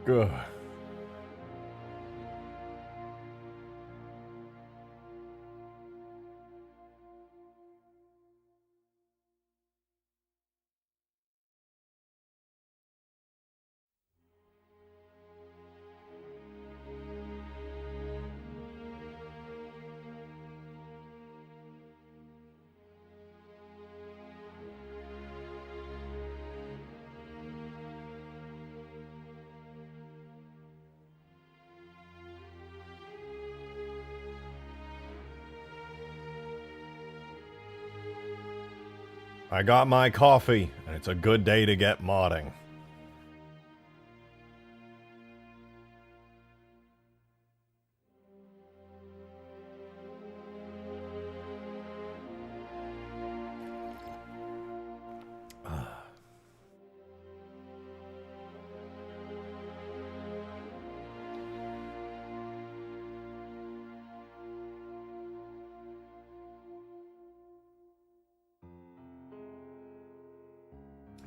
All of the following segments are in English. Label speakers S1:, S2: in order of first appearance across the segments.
S1: Good. I got my coffee, and it's a good day to get modding.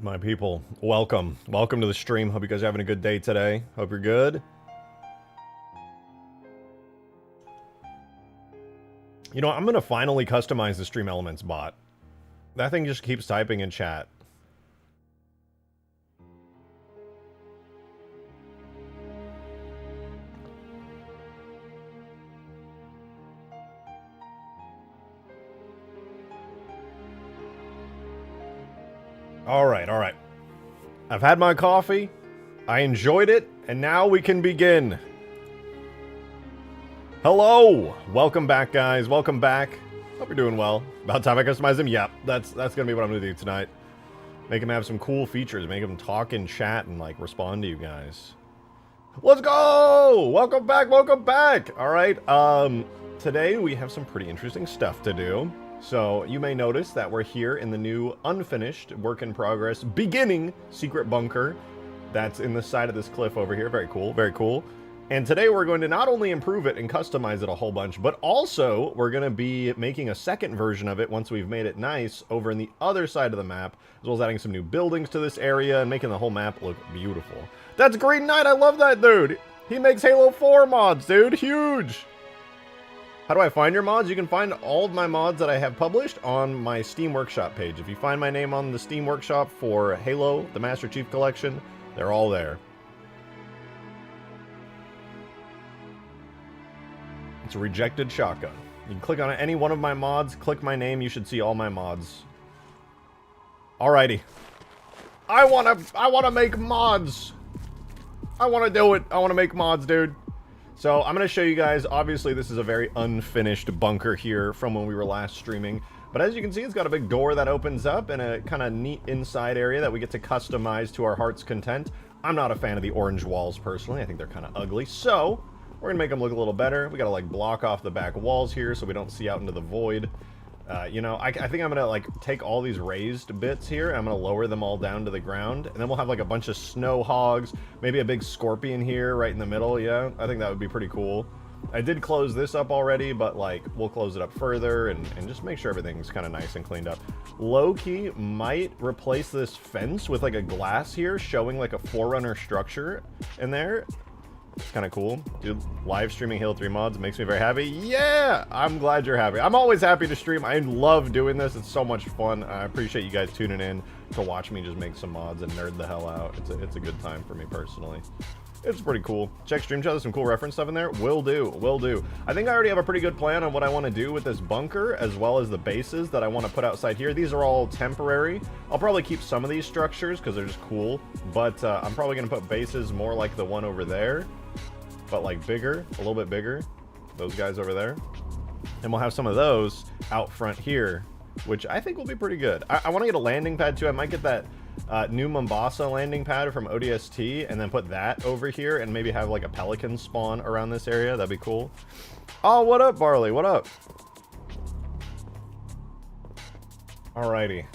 S1: My people, welcome. Welcome to the stream. Hope you guys are having a good day today. Hope you're good. You know, I'm going to finally customize the Stream Elements bot. That thing just keeps typing in chat. Alright, alright. I've had my coffee, I enjoyed it, and now we can begin. Hello! Welcome back, guys. Welcome back. Hope you're doing well. About time I customize him? Yep, that's gonna be what I'm gonna do tonight. Make him have some cool features, make him talk in chat and, like, respond to you guys. Let's go! Welcome back, welcome back! Alright, today we have some pretty interesting stuff to do. So, you may notice that we're here in the new, unfinished, work-in-progress, beginning secret bunker that's in the side of this cliff over here. Very cool, very cool. And today we're going to not only improve it and customize it a whole bunch, but also we're going to be making a second version of it once we've made it nice over in the other side of the map, as well as adding some new buildings to this area and making the whole map look beautiful. That's Green Knight! I love that dude! He makes Halo 4 mods, dude! Huge! How do I find your mods? You can find all of my mods that I have published on my Steam Workshop page. If you find my name on the Steam Workshop for Halo, the Master Chief Collection, they're all there. It's a rejected shotgun. You can click on any one of my mods, click my name, you should see all my mods. Alrighty. I wanna make mods! I wanna do it! I wanna make mods, dude! So, I'm going to show you guys, obviously this is a very unfinished bunker here from when we were last streaming. But as you can see, it's got a big door that opens up and a kind of neat inside area that we get to customize to our heart's content. I'm not a fan of the orange walls, personally. I think they're kind of ugly. So, we're going to make them look a little better. We got to, like, block off the back walls here so we don't see out into the void. You know, I think I'm going to, like, take all these raised bits here, and I'm going to lower them all down to the ground, and then we'll have, like, a bunch of snow hogs, maybe a big scorpion here right in the middle, yeah? I think that would be pretty cool. I did close this up already, but, like, we'll close it up further and just make sure everything's kind of nice and cleaned up. Low-key might replace this fence with, like, a glass here showing, like, a Forerunner structure in there. It's kind of cool. Dude, live streaming Halo 3 mods makes me very happy. Yeah! I'm glad you're happy. I'm always happy to stream. I love doing this. It's so much fun. I appreciate you guys tuning in to watch me just make some mods and nerd the hell out. It's a good time for me personally. It's pretty cool. Check stream chat. There's some cool reference stuff in there. Will do. Will do. I think I already have a pretty good plan on what I want to do with this bunker, as well as the bases that I want to put outside here. These are all temporary. I'll probably keep some of these structures because they're just cool, but I'm probably going to put bases more like the one over there, but like bigger, a little bit bigger. Those guys over there. And we'll have some of those out front here, which I think will be pretty good. I want to get a landing pad too. I might get that new Mombasa landing pad from ODST and then put that over here and maybe have like a pelican spawn around this area. That'd be cool. Oh, what up, Barley? What up? Alrighty.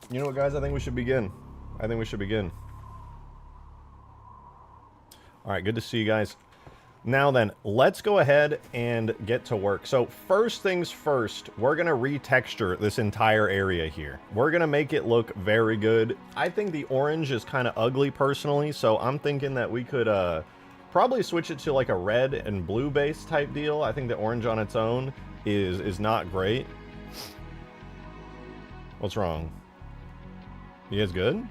S1: You know what, guys? I think we should begin. Alright, good to see you guys. Now then, let's go ahead and get to work. So first things first, we're going to retexture this entire area here. We're going to make it look very good. I think the orange is kind of ugly personally, so I'm thinking that we could probably switch it to like a red and blue base type deal. I think the orange on its own is not great. What's wrong? You guys good?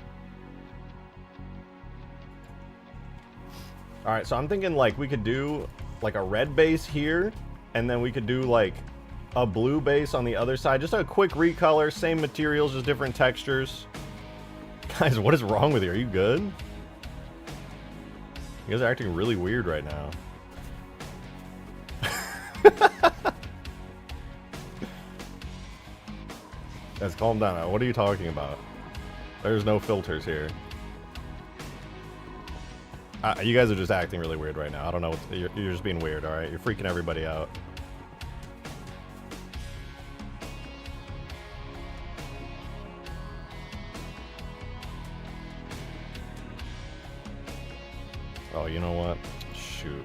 S1: Alright, so I'm thinking like we could do like a red base here, and then we could do like a blue base on the other side. Just a quick recolor, same materials, just different textures. Guys, what is wrong with you? Are you good? You guys are acting really weird right now. Guys, calm down. What are you talking about? There's no filters here. You guys are just acting really weird right now. I don't know. You're just being weird, alright? You're freaking everybody out. Oh, you know what? Shoot.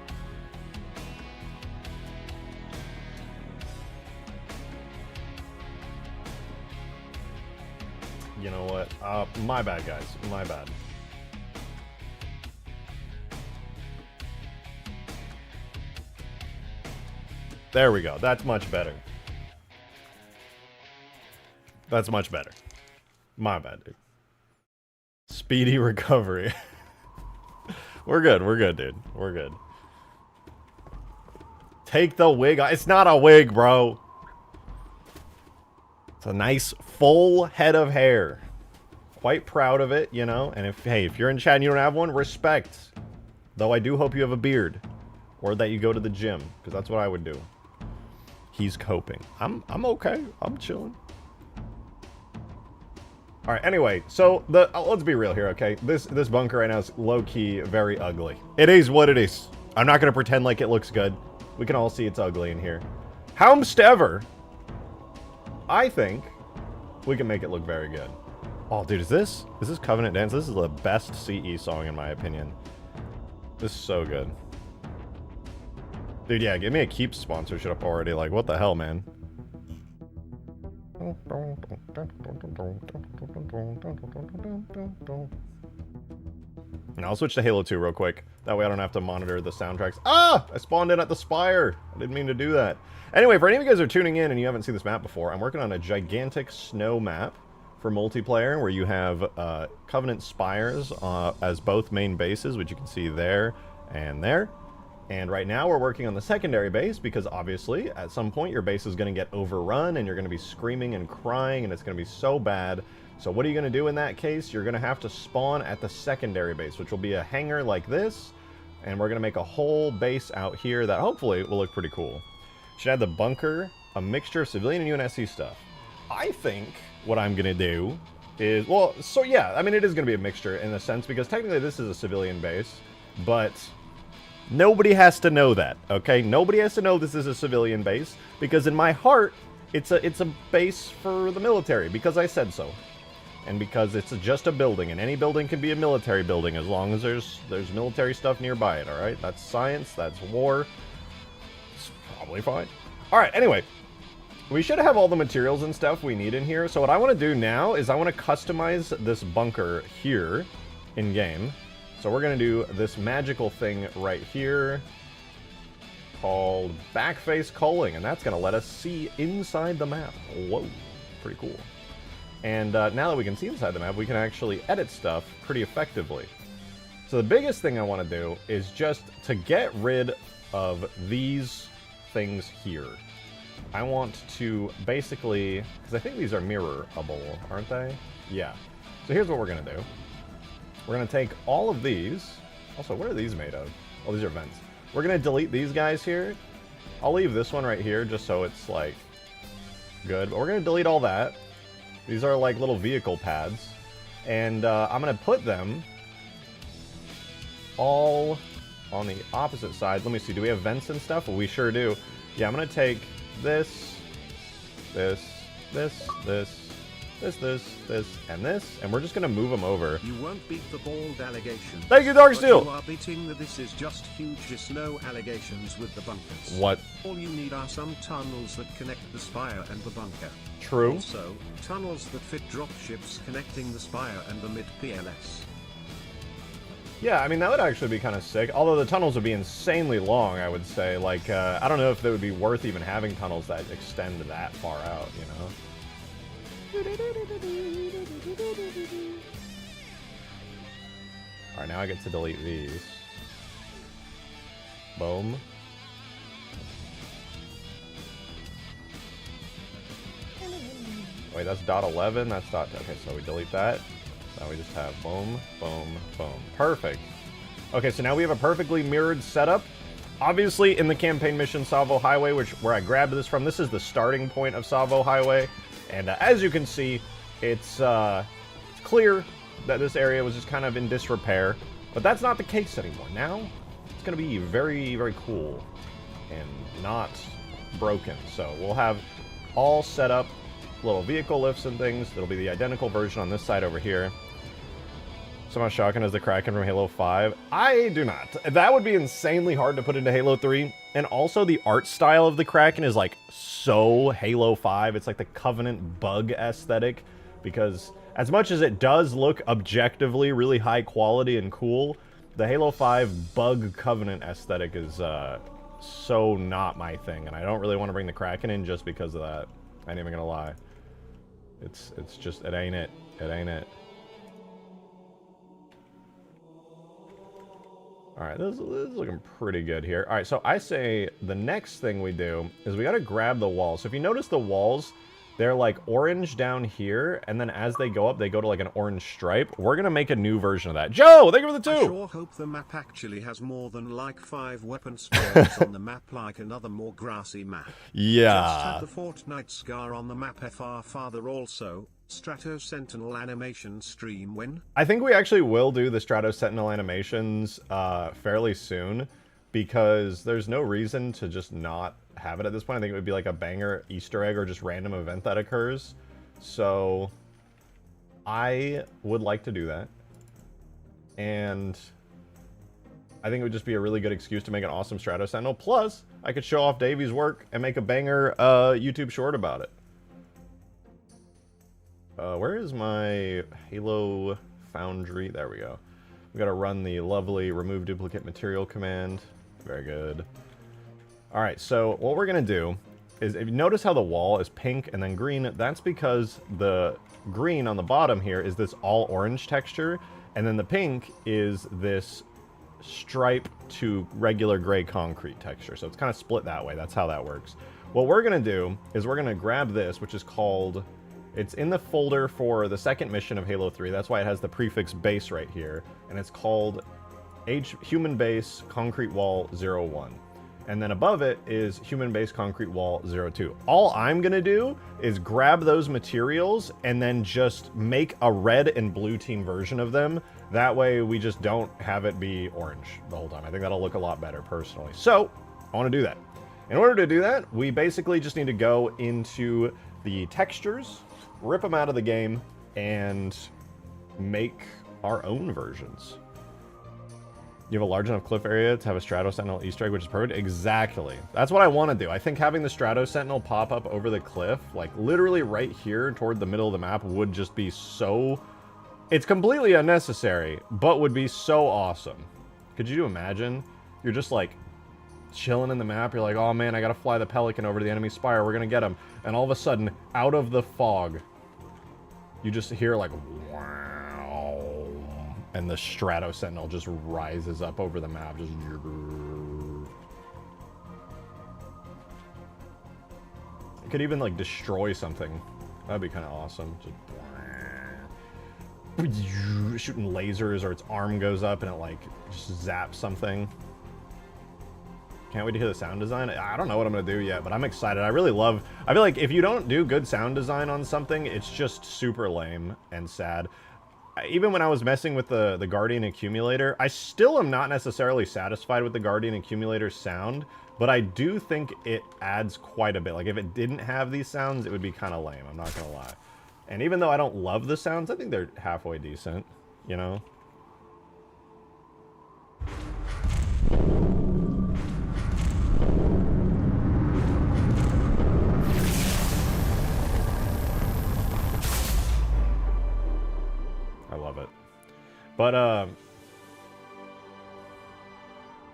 S1: You know what? My bad, guys. My bad. There we go. That's much better. That's much better. My bad, dude. Speedy recovery. We're good. We're good, dude. We're good. Take the wig off. It's not a wig, bro. It's a nice full head of hair. Quite proud of it, you know? And if you're in chat and you don't have one, respect. Though I do hope you have a beard. Or that you go to the gym. Because that's what I would do. He's coping. I'm okay. I'm chilling. All right. Anyway, so let's be real here, okay? This bunker right now is low-key very ugly. It is what it is. I'm not gonna pretend like it looks good. We can all see it's ugly in here. However, I think we can make it look very good. Oh, dude, is this Covenant Dance? This is the best CE song in my opinion. This is so good. Dude, yeah, give me a Keep sponsorship already. Like, what the hell, man? And I'll switch to Halo 2 real quick. That way I don't have to monitor the soundtracks. Ah! I spawned in at the Spire. I didn't mean to do that. Anyway, for any of you guys who are tuning in and you haven't seen this map before, I'm working on a gigantic snow map for multiplayer where you have Covenant Spires as both main bases, which you can see there and there. And right now we're working on the secondary base because obviously at some point your base is going to get overrun and you're going to be screaming and crying and it's going to be so bad. So what are you going to do in that case? You're going to have to spawn at the secondary base, which will be a hangar like this. And we're going to make a whole base out here that hopefully will look pretty cool. Should add the bunker, a mixture of civilian and UNSC stuff. I think what I'm going to do is, well, so yeah, I mean it is going to be a mixture in a sense because technically this is a civilian base, but nobody has to know that, okay? Nobody has to know this is a civilian base, because in my heart, it's a base for the military, because I said so. And because it's just a building, and any building can be a military building as long as there's military stuff nearby it, alright? That's science, that's war. It's probably fine. Alright, anyway. We should have all the materials and stuff we need in here, so what I want to do now is I want to customize this bunker here in-game. So we're going to do this magical thing right here called backface culling, and that's going to let us see inside the map. Whoa, pretty cool. And now that we can see inside the map, we can actually edit stuff pretty effectively. So the biggest thing I want to do is just to get rid of these things here. I want to basically, because I think these are mirrorable, aren't they? Yeah. So here's what we're going to do. We're going to take all of these. Also, what are these made of? Oh, these are vents. We're going to delete these guys here. I'll leave this one right here just so it's, like, good. But we're going to delete all that. These are, like, little vehicle pads. And I'm going to put them all on the opposite side. Let me see. Do we have vents and stuff? Well, we sure do. Yeah, I'm going to take this, this, this, this, and this, and we're just gonna move them over.
S2: You won't beat the bald allegations.
S1: Thank you, Darksteel!
S2: You are beating the this is just huge snow allegations with the bunkers.
S1: What?
S2: All you need are some tunnels that connect the spire and the bunker.
S1: True.
S2: Also, tunnels that fit dropships connecting the spire and the mid-PLS.
S1: Yeah, I mean, that would actually be kind of sick. Although the tunnels would be insanely long, I would say. Like, I don't know if it would be worth even having tunnels that extend that far out, you know? Alright, now I get to delete these. Boom. Wait, that's .11, that's .10. Okay, so we delete that. Now we just have boom, boom, boom. Perfect. Okay, so now we have a perfectly mirrored setup. Obviously, in the campaign mission Savo Highway, where I grabbed this from, this is the starting point of Savo Highway. And as you can see, it's clear that this area was just kind of in disrepair. But that's not the case anymore. Now, it's going to be very, very cool and not broken. So we'll have all set up little vehicle lifts and things. It'll be the identical version on this side over here. Somehow Shotgun as the Kraken from Halo 5. I do not. That would be insanely hard to put into Halo 3. And also the art style of the Kraken is like so Halo 5. It's like the Covenant bug aesthetic. Because as much as it does look objectively really high quality and cool, the Halo 5 bug Covenant aesthetic is so not my thing. And I don't really want to bring the Kraken in just because of that. I ain't even gonna lie. It's just, it ain't it. It ain't it. Alright, this is looking pretty good here. Alright, so I say the next thing we do is we gotta grab the walls. So if you notice the walls, they're like orange down here, and then as they go up, they go to like an orange stripe. We're gonna make a new version of that. Joe, thank you for the 2!
S2: I sure hope the map actually has more than like 5 weapon spawns on the map, like another more grassy map.
S1: Yeah.
S2: Just had the Fortnite scar on the map FR Father also. Strato Sentinel animation stream when?
S1: I think we actually will do the Strato Sentinel animations fairly soon, because there's no reason to just not have it at this point. I think it would be like a banger Easter egg or just random event that occurs. So I would like to do that. And I think it would just be a really good excuse to make an awesome Strato Sentinel. Plus, I could show off Davy's work and make a banger YouTube short about it. Where is my Halo Foundry? There we go. We gotta run the lovely remove duplicate material command. Very good. Alright, so what we're gonna do is, if you notice how the wall is pink and then green, that's because the green on the bottom here is this all orange texture, and then the pink is this stripe to regular gray concrete texture. So it's kind of split that way. That's how that works. What we're gonna do is we're gonna grab this, which is called... It's in the folder for the second mission of Halo 3. That's why it has the prefix base right here. And it's called Human Base Concrete Wall 01. And then above it is Human Base Concrete Wall 02. All I'm going to do is grab those materials and then just make a red and blue team version of them. That way we just don't have it be orange the whole time. I think that'll look a lot better personally. So I want to do that. In order to do that, we basically just need to go into the textures, rip them out of the game, and make our own versions. You have a large enough cliff area to have a Strato Sentinel Easter egg, which is perfect? Exactly. That's what I want to do. I think having the Strato Sentinel pop up over the cliff, like literally right here toward the middle of the map, would just be so... It's completely unnecessary, but would be so awesome. Could you imagine? You're just like chilling in the map. You're like, oh man, I gotta fly the Pelican over to the enemy spire. We're gonna get him. And all of a sudden, out of the fog, you just hear like, wow, and the Strato Sentinel just rises up over the map. Just... It could even like destroy something. That'd be kind of awesome. Just shooting lasers, or its arm goes up and it like just zaps something. Can't wait to hear the sound design. I don't know what I'm going to do yet, but I'm excited. I really love... I feel like if you don't do good sound design on something, it's just super lame and sad. Even when I was messing with the Guardian Accumulator, I still am not necessarily satisfied with the Guardian Accumulator's sound, but I do think it adds quite a bit. Like, if it didn't have these sounds, it would be kind of lame. I'm not going to lie. And even though I don't love the sounds, I think they're halfway decent, you know? I love it. But,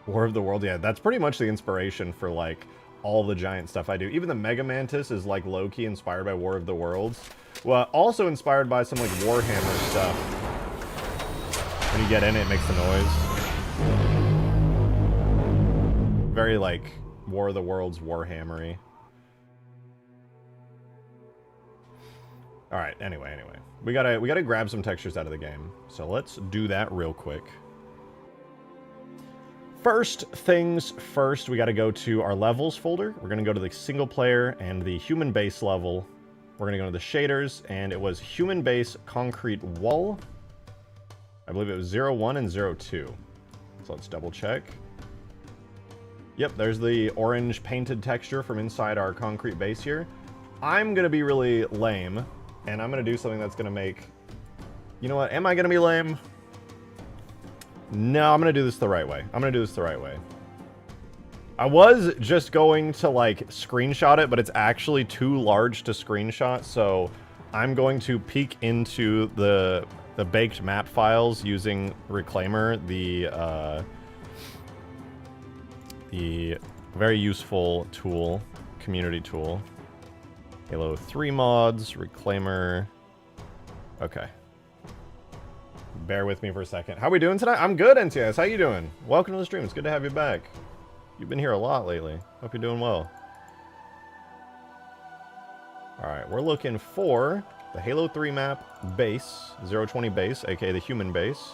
S1: War of the Worlds, yeah, that's pretty much the inspiration for, like, all the giant stuff I do. Even the Mega Mantis is, like, low-key inspired by War of the Worlds. Well, also inspired by some, like, Warhammer stuff. When you get in it, it makes the noise. Very, like, War of the Worlds, Warhammery. Alright, anyway. We gotta grab some textures out of the game. So let's do that real quick. First things first, we gotta go to our levels folder. We're gonna go to the single player and the human base level. We're gonna go to the shaders, and it was human base concrete wall. I believe it was 01 and 02. So let's double check. Yep, there's the orange painted texture from inside our concrete base here. I'm gonna be really lame, and I'm gonna do something that's gonna make... You know what, am I gonna be lame? No, I'm gonna do this the right way. I was just going to, like, screenshot it, but it's actually too large to screenshot, so I'm going to peek into the baked map files using Reclaimer, the very useful tool, community tool. Halo 3 mods, Reclaimer. Okay. Bear with me for a second. How we doing tonight? I'm good, NCS. How you doing? Welcome to the stream. It's good to have you back. You've been here a lot lately. Hope you're doing well. Alright, we're looking for the Halo 3 map base, 020 base, aka the human base.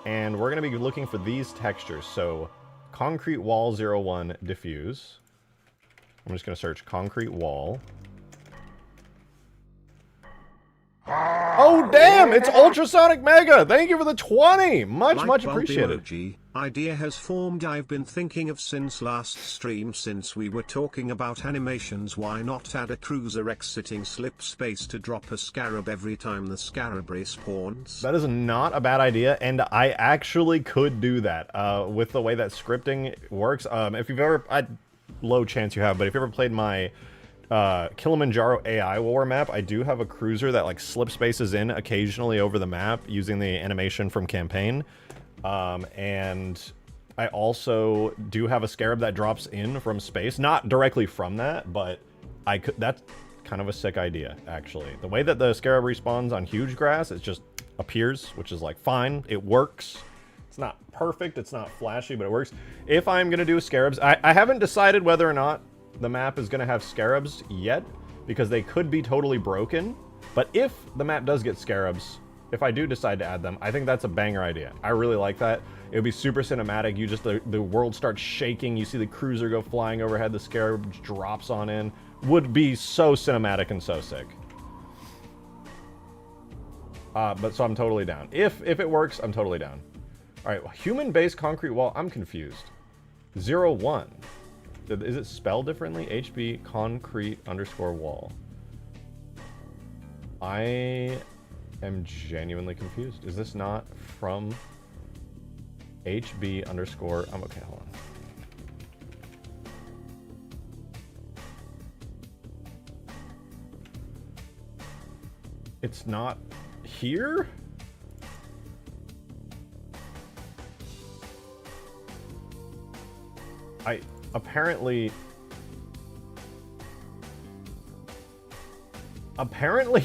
S1: And we're going to be looking for these textures. So, concrete wall 01 diffuse. I'm just going to search concrete wall. Oh, damn! It's Ultrasonic Mega! Thank you for the 20! Much appreciated.
S2: Emoji. Idea has formed I've been thinking of since last stream. Since we were talking about animations, why not add a cruiser exiting slip space to drop a scarab every time the scarab respawns?
S1: That is not a bad idea, and I actually could do that with the way that scripting works. If you've ever... low chance you have, but if you ever played my... Kilimanjaro AI war map, I do have a cruiser that like slip spaces in occasionally over the map using the animation from campaign. And I also do have a scarab that drops in from space, not directly from that, but that's kind of a sick idea, actually. The way that the scarab respawns on huge grass, it just appears, which is like fine, it works. It's not perfect, it's not flashy, but it works. If I'm gonna do scarabs, I haven't decided whether or not the map is going to have scarabs yet, because they could be totally broken. But if the map does get scarabs, if I do decide to add them, I think that's a banger idea. I really like that. It would be super cinematic. You just, the world starts shaking, you see the cruiser go flying overhead, the scarab drops on in. Would be so cinematic and so sick. But so I'm totally down. If it works, I'm totally down. Alright, human base concrete wall, I'm confused. 01. Is it spelled differently? HB concrete underscore wall. I am genuinely confused. Is this not from HB underscore... okay, hold on. It's not here? Apparently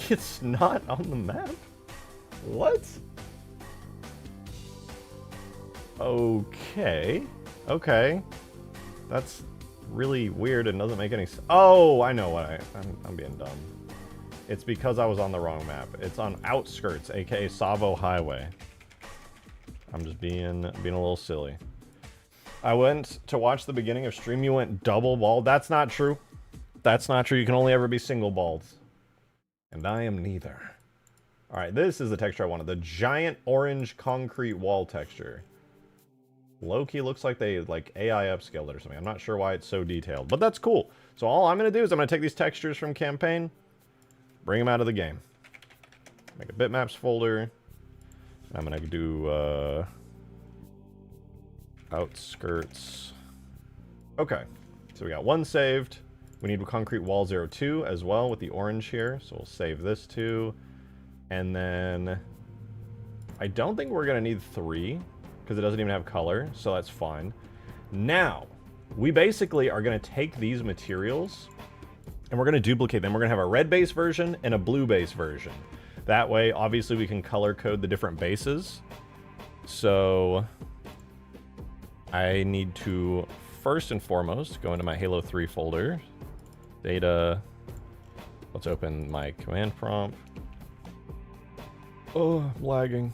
S1: it's not on the map? What? Okay. That's really weird and doesn't make any sense. Oh, I know what I'm being dumb. It's because I was on the wrong map. It's on Outskirts, aka Savo Highway. I'm just being a little silly. I went to watch the beginning of stream. You went double bald. That's not true. That's not true. You can only ever be single bald. And I am neither. Alright, this is the texture I wanted. The giant orange concrete wall texture. Low-key looks like they AI upscaled it or something. I'm not sure why it's so detailed, but that's cool. So all I'm going to do is I'm going to take these textures from campaign, bring them out of the game. Make a bitmaps folder. I'm gonna do outskirts. Okay, so we got one saved. We need concrete wall 02 as well with the orange here, so we'll save this too. And then I don't think we're gonna need 3 because it doesn't even have color, so that's fine. Now, we basically are gonna take these materials and we're gonna duplicate them. We're gonna have a red base version and a blue base version. That way, obviously, we can color code the different bases. So I need to, first and foremost, go into my Halo 3 folder. Data. Let's open my command prompt. Oh, I'm lagging.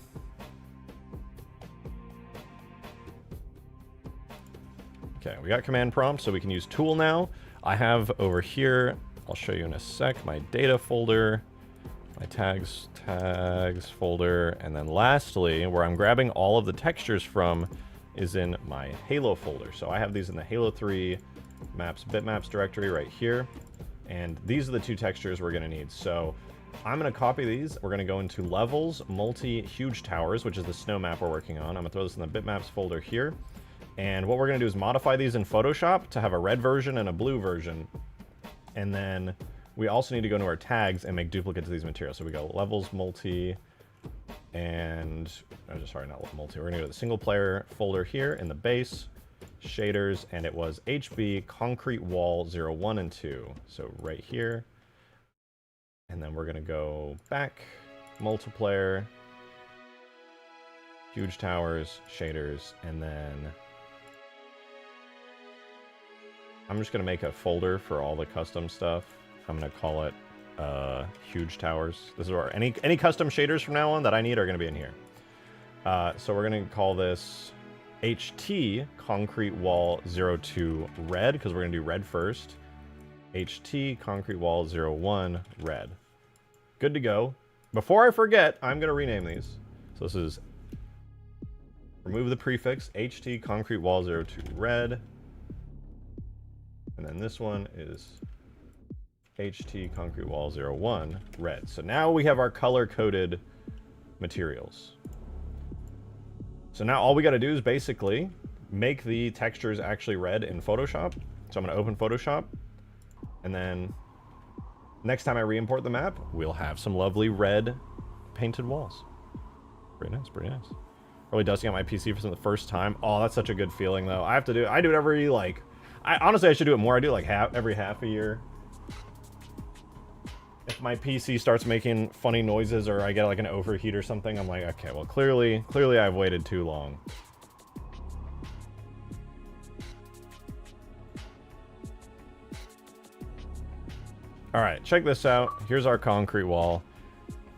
S1: Okay, we got command prompt, so we can use tool now. I have over here, I'll show you in a sec, my data folder, my tags folder, and then lastly, where I'm grabbing all of the textures from is in my Halo folder. So I have these in the Halo 3 maps, bitmaps directory right here. And these are the 2 textures we're gonna need. So I'm gonna copy these. We're gonna go into levels, multi, huge towers, which is the snow map we're working on. I'm gonna throw this in the bitmaps folder here. And what we're gonna do is modify these in Photoshop to have a red version and a blue version. And then we also need to go into our tags and make duplicates of these materials. So we go levels, multi, and, sorry, not multi. We're gonna go to the single player folder here in the base, shaders, and it was HB concrete wall 01 and 2. So right here. And then we're gonna go back, multiplayer, huge towers, shaders, and then I'm just gonna make a folder for all the custom stuff. I'm gonna call it huge towers. This is where any custom shaders from now on that I need are gonna be in here. So we're gonna call this HT concrete wall 02 red, because we're gonna do red first. HT concrete wall 01 red. Good to go. Before I forget, I'm gonna rename these. So this is, remove the prefix, HT concrete wall 02 red. And then this one is HT concrete wall 01 red. So now we have our color-coded materials. So now all we got to do is basically make the textures actually red in Photoshop. So I'm going to open Photoshop, and then next time I re-import the map, we'll have some lovely red painted walls. Pretty nice, pretty nice. Really dusting out my PC for the first time. Oh, that's such a good feeling, though. I do it every, like, honestly, I should do it more. I do it like every half a year. If my PC starts making funny noises or I get like an overheat or something, I'm like, okay, well, clearly I've waited too long. All right, check this out. Here's our concrete wall.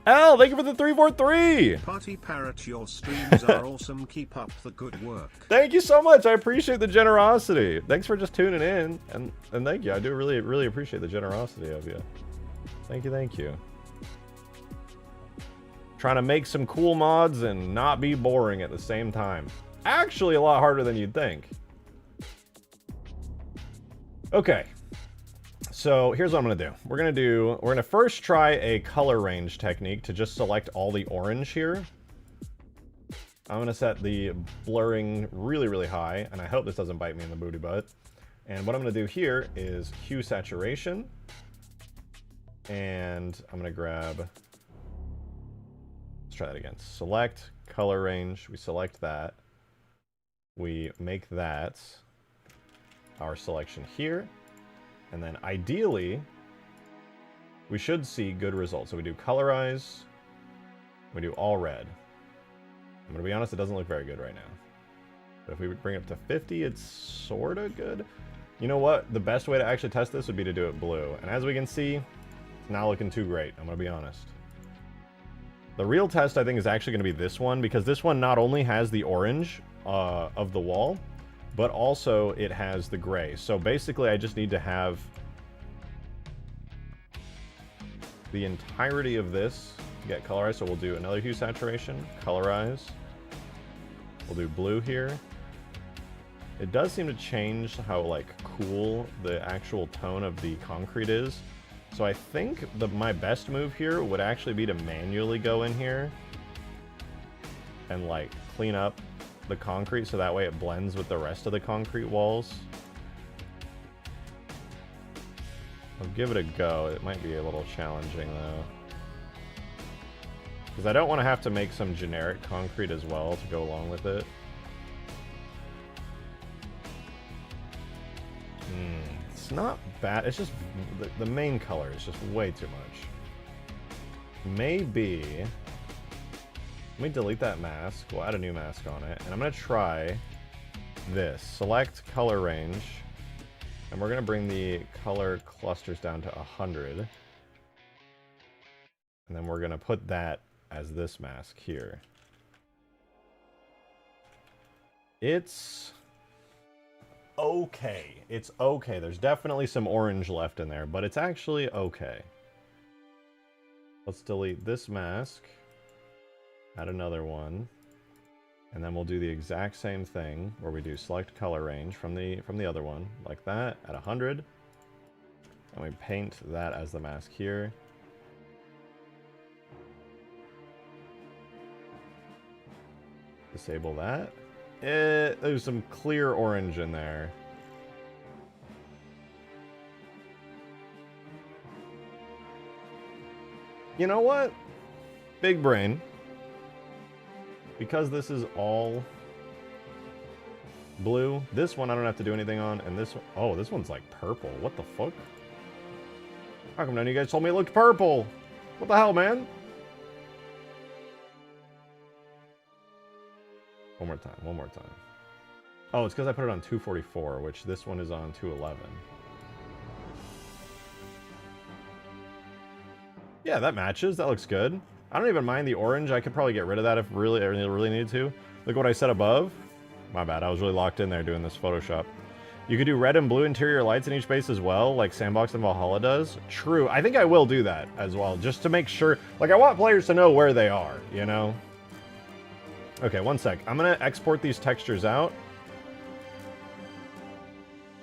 S1: Al, thank you for the 343.
S2: Party Parrot, your streams are awesome. Keep up the good work.
S1: Thank you so much. I appreciate the generosity. Thanks for just tuning in, and thank you. I do really appreciate the generosity of you. Thank you, thank you. Trying to make some cool mods and not be boring at the same time. Actually, a lot harder than you'd think. Okay. So here's what I'm gonna do. We're gonna first try a color range technique to just select all the orange here. I'm gonna set the blurring really high, and I hope this doesn't bite me in the booty butt. And what I'm gonna do here is hue saturation. And I'm gonna grab, let's try that again. Select color range, we select that. We make that our selection here. And then ideally, we should see good results. So we do colorize, we do all red. I'm gonna be honest, it doesn't look very good right now. But if we bring it up to 50, it's sorta good. You know what? The best way to actually test this would be to do it blue. And as we can see, it's not looking too great, I'm gonna be honest. The real test, I think, is actually gonna be this one, because this one not only has the orange of the wall, but also it has the gray. So basically, I just need to have the entirety of this to get colorized. So we'll do another hue saturation, colorize. We'll do blue here. It does seem to change how, like, cool the actual tone of the concrete is. So I think my best move here would actually be to manually go in here and like clean up the concrete so that way it blends with the rest of the concrete walls. I'll give it a go. It might be a little challenging though, because I don't want to have to make some generic concrete as well to go along with it. It's not bad. It's just the main color is just way too much. Maybe let me delete that mask. We'll add a new mask on it, and I'm gonna try this. Select color range, and we're gonna bring the color clusters down to 100, and then we're gonna put that as this mask here. It's okay. It's okay. There's definitely some orange left in there, but it's actually okay. Let's delete this mask, add another one, and then we'll do the exact same thing where we do select color range from the other one, like that, at 100, and we paint that as the mask here. Disable that. There's some clear orange in there. You know what? Big brain. Because this is all blue, this one I don't have to do anything on, and this one, oh, this one's like purple. What the fuck? How come none of you guys told me it looked purple? What the hell, man? One more time, one more time. Oh, it's because I put it on 244, which this one is on 211. Yeah, that matches. That looks good. I don't even mind the orange. I could probably get rid of that if I really needed to. Look what I said above. My bad, I was really locked in there doing this Photoshop. You could do red and blue interior lights in each base as well, like Sandbox and Valhalla does. True, I think I will do that as well, just to make sure. Like, I want players to know where they are, you know? Okay, one sec. I'm gonna export these textures out.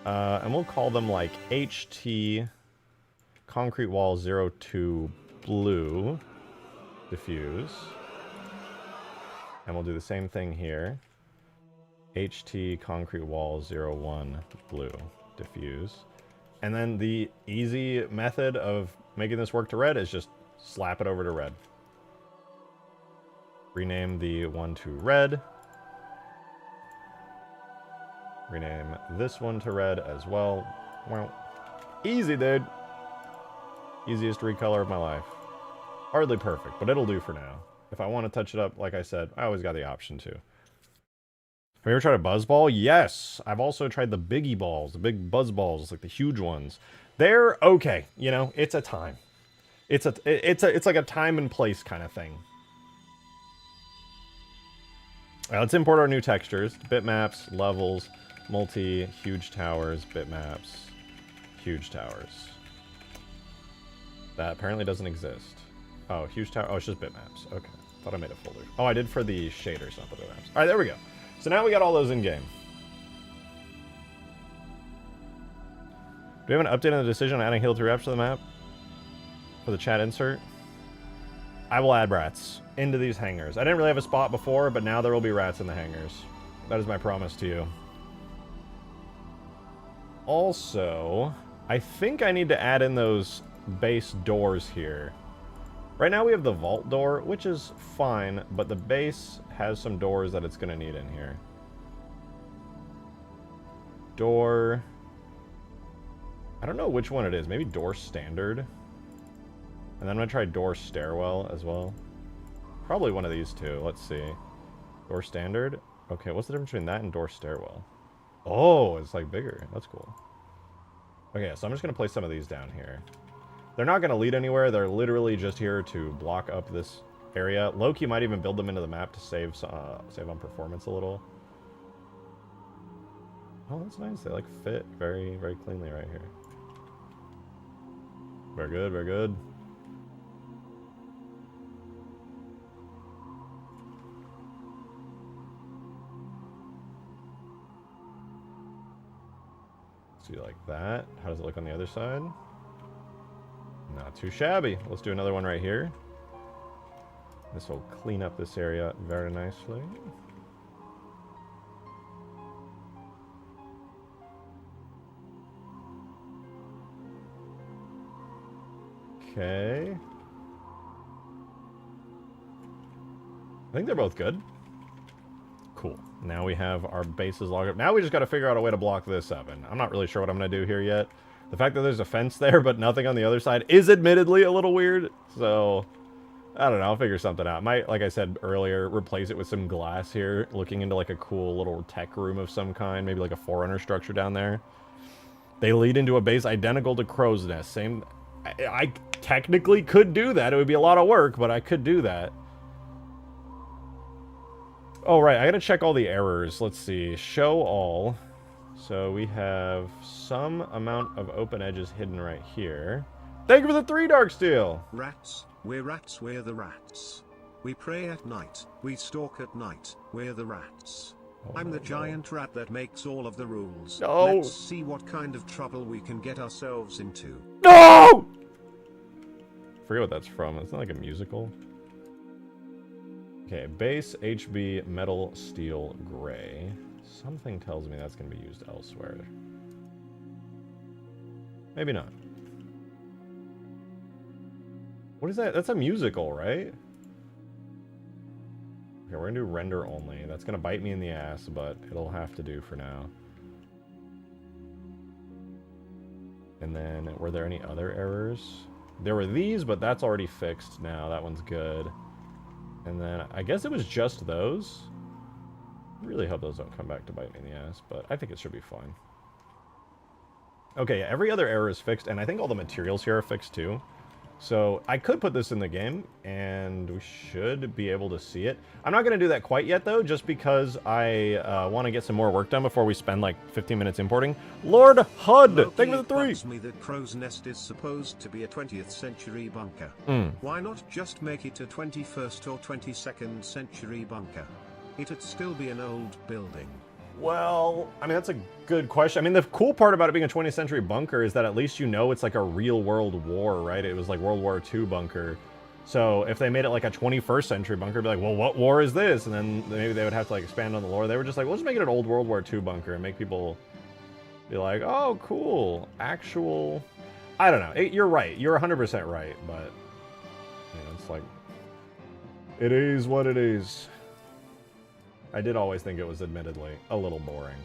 S1: And we'll call them like HT Concrete Wall 02 Blue Diffuse. And we'll do the same thing here. HT Concrete Wall 01 Blue Diffuse. And then the easy method of making this work to red is just slap it over to red. Rename the one to red. Rename this one to red as well. Well, easy, dude. Easiest recolor of my life. Hardly perfect, but it'll do for now. If I want to touch it up, like I said, I always got the option to. Have you ever tried a buzz ball? Yes. I've also tried the biggie balls, the big buzz balls, like the huge ones. They're okay. You know, it's a time. It's like a time and place kind of thing. Let's import our new textures. Bitmaps, levels, multi, huge towers, bitmaps, huge towers. That apparently doesn't exist. Oh, huge tower. Oh, it's just bitmaps. Okay. Thought I made a folder. Oh, I did for the shaders, not the bitmaps. All right, there we go. So now we got all those in game. Do we have an update on the decision on adding Hill 3 reps to the map? For the chat insert? I will add rats into these hangars. I didn't really have a spot before, but now there will be rats in the hangars. That is my promise to you. Also, I think I need to add in those base doors here. Right now we have the vault door, which is fine, but the base has some doors that it's going to need in here. Door... I don't know which one it is. Maybe door standard. And then I'm going to try door stairwell as well. Probably one of these two. Let's see. Door standard. Okay, what's the difference between that and door stairwell? Oh, it's like bigger. That's cool. Okay, so I'm just going to place some of these down here. They're not going to lead anywhere. They're literally just here to block up this area. Loki might even build them into the map to save on performance a little. Oh, that's nice. They like fit very, very cleanly right here. Very good, very good. See, like that. How does it look on the other side? Not too shabby. Let's do another one right here. This will clean up this area very nicely. Okay. I think they're both good. Cool. Now we have our bases logged up. Now we just got to figure out a way to block this up. And I'm not really sure what I'm going to do here yet. The fact that there's a fence there but nothing on the other side is admittedly a little weird. So, I don't know. I'll figure something out. Might, like I said earlier, replace it with some glass here. Looking into like a cool little tech room of some kind. Maybe like a Forerunner structure down there. They lead into a base identical to Crow's Nest. Same... I technically could do that. It would be a lot of work, but I could do that. Oh, right. I gotta check all the errors. Let's see. Show all. So we have some amount of open edges hidden right here. Thank you for the 3 dark steel!
S2: Rats, we're the rats. We pray at night, we stalk at night, we're the rats. Oh, I'm the giant rat that makes all of the rules.
S1: No!
S2: Let's see what kind of trouble we can get ourselves into.
S1: No! I forget what that's from. It's not like a musical. Okay, base, HB, metal, steel, gray. Something tells me that's going to be used elsewhere. Maybe not. What is that? That's a musical, right? Okay, we're going to do render only. That's going to bite me in the ass, but it'll have to do for now. And then, were there any other errors? There were these, but that's already fixed now. That one's good. And then, I guess it was just those. I really hope those don't come back to bite me in the ass, but I think it should be fine. Okay, yeah, every other error is fixed, and I think all the materials here are fixed too. So, I could put this in the game, and we should be able to see it. I'm not going to do that quite yet, though, just because I want to get some more work done before we spend, like, 15 minutes importing. Lord HUD! Thank you for the 3!
S2: Me that Crow's Nest is supposed to be a 20th century bunker. Why not just make it a 21st or 22nd century bunker? It'd still be an old building.
S1: Well, I mean, that's a good question. I mean, the cool part about it being a 20th century bunker is that at least you know it's like a real world war, right? It was like World War II bunker. So if they made it like a 21st century bunker, it'd be like, well, what war is this? And then maybe they would have to like expand on the lore. They were just like, we'll just make it an old World War II bunker and make people be like, oh, cool. Actual... I don't know. You're right. You're 100% right, but... You know, it's like... It is what it is. I did always think it was admittedly a little boring.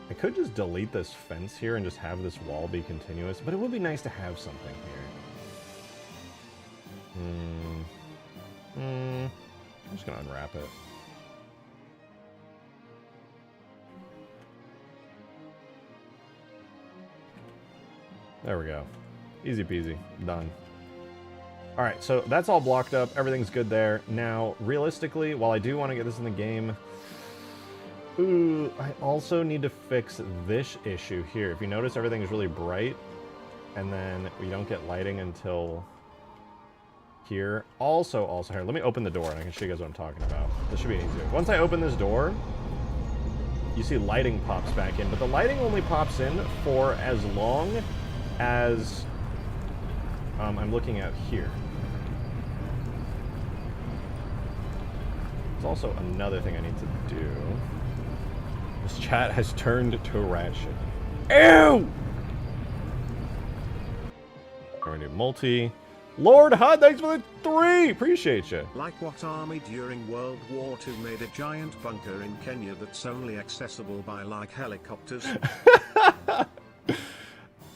S1: I could just delete this fence here and just have this wall be continuous, but it would be nice to have something here. I'm just gonna unwrap it. There we go. Easy peasy. Done. Alright, so that's all blocked up. Everything's good there. Now, realistically, while I do want to get this in the game, I also need to fix this issue here. If you notice, everything is really bright, and then we don't get lighting until here. Also, here, let me open the door, and I can show you guys what I'm talking about. This should be easier. Once I open this door, you see lighting pops back in, but the lighting only pops in for as long as I'm looking out here. There's also another thing I need to do. This chat has turned to rat shit. Ew! We're gonna do multi. Lord HUD, thanks for the 3! Appreciate you.
S2: Like what army during World War II made a giant bunker in Kenya that's only accessible by, like, helicopters?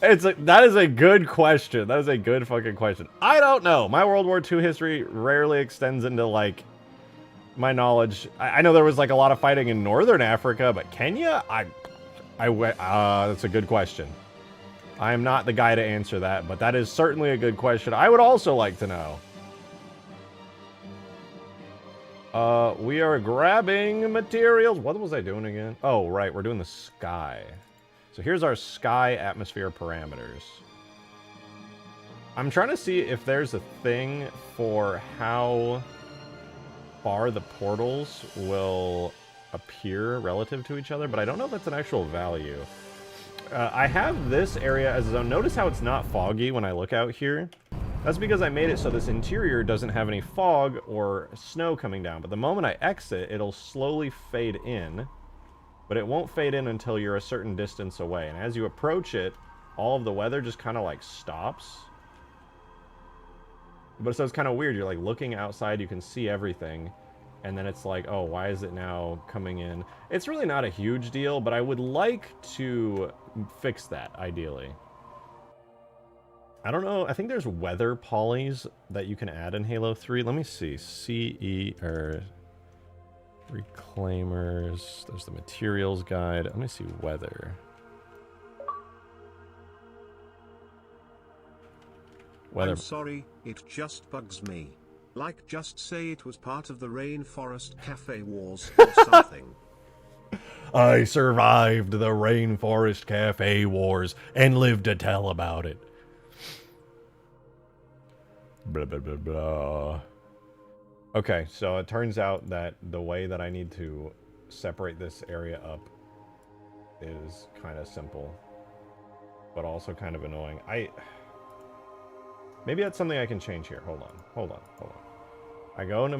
S1: That is a good question. That is a good fucking question. I don't know. My World War II history rarely extends into, like, my knowledge. I know there was, like, a lot of fighting in Northern Africa, but Kenya? That's a good question. I am not the guy to answer that, but that is certainly a good question. I would also like to know. We are grabbing materials. What was I doing again? Oh, right. We're doing the sky. So here's our sky atmosphere parameters. I'm trying to see if there's a thing for how far the portals will appear relative to each other, but I don't know if that's an actual value. I have this area as a zone. Notice how it's not foggy when I look out here? That's because I made it so this interior doesn't have any fog or snow coming down. But the moment I exit, it'll slowly fade in. But it won't fade in until you're a certain distance away. And as you approach it, all of the weather just kind of like stops. But so it's kind of weird. You're like looking outside, you can see everything. And then it's like, oh, why is it now coming in? It's really not a huge deal, but I would like to fix that, ideally. I don't know. I think there's weather polys that you can add in Halo 3. Let me see. CE, or Reclaimers. There's the materials guide. Let me see weather.
S2: I'm sorry, it just bugs me. Like, just say it was part of the Rainforest Cafe Wars or something.
S1: I survived the Rainforest Cafe Wars and lived to tell about it. Blah, blah, blah, blah. Okay, so it turns out that the way that I need to separate this area up is kind of simple, but also kind of annoying. Maybe that's something I can change here. Hold on. I go into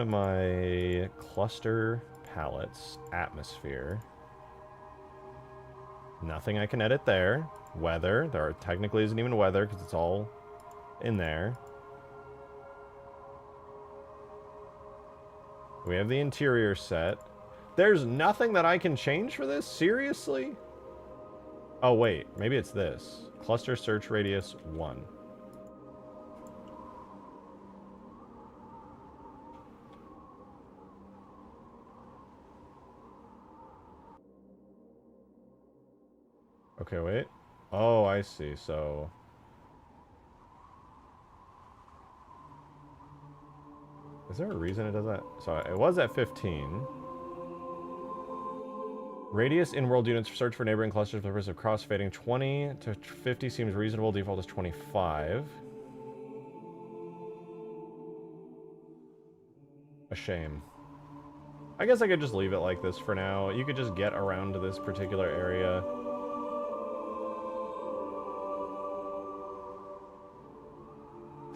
S1: my cluster palettes, atmosphere. Nothing I can edit there. Weather, there technically isn't even weather because it's all in there. We have the interior set. There's nothing that I can change for this? Seriously? Oh wait, maybe it's this. Cluster search radius 1. Okay, wait. Oh, I see. So is there a reason it does that? So it was at 15. Radius in world units search for neighboring clusters for the purpose of crossfading. 20 to 50 seems reasonable. Default is 25. A shame. I guess I could just leave it like this for now. You could just get around to this particular area.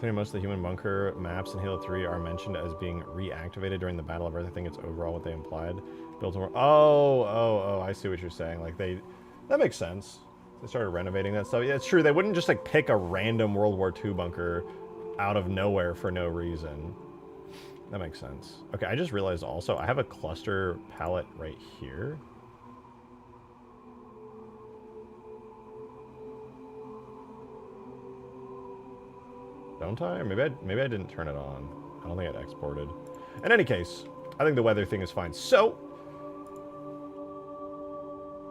S1: Most of the human bunker maps in Halo 3 are mentioned as being reactivated during the Battle of Earth. I think it's overall what they implied. Built more. Oh, I see what you're saying. Like that makes sense. They started renovating that stuff. Yeah, it's true. They wouldn't just like pick a random World War II bunker out of nowhere for no reason. That makes sense. Okay, I just realized also I have a cluster palette right here. Don't I? Or maybe I didn't turn it on. I don't think I'd exported. In any case, I think the weather thing is fine. So,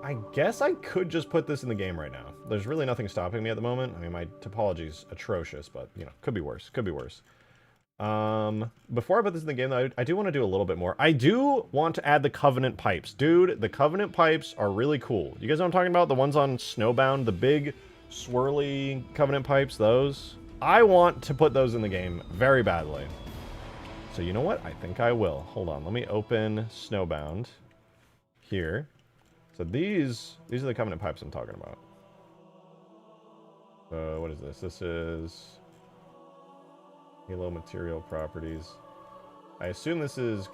S1: I guess I could just put this in the game right now. There's really nothing stopping me at the moment. I mean, my topology's atrocious, but, you know, could be worse. Could be worse. Before I put this in the game, though, I do want to do a little bit more. I do want to add the Covenant pipes. Dude, the Covenant pipes are really cool. You guys know what I'm talking about? The ones on Snowbound, the big, swirly Covenant pipes, those? I want to put those in the game very badly. So you know what? I think I will. Hold on. Let me open Snowbound here. So these are the Covenant pipes I'm talking about. What is this? This is Halo material properties. I assume this is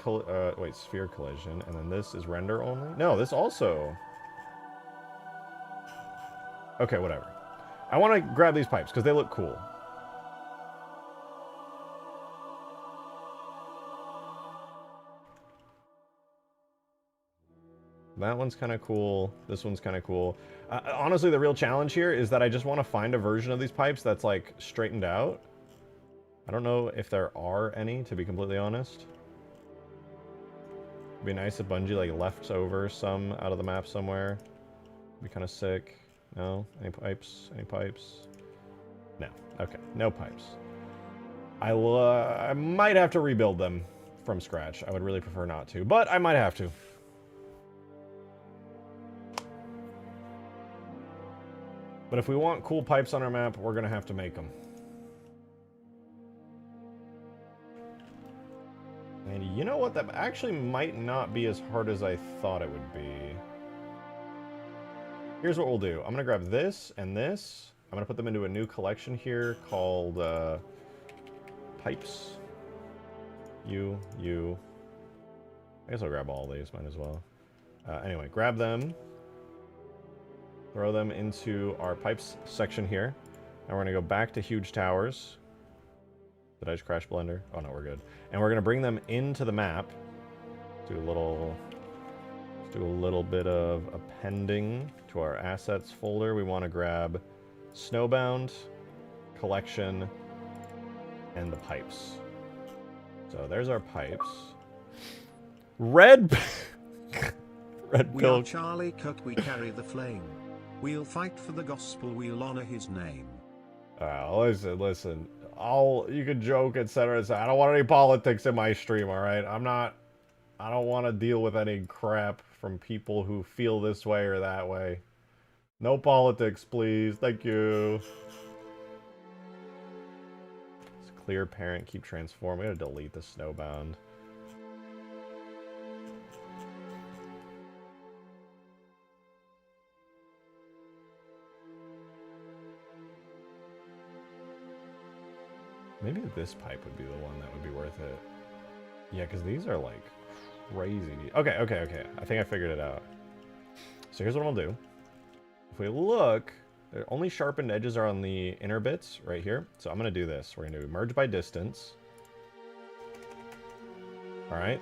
S1: sphere collision, and then this is render only. No, this also. Okay, whatever. I want to grab these pipes because they look cool. That one's kind of cool. This one's kind of cool. Honestly, the real challenge here is that I just want to find a version of these pipes that's, like, straightened out. I don't know if there are any, to be completely honest. It'd be nice if Bungie, like, left over some out of the map somewhere. It'd be kind of sick. No? Any pipes? Any pipes? No. Okay. No pipes. I might have to rebuild them from scratch. I would really prefer not to, but I might have to. But if we want cool pipes on our map, we're going to have to make them. And you know what? That actually might not be as hard as I thought it would be. Here's what we'll do. I'm going to grab this and this. I'm going to put them into a new collection here called pipes. You. I guess I'll grab all these, might as well. Anyway, grab them. Throw them into our pipes section here. And we're going to go back to huge towers. Did I just crash Blender? Oh no, we're good. And we're going to bring them into the map. Do a little bit of appending to our assets folder. We want to grab Snowbound, Collection, and the pipes. So there's our pipes. Red Red
S2: We
S1: pill.
S2: are Charlie Cook, we carry the flame. We'll fight for the gospel, we'll honor his name.
S1: Listen. You can joke, etc. I don't want any politics in my stream, alright? I don't want to deal with any crap from people who feel this way or that way. No politics, please. Thank you. It's clear parent, keep transforming. I'm gonna delete the Snowbound. Maybe this pipe would be the one that would be worth it. Yeah, because these are like crazy. Okay. I think I figured it out. So here's what I'll do. If we look, the only sharpened edges are on the inner bits right here. So I'm going to do this. We're going to merge by distance. All right.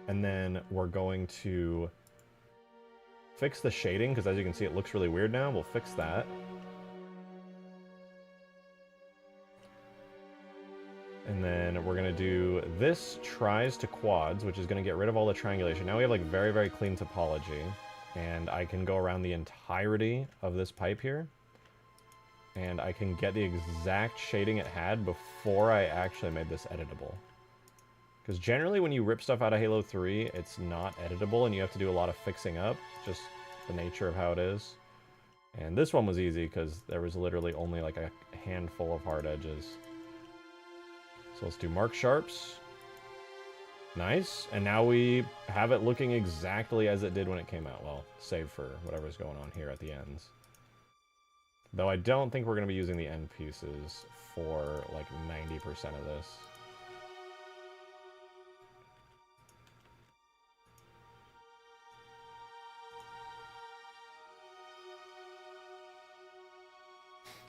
S1: And then we're going to fix the shading because as you can see, it looks really weird now. We'll fix that. And then we're going to do this tries to quads, which is going to get rid of all the triangulation. Now we have like very, very clean topology. And I can go around the entirety of this pipe here. And I can get the exact shading it had before I actually made this editable. Because generally when you rip stuff out of Halo 3, it's not editable and you have to do a lot of fixing up. Just the nature of how it is. And this one was easy because there was literally only like a handful of hard edges. So let's do mark sharps. Nice. And now we have it looking exactly as it did when it came out. Well, save for whatever's going on here at the ends. Though I don't think we're going to be using the end pieces for like 90% of this.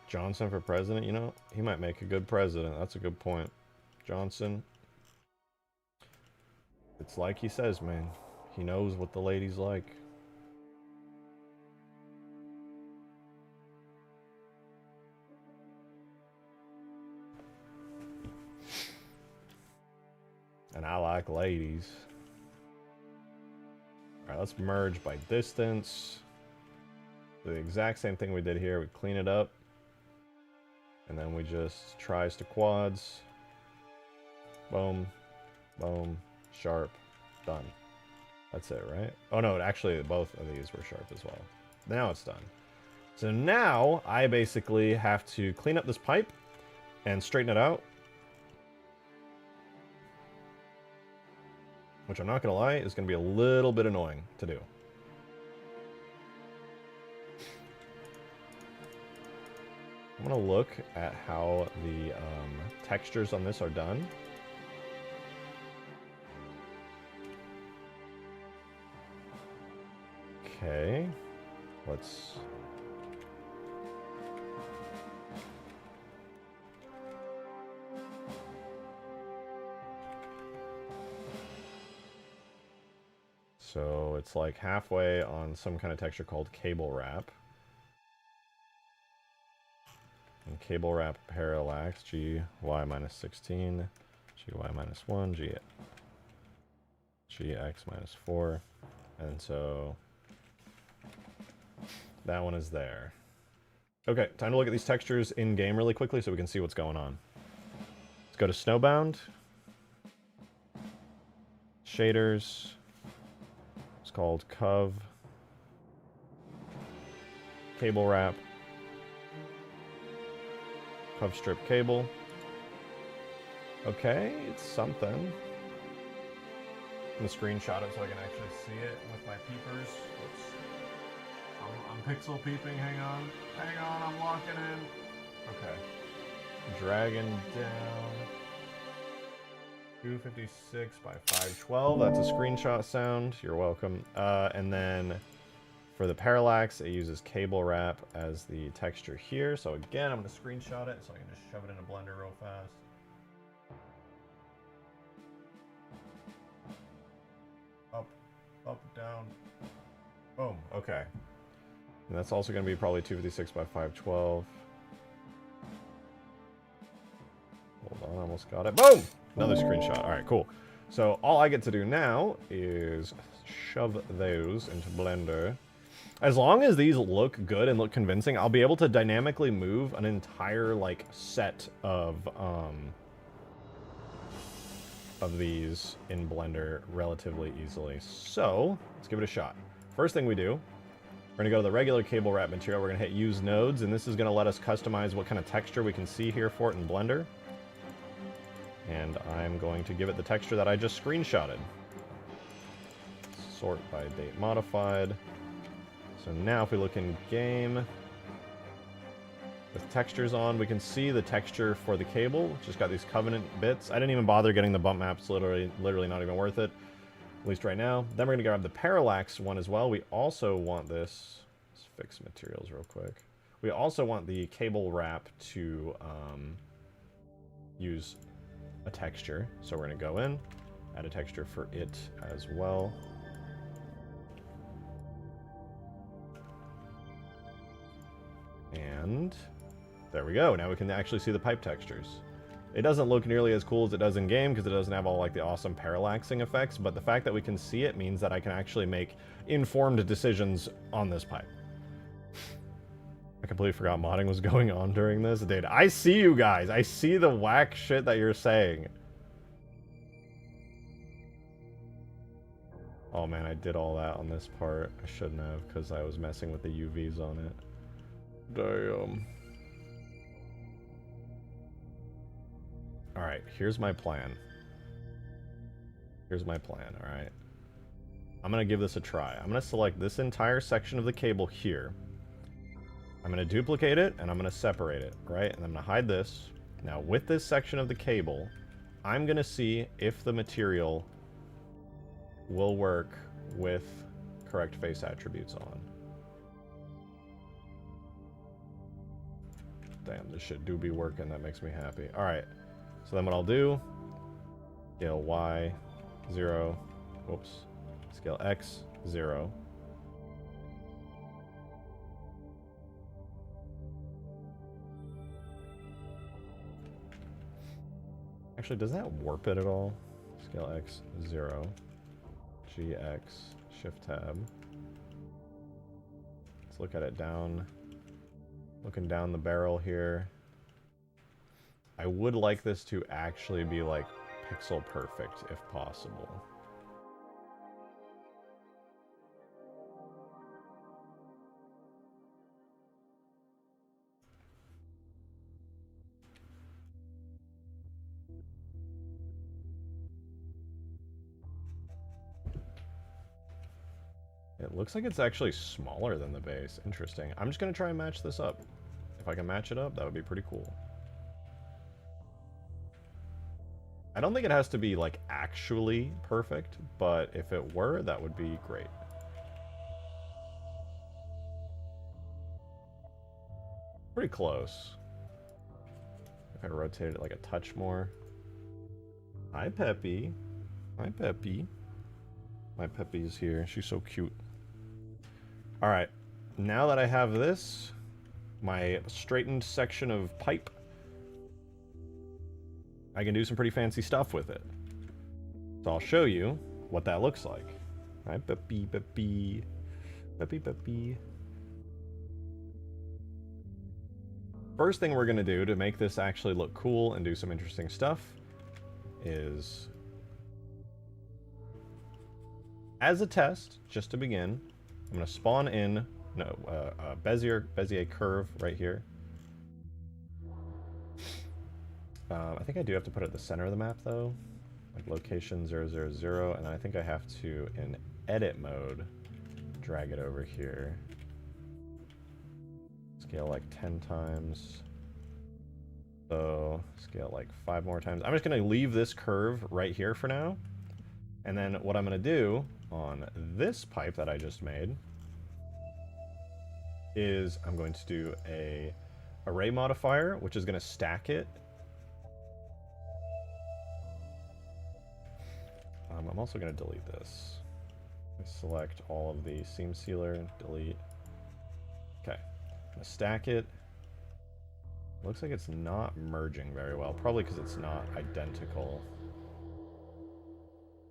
S1: Johnson for president, you know, he might make a good president. That's a good point. Johnson. It's like he says, man. He knows what the ladies like. And I like ladies. Alright, let's merge by distance. Do the exact same thing we did here. We clean it up. And then we just tries to quads. Boom. Boom. Sharp. Done. That's it, right? Oh no, actually both of these were sharp as well. Now it's done. So now I basically have to clean up this pipe and straighten it out. Which I'm not going to lie, is going to be a little bit annoying to do. I'm going to look at how the textures on this are done. Okay, let's... So it's like halfway on some kind of texture called cable wrap. And cable wrap parallax, GY minus 16, GY minus 1, GX minus 4. And so that one is there. Okay, time to look at these textures in game really quickly so we can see what's going on. Let's go to Snowbound. Shaders. It's called Cov. Cable wrap. Cov strip cable. Okay, it's something. I'm gonna screenshot it so I can actually see it with my peepers. Oops. I'm pixel peeping, hang on. Hang on, I'm locking in. Okay. Dragging down. 256 by 512, that's a screenshot sound, you're welcome. And then for the parallax, it uses cable wrap as the texture here. So again, I'm gonna screenshot it so I can just shove it in a blender real fast. Up, down. Boom, okay. And that's also gonna be probably 256 by 512. Hold on, almost got it. Boom! Another screenshot. All right, cool. So all I get to do now is shove those into Blender. As long as these look good and look convincing, I'll be able to dynamically move an entire, like, set of these in Blender relatively easily. So, let's give it a shot. First thing we do, we're going to go to the regular cable wrap material. We're going to hit Use Nodes, and this is going to let us customize what kind of texture we can see here for it in Blender. And I'm going to give it the texture that I just screenshotted. Sort by date modified. So now if we look in game, with textures on, we can see the texture for the cable. Just got these Covenant bits. I didn't even bother getting the bump maps, literally not even worth it. At least right now. Then we're gonna grab the parallax one as well. We also want this, let's fix materials real quick. We also want the cable wrap to use a texture. So we're gonna go in, add a texture for it as well. And there we go. Now we can actually see the pipe textures. It doesn't look nearly as cool as it does in game because it doesn't have all like the awesome parallaxing effects, but the fact that we can see it means that I can actually make informed decisions on this pipe. I completely forgot modding was going on during this. Dude, I see you guys. I see the whack shit that you're saying. Oh man, I did all that on this part. I shouldn't have because I was messing with the UVs on it. Damn. Alright, here's my plan. Here's my plan, alright? I'm gonna give this a try. I'm gonna select this entire section of the cable here. I'm gonna duplicate it, and I'm gonna separate it, right? And I'm gonna hide this. Now, with this section of the cable, I'm gonna see if the material will work with correct face attributes on. Damn, this shit do be working. That makes me happy. Alright. So then what I'll do, scale Y, 0, whoops, scale X, 0. Actually, does that warp it at all? Scale X, 0, GX, Shift Tab. Let's look at it down, looking down the barrel here. I would like this to actually be like pixel perfect if possible. It looks like it's actually smaller than the base. Interesting. I'm just going to try and match this up. If I can match it up, that would be pretty cool. I don't think it has to be, like, actually perfect, but if it were, that would be great. Pretty close. If I rotate it, like, a touch more. Hi, Peppy. Hi, Peppy. My Peppy is here. She's so cute. Alright. Now that I have this, my straightened section of pipe, I can do some pretty fancy stuff with it. So I'll show you what that looks like. Hi, Peppy, Peppy. Peppy, Peppy. First thing we're going to do to make this actually look cool and do some interesting stuff is, as a test, just to begin, I'm going to spawn in a Bezier curve right here. I think I do have to put it at the center of the map, though. Like location 000, and then I think I have to, in edit mode, drag it over here. Scale like 10 times. So scale like 5 more times. I'm just going to leave this curve right here for now. And then what I'm going to do on this pipe that I just made is I'm going to do a array modifier, which is going to stack it. I'm also going to delete this. Select all of the seam sealer, delete. Okay, I'm going to stack it. Looks like it's not merging very well, probably because it's not identical.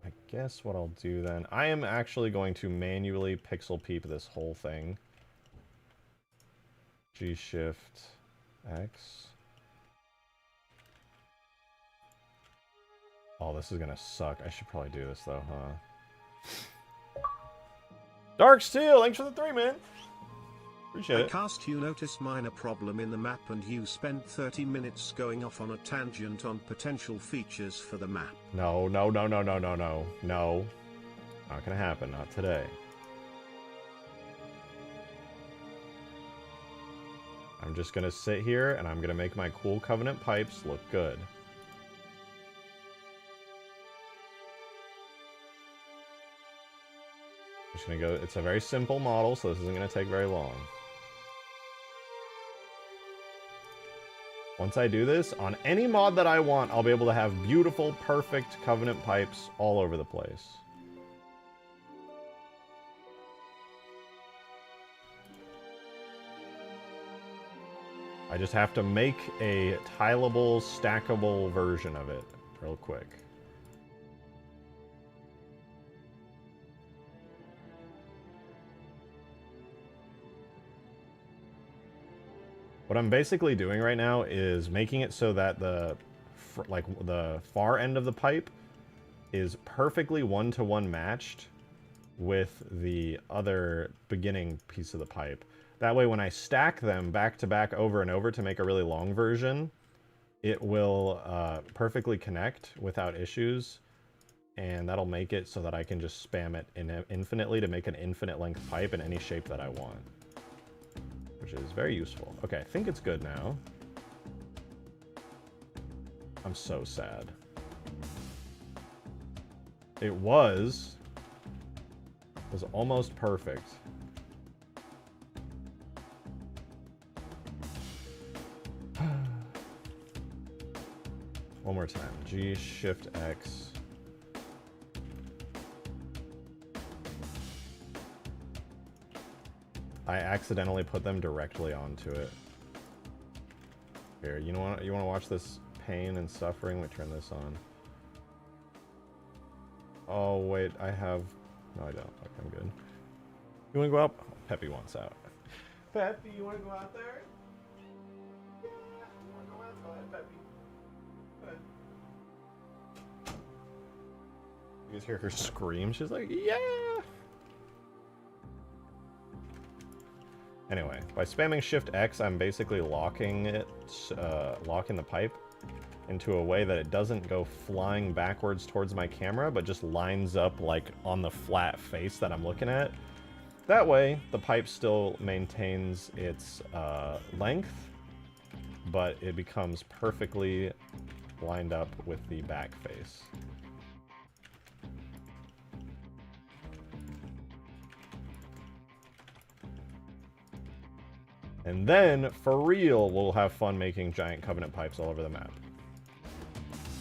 S1: I guess what I'll do then, I am actually going to manually pixel peep this whole thing. G Shift X. Oh, this is gonna suck. I should probably do this though, huh? Dark Steel, thanks for the 3, man. Appreciate it.
S2: Cast, you notice minor problem in the map and you spent 30 minutes going off on a tangent on potential features for the map.
S1: No, no, no, no, no, no, no. No. Not gonna happen, not today. I'm just gonna sit here and I'm gonna make my cool Covenant pipes look good. Just gonna go, it's a very simple model, so this isn't gonna take very long. Once I do this, on any mod that I want, I'll be able to have beautiful, perfect Covenant pipes all over the place. I just have to make a tileable, stackable version of it real quick. What I'm basically doing right now is making it so that the far end of the pipe is perfectly one-to-one matched with the other beginning piece of the pipe. That way when I stack them back to back over and over to make a really long version, it will perfectly connect without issues, and that'll make it so that I can just spam it infinitely to make an infinite length pipe in any shape that I want. Which is very useful. Okay, I think it's good now. I'm so sad. It was almost perfect. One more time. G, Shift, X. I accidentally put them directly onto it. Here, you want to watch this pain and suffering? Let me turn this on. Oh wait, I have. No, I don't. Okay, I'm good. You want to go up? Peppy wants out. Peppy, you want to go out there? Yeah, you want to go out? Go ahead, Peppy. Go ahead. You guys hear her scream? She's like, yeah. Anyway, by spamming Shift X, I'm basically locking it, locking the pipe into a way that it doesn't go flying backwards towards my camera, but just lines up like on the flat face that I'm looking at. That way, the pipe still maintains its length, but it becomes perfectly lined up with the back face. And then, for real, we'll have fun making giant Covenant pipes all over the map.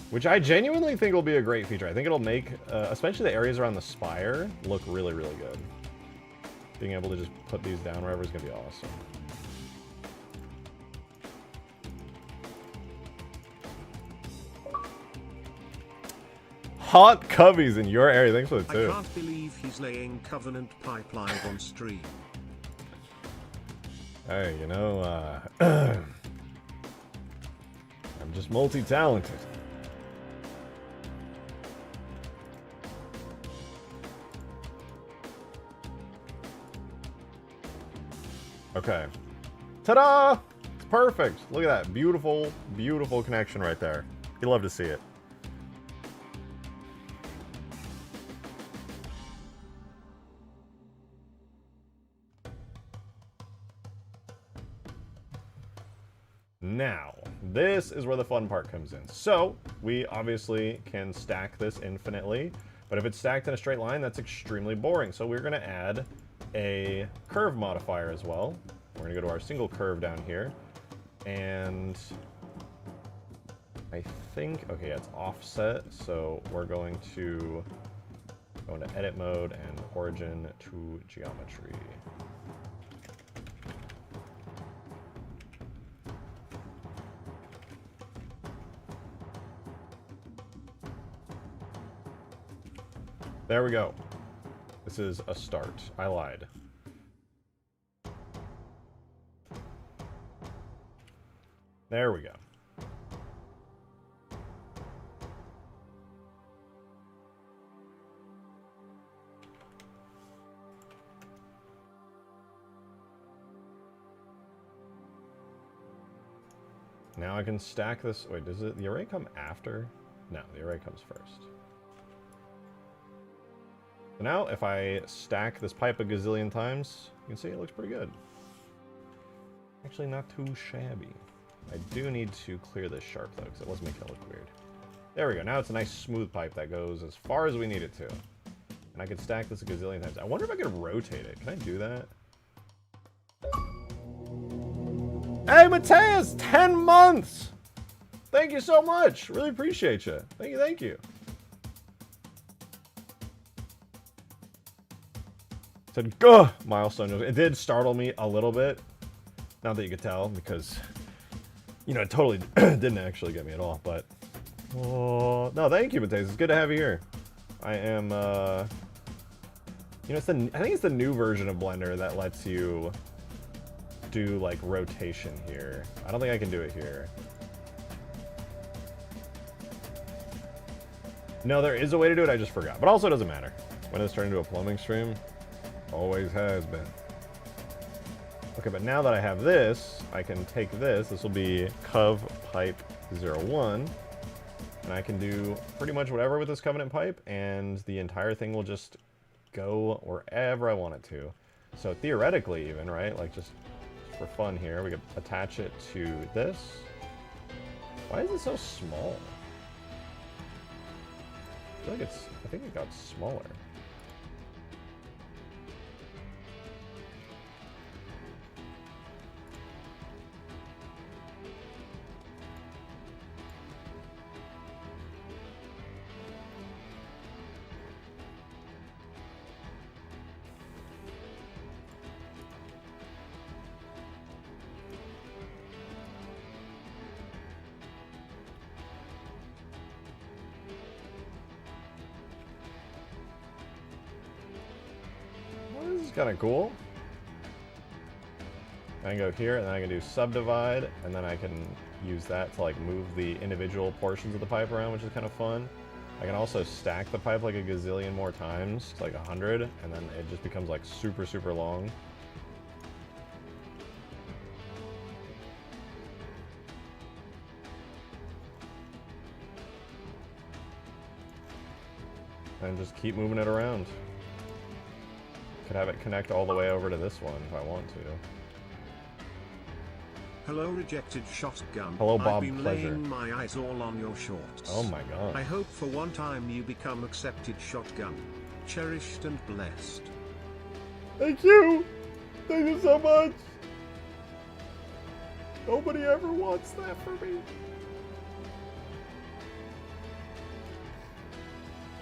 S1: Which I genuinely think will be a great feature. I think it'll make, especially the areas around the spire, look really, really good. Being able to just put these down wherever is going to be awesome. Hot Cubbies in your area. Thanks for the tip.
S2: I can't believe he's laying Covenant pipe live on stream.
S1: Hey, you know, I'm just multi-talented. Okay. Ta-da! It's perfect. Look at that. Beautiful, beautiful connection right there. You love to see it. Now, this is where the fun part comes in. So, we obviously can stack this infinitely, but if it's stacked in a straight line, that's extremely boring. So we're gonna add a curve modifier as well. We're gonna go to our single curve down here, and I think, okay, it's offset, so we're going to go into edit mode and origin to geometry. There we go. This is a start. I lied. There we go. Now I can stack this. Wait, does the array come after? No, the array comes first. So now, if I stack this pipe a gazillion times, you can see it looks pretty good. Actually, not too shabby. I do need to clear this sharp, though, because it was making it look weird. There we go. Now it's a nice smooth pipe that goes as far as we need it to. And I could stack this a gazillion times. I wonder if I could rotate it. Can I do that? Hey, Mateus! 10 months! Thank you so much! Really appreciate you. Thank you, thank you. Said, "Gah!" Milestone. It did startle me a little bit. Not that you could tell, because, you know, it totally didn't actually get me at all, but... Oh, no, thank you, Mateus. It's good to have you here. I am, you know, I think it's the new version of Blender that lets you do, like, rotation here. I don't think I can do it here. No, there is a way to do it, I just forgot. But also, it doesn't matter. When it's turned into a plumbing stream, always has been. Okay, but now that I have this, I can take this. This will be Cov Pipe 01. And I can do pretty much whatever with this Covenant pipe, and the entire thing will just go wherever I want it to. So theoretically even, right, like just for fun here, we could attach it to this. Why is it so small? I feel like I think it got smaller. Kind of cool. I can go here, and then I can do subdivide, and then I can use that to like move the individual portions of the pipe around, which is kind of fun. I can also stack the pipe like a gazillion more times, to like 100, and then it just becomes like super, super long. And just keep moving it around. Could have it connect all the way over to this one if I want to.
S2: Hello, rejected shotgun.
S1: Hello, Bob
S2: I've been
S1: Pleasure.
S2: laying my eyes all on your shorts.
S1: Oh my god.
S2: I hope for one time you become accepted shotgun. Cherished and blessed.
S1: Thank you! Thank you so much! Nobody ever wants that for me.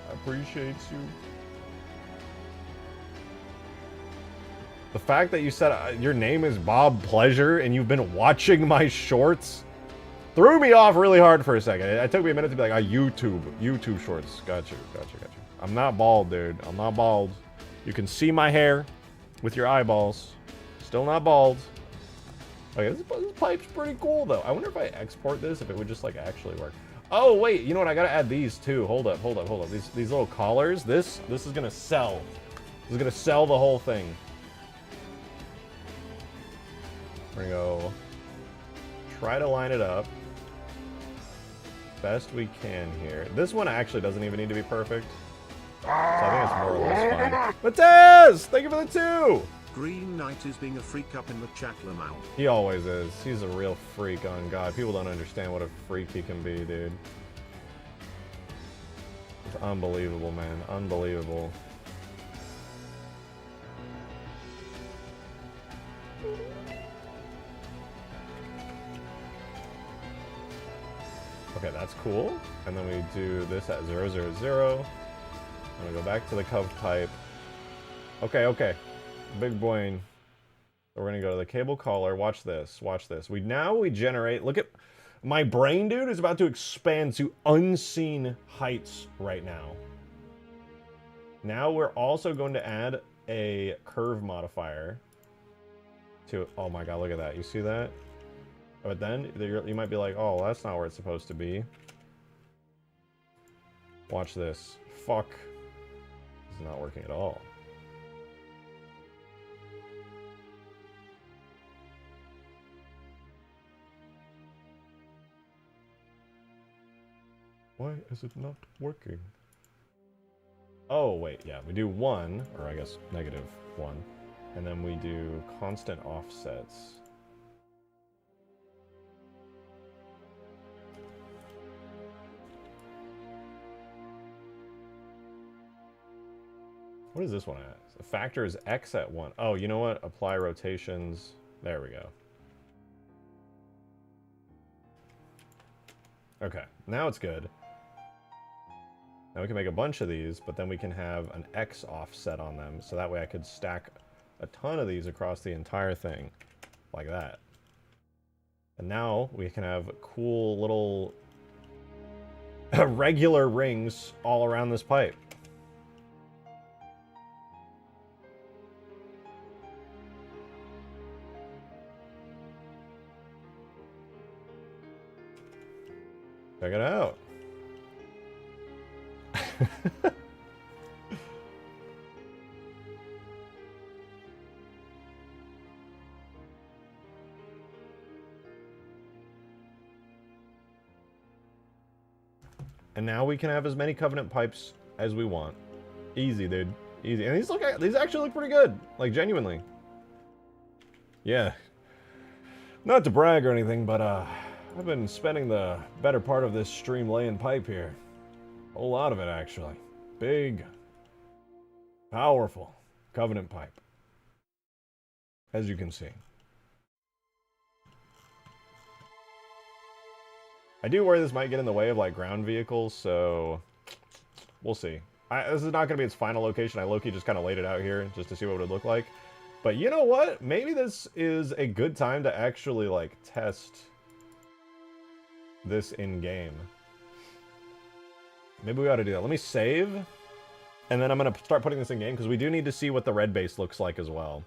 S1: I appreciate you. The fact that you said your name is Bob Pleasure and you've been watching my shorts threw me off really hard for a second. It took me a minute to be like, YouTube shorts. Got you. I'm not bald, dude. I'm not bald. You can see my hair with your eyeballs. Still not bald. Okay, this pipe's pretty cool, though. I wonder if I export this, if it would just, like, actually work. Oh, wait, you know what? I gotta add these, too. Hold up. These little collars. This is gonna sell. This is gonna sell the whole thing. We're gonna go try to line it up best we can here. This one actually doesn't even need to be perfect. So I think it's more or less fine. Matez! Thank you for the 2!
S2: Green Knight is being a freak up in the chat Lamau.
S1: He always is. He's a real freak on God. People don't understand what a freak he can be, dude. It's unbelievable, man. Unbelievable. Okay, that's cool. And then we do this at 0, 0, 0. And we go back to the cove pipe. Okay, okay. Big boy. So we're gonna go to the cable collar. Watch this. Watch this. We generate. Look at my brain, dude, is about to expand to unseen heights right now. Now we're also going to add a curve modifier to. Oh my God! Look at that. You see that? But then you might be like, oh, that's not where it's supposed to be. Watch this. Fuck. This is not working at all. Why is it not working? Oh, wait, yeah. We do 1, or I guess -1. And then we do constant offsets. What is this one at? The factor is X at 1. Oh, you know what? Apply rotations. There we go. Okay, now it's good. Now we can make a bunch of these, but then we can have an X offset on them, so that way I could stack a ton of these across the entire thing, like that. And now we can have cool little regular rings all around this pipe. Check it out. And now we can have as many Covenant pipes as we want. Easy, dude. Easy. And these actually look pretty good. Like, genuinely. Yeah. Not to brag or anything, but I've been spending the better part of this stream laying pipe here. A whole lot of it, actually. Big, powerful Covenant pipe. As you can see. I do worry this might get in the way of, like, ground vehicles, so we'll see. This is not going to be its final location. I low-key just kind of laid it out here just to see what it would look like. But you know what? Maybe this is a good time to actually, like, test this in-game. Maybe we ought to do that. Let me save, and then I'm going to start putting this in-game, because we do need to see what the red base looks like as well.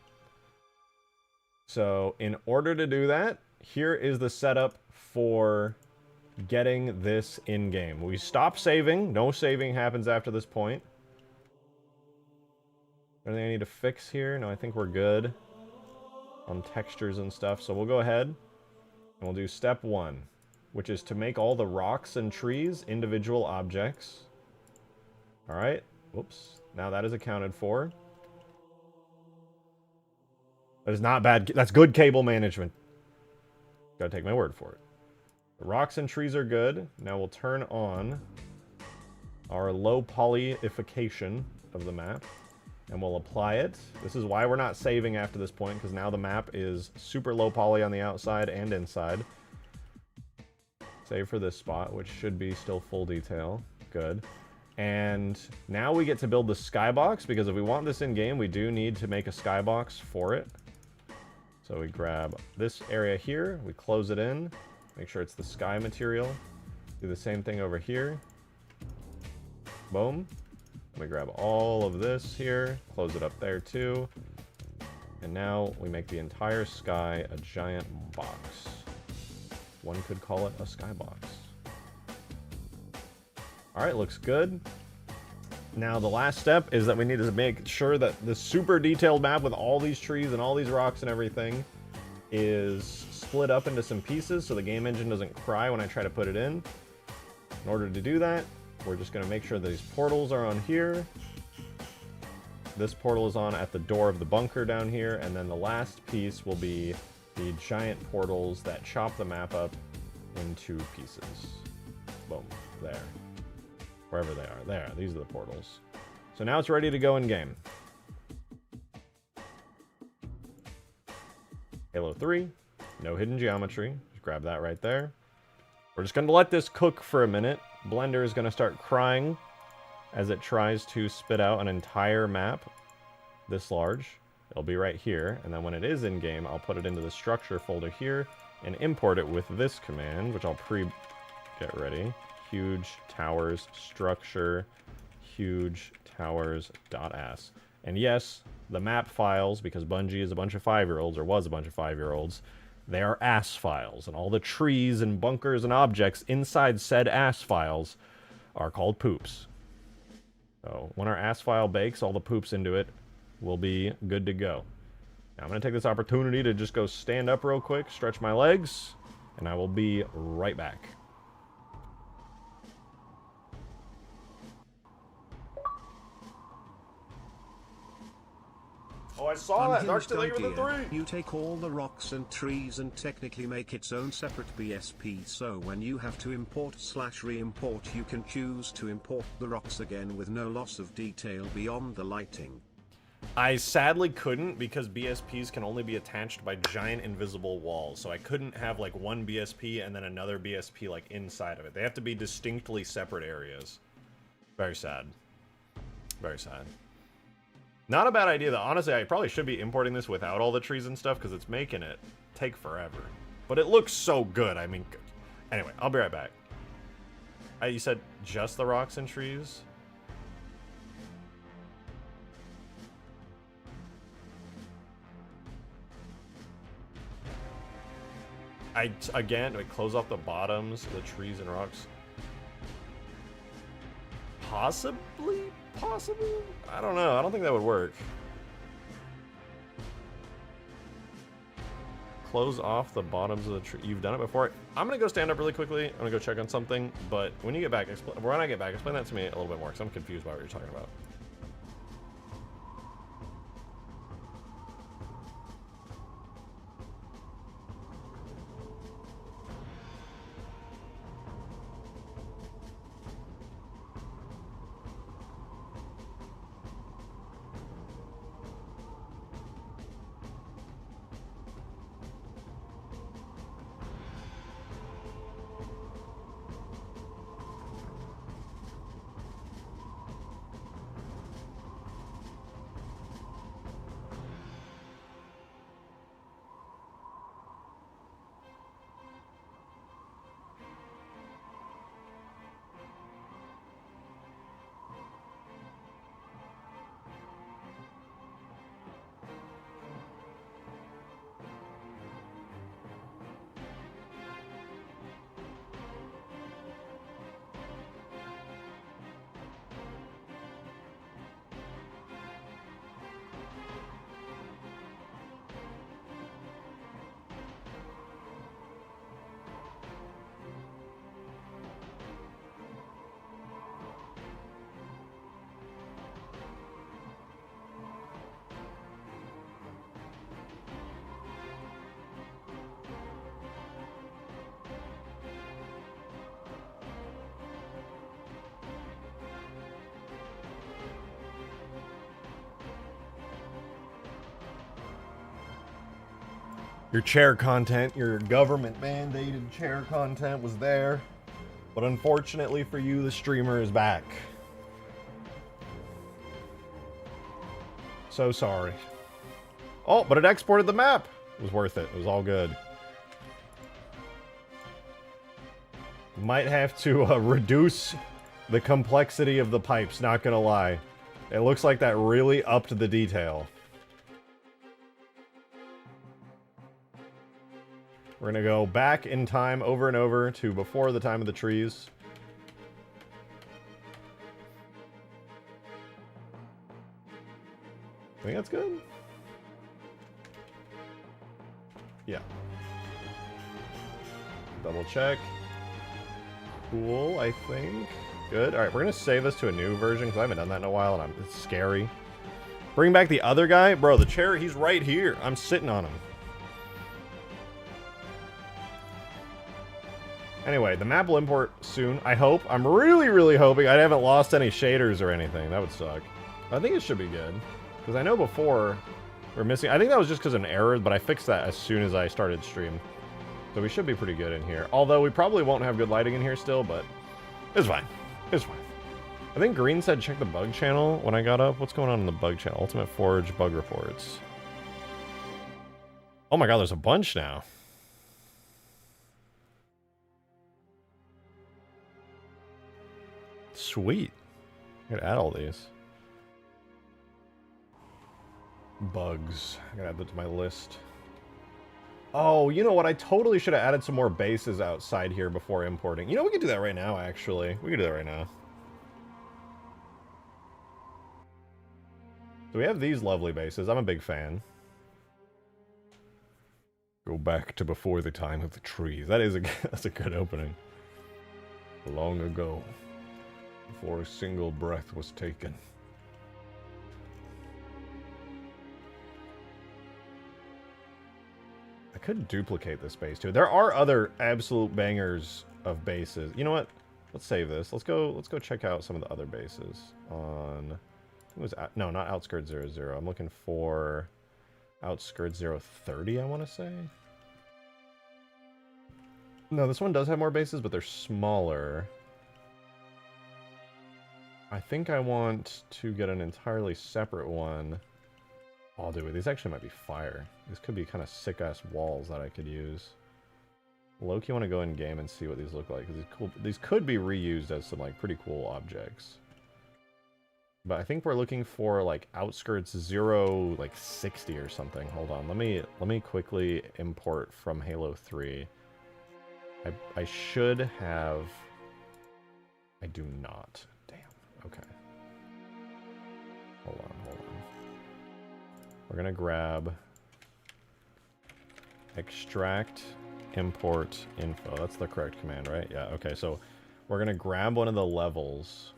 S1: So, in order to do that, here is the setup for getting this in-game. We stop saving. No saving happens after this point. Anything I need to fix here? No, I think we're good on textures and stuff. So we'll go ahead, and we'll do step 1. Which is to make all the rocks and trees individual objects. Alright. Whoops. Now that is accounted for. That is not bad. That's good cable management. Gotta take my word for it. The rocks and trees are good. Now we'll turn on our low polyification of the map. And we'll apply it. This is why we're not saving after this point, because now the map is super low poly on the outside and inside. Save for this spot, which should be still full detail. Good. And now we get to build the skybox, because if we want this in-game, we do need to make a skybox for it. So we grab this area here, we close it in, make sure it's the sky material. Do the same thing over here. Boom. We grab all of this here, close it up there too. And now we make the entire sky a giant box. One could call it a skybox. Alright, looks good. Now the last step is that we need to make sure that the super detailed map with all these trees and all these rocks and everything is split up into some pieces so the game engine doesn't cry when I try to put it in. In order to do that, we're just going to make sure that these portals are on here. this portal is on at the door of the bunker down here, and then the last piece will be the giant portals that chop the map up in 2 pieces. Boom. There. Wherever they are. There. These are the portals. So now it's ready to go in game. Halo 3. No hidden geometry. Just grab that right there. We're just going to let this cook for a minute. Blender is going to start crying as it tries to spit out an entire map this large. It'll be right here, and then when it is in game, I'll put it into the structure folder here and import it with this command, which I'll get ready. Huge towers structure, huge towers .as. And yes, the map files, because Bungie is a bunch of 5-year-olds, or was a bunch of 5-year-olds, they are AS files, and all the trees and bunkers and objects inside said AS files are called poops. So when our AS file bakes all the poops into it, we'll be good to go. Now I'm going to take this opportunity to just go stand up real quick, stretch my legs, and I will be right back. Oh, I saw that! Dark Delay with the 3!
S2: You take all the rocks and trees and technically make its own separate BSP, so when you have to import/re-import you can choose to import the rocks again with no loss of detail beyond the lighting.
S1: I sadly couldn't, because BSPs can only be attached by giant invisible walls, so I couldn't have like one BSP and then another BSP like inside of it. They have to be distinctly separate areas. Very sad. Very sad. Not a bad idea, though. Honestly, I probably should be importing this without all the trees and stuff, because it's making it take forever. But it looks so good. I mean, anyway, I'll be right back. You said just the rocks and trees? Again, do I close off the bottoms, the trees and rocks? Possibly? Possible? I don't know. I don't think that would work. Close off the bottoms of the tree. You've done it before. I'm going to go stand up really quickly. I'm going to go check on something. But when you get back, when I get back, explain that to me a little bit more, because I'm confused by what you're talking about. Your chair content, your government mandated chair content was there. But unfortunately for you, the streamer is back. So sorry. Oh, but it exported the map. It was worth it. It was all good. Might have to reduce the complexity of the pipes, not gonna lie. It looks like that really upped the detail. We're gonna go back in time over and over to before the time of the trees. I think that's good. Yeah. Double check. Cool, I think. Good. Alright, we're gonna save this to a new version because I haven't done that in a while and it's scary. Bring back the other guy? Bro, the chair, he's right here. I'm sitting on him. Anyway, the map will import soon, I hope. I'm really, really hoping. I haven't lost any shaders or anything. That would suck. I think it should be good. Because I know before we're missing... I think that was just because of an error, but I fixed that as soon as I started stream. So we should be pretty good in here. Although we probably won't have good lighting in here still, but it's fine. It's fine. I think Green said check the bug channel when I got up. What's going on in the bug channel? Ultimate Forge bug reports. Oh my god, there's a bunch now. Sweet. I gotta add all these. Bugs. I gotta add that to my list. Oh, you know what? I totally should have added some more bases outside here before importing. You know, we could do that right now, actually. We could do that right now. So we have these lovely bases. I'm a big fan. Go back to before the time of the trees. That is that's a good opening. Long ago, before a single breath was taken. I could duplicate this base too. There are other absolute bangers of bases. You know what? Let's save this. Let's go check out some of the other bases on... It was no, not Outskirts 00. I'm looking for Outskirts 030, I want to say. No, this one does have more bases, but they're smaller. I think I want to get an entirely separate one. Oh, dude, these actually might be fire. These could be kind of sick-ass walls that I could use. Loki, want to go in game and see what these look like. These could be reused as some like pretty cool objects. But I think we're looking for like Outskirts 60 or something. Hold on, let me quickly import from Halo 3. I should have. I do not. Damn. Okay. Hold on. We're gonna grab extract import info. That's the correct command, right? Yeah. Okay. So we're gonna grab one of the levels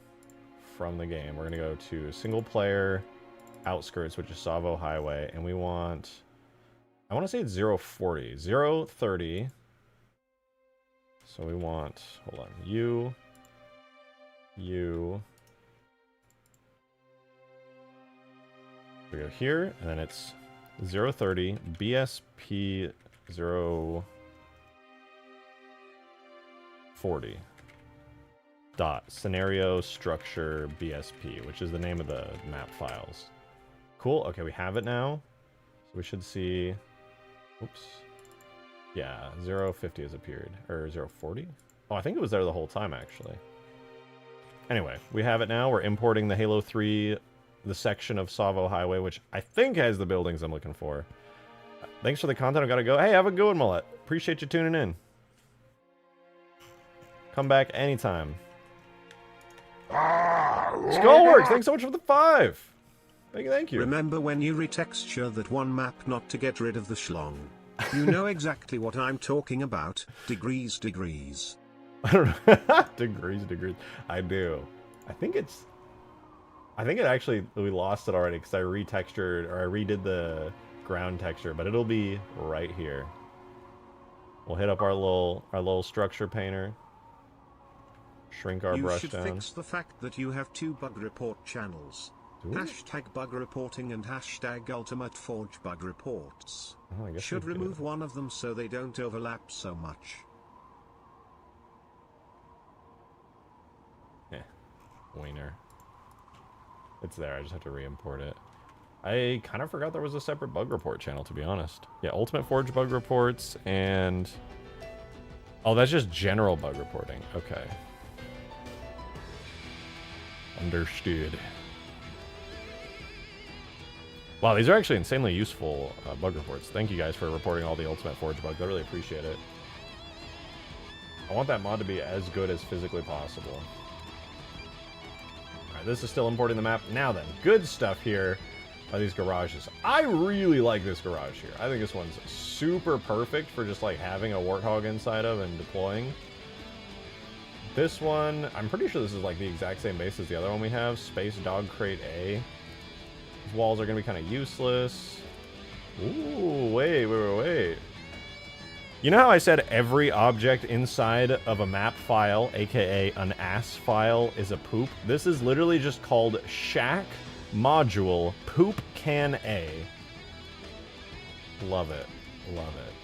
S1: from the game. We're gonna go to single player Outskirts, which is Savo Highway, and we want, I want to say it's 040, 030. So we want, hold on, you. We go here, and then it's 030 BSP 040. Dot scenario structure BSP, which is the name of the map files. Cool. Okay, we have it now. So we should see. Oops. Yeah, 050 has appeared. Or 040? Oh, I think it was there the whole time, actually. Anyway, we have it now. We're importing the Halo 3, the section of Savo Highway, which I think has the buildings I'm looking for. Thanks for the content. I gotta go. Hey, have a good one, Mullet. Appreciate you tuning in. Come back anytime. Skullworks, thanks so much for the 5. Thank you.
S2: Remember when you retexture that one map not to get rid of the schlong? You know exactly what I'm talking about. Degrees.
S1: I don't know. Degrees. I do. I think it actually, we lost it already because I retextured, or I redid the ground texture, but it'll be right here. We'll hit up our little structure painter. Shrink our brush down.
S2: You should fix the fact that you have 2 bug report channels. Hashtag bug reporting and hashtag ultimate forge bug reports.
S1: Oh, I guess
S2: should remove one of them so they don't overlap so much.
S1: Wiener. It's there, I just have to re-import it. I kind of forgot there was a separate bug report channel, to be honest. Yeah, Ultimate Forge bug reports and... Oh, that's just general bug reporting. Okay. Understood. Wow, these are actually insanely useful bug reports. Thank you guys for reporting all the Ultimate Forge bugs. I really appreciate it. I want that mod to be as good as physically possible. Alright, this is still importing the map. Now then, good stuff here are these garages. I really like this garage here. I think this one's super perfect for just like having a Warthog inside of and deploying. This one, I'm pretty sure this is like the exact same base as the other one we have. Space Dog Crate A. These walls are going to be kind of useless. Ooh, wait. You know how I said every object inside of a map file, aka an ass file, is a poop? This is literally just called shack module poop can A. Love it. Love it.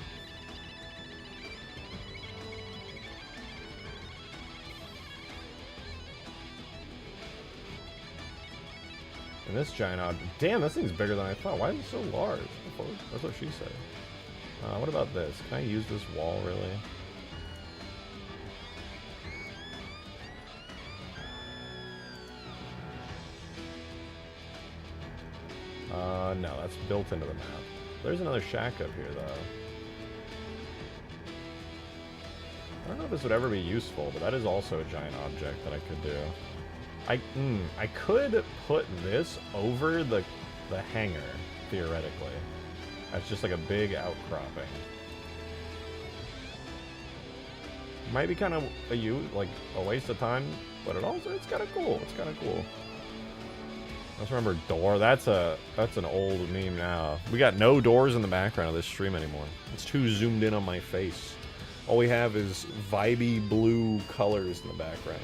S1: And this giant object. Damn, this thing's bigger than I thought. Why is it so large? That's what she said. What about this? Can I use this wall, really? No, that's built into the map. There's another shack up here, though. I don't know if this would ever be useful, but that is also a giant object that I could do. I could put this over the hangar, theoretically. That's just like a big outcropping. Might be kind of a waste of time, but it's kind of cool. It's kind of cool. Let's remember door. That's an old meme now. We got no doors in the background of this stream anymore. It's too zoomed in on my face. All we have is vibey blue colors in the background.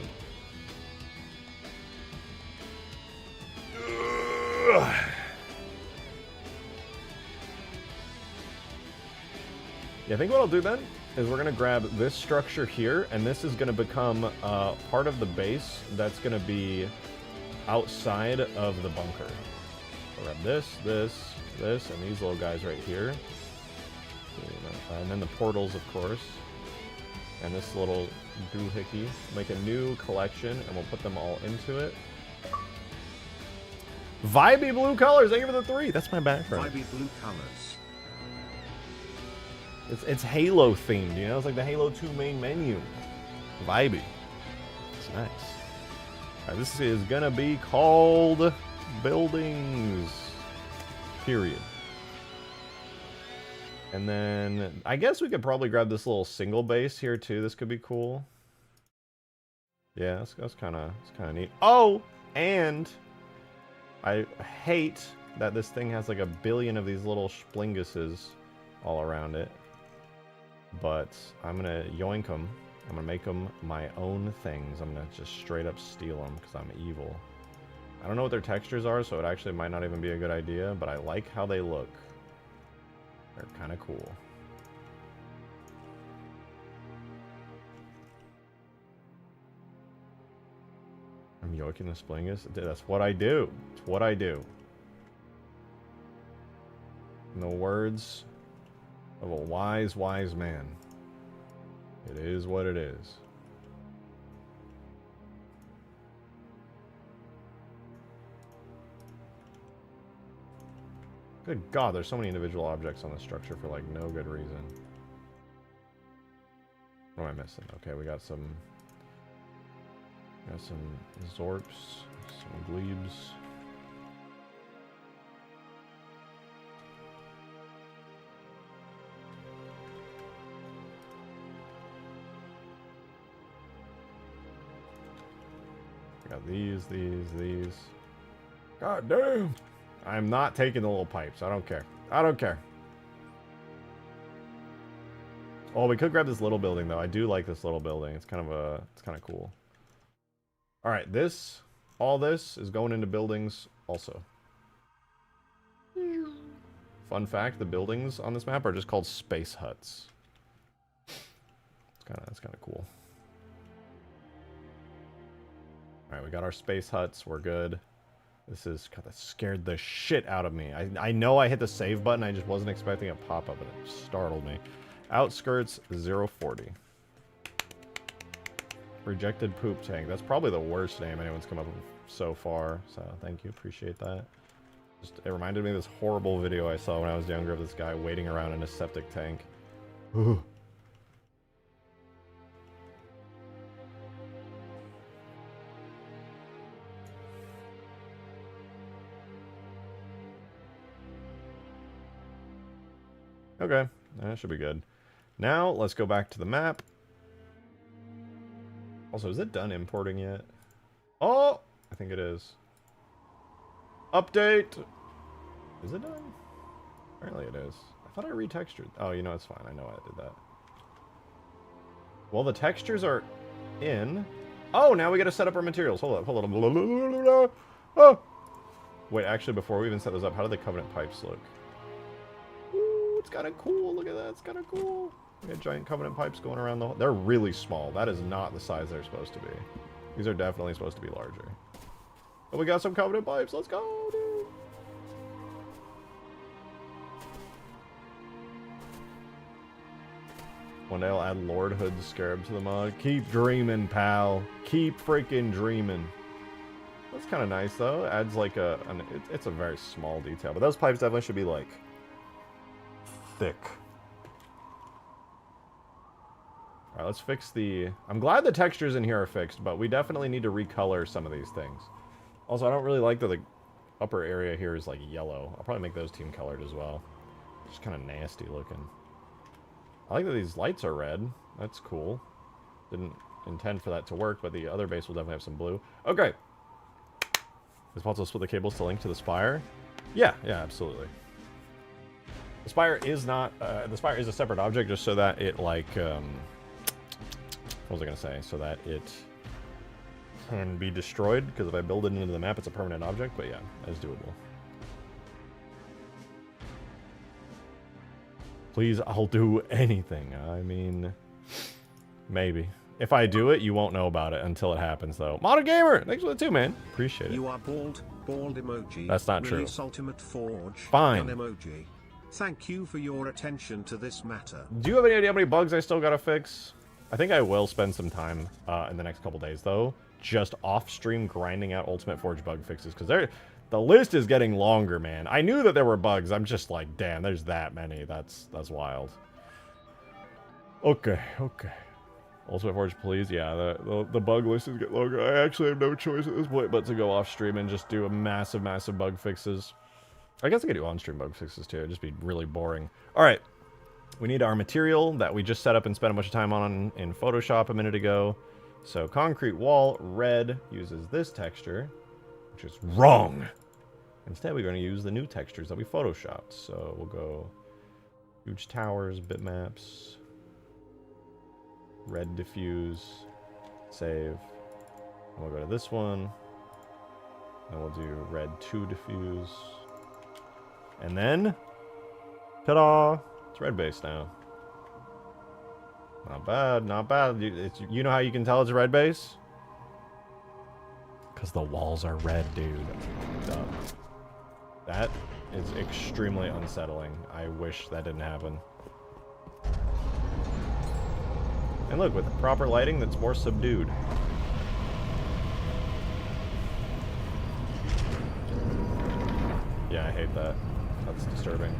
S1: Yeah, I think what I'll do then is we're going to grab this structure here, and this is going to become part of the base that's going to be outside of the bunker. I'll grab this, and these little guys right here. And then the portals, of course. And this little doohickey. Make a new collection, and we'll put them all into it. Vibey blue colors, thank you for the 3. That's my background.
S2: Vibey blue colors.
S1: It's Halo themed, you know? It's like the Halo 2 main menu. Vibey. It's nice. Alright, this is gonna be called Buildings. Period. And then I guess we could probably grab this little single base here too. This could be cool. Yeah, that's kind of neat. Oh, and I hate that this thing has like a billion of these little splinguses all around it. But I'm gonna yoink them. I'm gonna make them my own things. I'm gonna just straight up steal them because I'm evil. I don't know what their textures are, so it actually might not even be a good idea, but I like how they look. They're kind of cool. I'm yoiking the splingus. That's what I do. It's what I do. In the words of a wise, wise man, it is what it is. Good God, there's so many individual objects on the structure for like no good reason. What am I missing? Okay, we got some Zorps, some Glebes. Got these. God damn! I'm not taking the little pipes. I don't care. I don't care. Oh, we could grab this little building though. I do like this little building. It's kind of cool. All right, all this is going into buildings also. Fun fact: the buildings on this map are just called space huts. It's kind of cool. Alright, we got our space huts. We're good. God, that scared the shit out of me. I know I hit the save button. I just wasn't expecting a pop-up, and it startled me. Outskirts, 040. Rejected poop tank. That's probably the worst name anyone's come up with so far. So, thank you. Appreciate that. It reminded me of this horrible video I saw when I was younger of this guy waiting around in a septic tank. Okay, that should be good. Now, let's go back to the map. Also, is it done importing yet? Oh! I think it is. Update! Is it done? Apparently it is. I thought I retextured. Oh, you know, it's fine. I know I did that. Well, the textures are in. Oh, now we got to set up our materials. Hold up, hold on. Oh. Wait, actually, before we even set those up, how do the Covenant pipes look? Ooh, it's kind of cool. Look at that. It's kind of cool. We got giant Covenant pipes going around the... They're really small. That is not the size they're supposed to be. These are definitely supposed to be larger. But we got some Covenant pipes. Let's go, dude. One day I'll add Lordhood Scarab to the mod. Keep dreaming, pal. Keep freaking dreaming. That's kind of nice, though. It adds like it's a very small detail. But those pipes definitely should be, like, thick. Alright, let's fix the... I'm glad the textures in here are fixed, but we definitely need to recolor some of these things. Also, I don't really like that the upper area here is, like, yellow. I'll probably make those team colored as well. Just kind of nasty looking. I like that these lights are red. That's cool. Didn't intend for that to work, but the other base will definitely have some blue. Okay. Is it possible to split the cables to link to the spire? Yeah, absolutely. The spire is not... the spire is a separate object just so that it, like... what was I going to say? So that it can be destroyed, because if I build it into the map, it's a permanent object, but yeah, that is doable. Please, I'll do anything. I mean, maybe. If I do it, you won't know about it until it happens, though. Modern Gamer! Thanks for the 2, man. Appreciate it.
S2: You are bald emoji.
S1: That's not true.
S2: Release Ultimate Forge.
S1: Fine.
S2: Emoji. Thank you for your attention to this matter.
S1: Do you have any idea how many bugs I still gotta fix? I think I will spend some time in the next couple days, though, just off-stream grinding out Ultimate Forge bug fixes, because the list is getting longer, man. I knew that there were bugs. I'm just like, damn, there's that many. That's wild. Okay. Ultimate Forge, please. Yeah, the bug list is getting longer. I actually have no choice at this point but to go off-stream and just do a massive bug fixes. I guess I could do on-stream bug fixes, too. It'd just be really boring. All right. We need our material that we just set up and spent a bunch of time on in Photoshop a minute ago. So concrete wall, red, uses this texture, which is wrong. Instead, we're going to use the new textures that we photoshopped. So we'll go huge towers, bitmaps, red diffuse, save. And we'll go to this one. And we'll do red 2 diffuse. And then, ta-da! It's red base now. Not bad, not bad. You know how you can tell it's a red base? Because the walls are red, dude. Duh. That is extremely unsettling. I wish that didn't happen. And look, with proper lighting, that's more subdued. Yeah, I hate that. That's disturbing.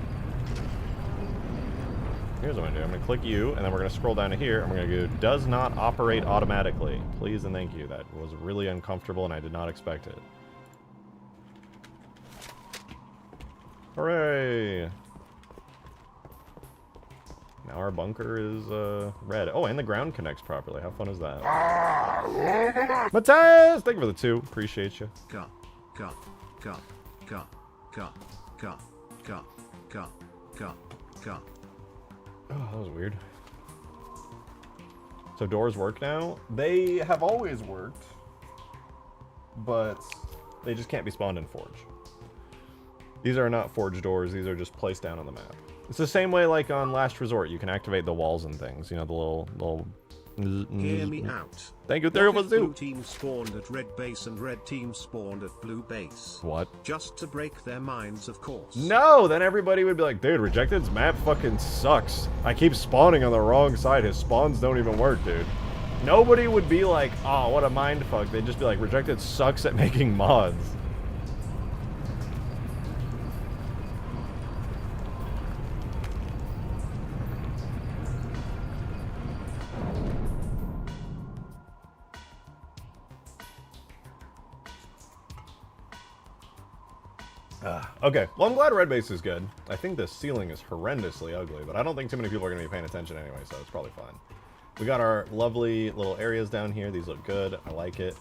S1: Here's what I'm going to do. I'm going to click U, and then we're going to scroll down to here, and we're going to go, does not operate automatically. Please and thank you. That was really uncomfortable, and I did not expect it. Hooray! Now our bunker is red. Oh, and the ground connects properly. How fun is that? Matthias! Thank you for the 2. Appreciate you.
S2: Go.
S1: Oh, that was weird. So doors work now? They have always worked, but they just can't be spawned in Forge. These are not Forge doors, these are just placed down on the map. It's the same way like on Last Resort, you can activate the walls and things, you know, the little...
S2: Hear me out.
S1: Thank you,
S2: What if blue team spawned at red base and red team spawned at blue base?
S1: What?
S2: Just to break their minds, of course.
S1: No, then everybody would be like, dude, Rejected's map fucking sucks. I keep spawning on the wrong side. His spawns don't even work, dude. Nobody would be like, oh, what a mindfuck. They'd just be like, Rejected sucks at making mods. Okay, well, I'm glad red base is good. I think the ceiling is horrendously ugly, but I don't think too many people are going to be paying attention anyway, so it's probably fine. We got our lovely little areas down here. These look good. I like it.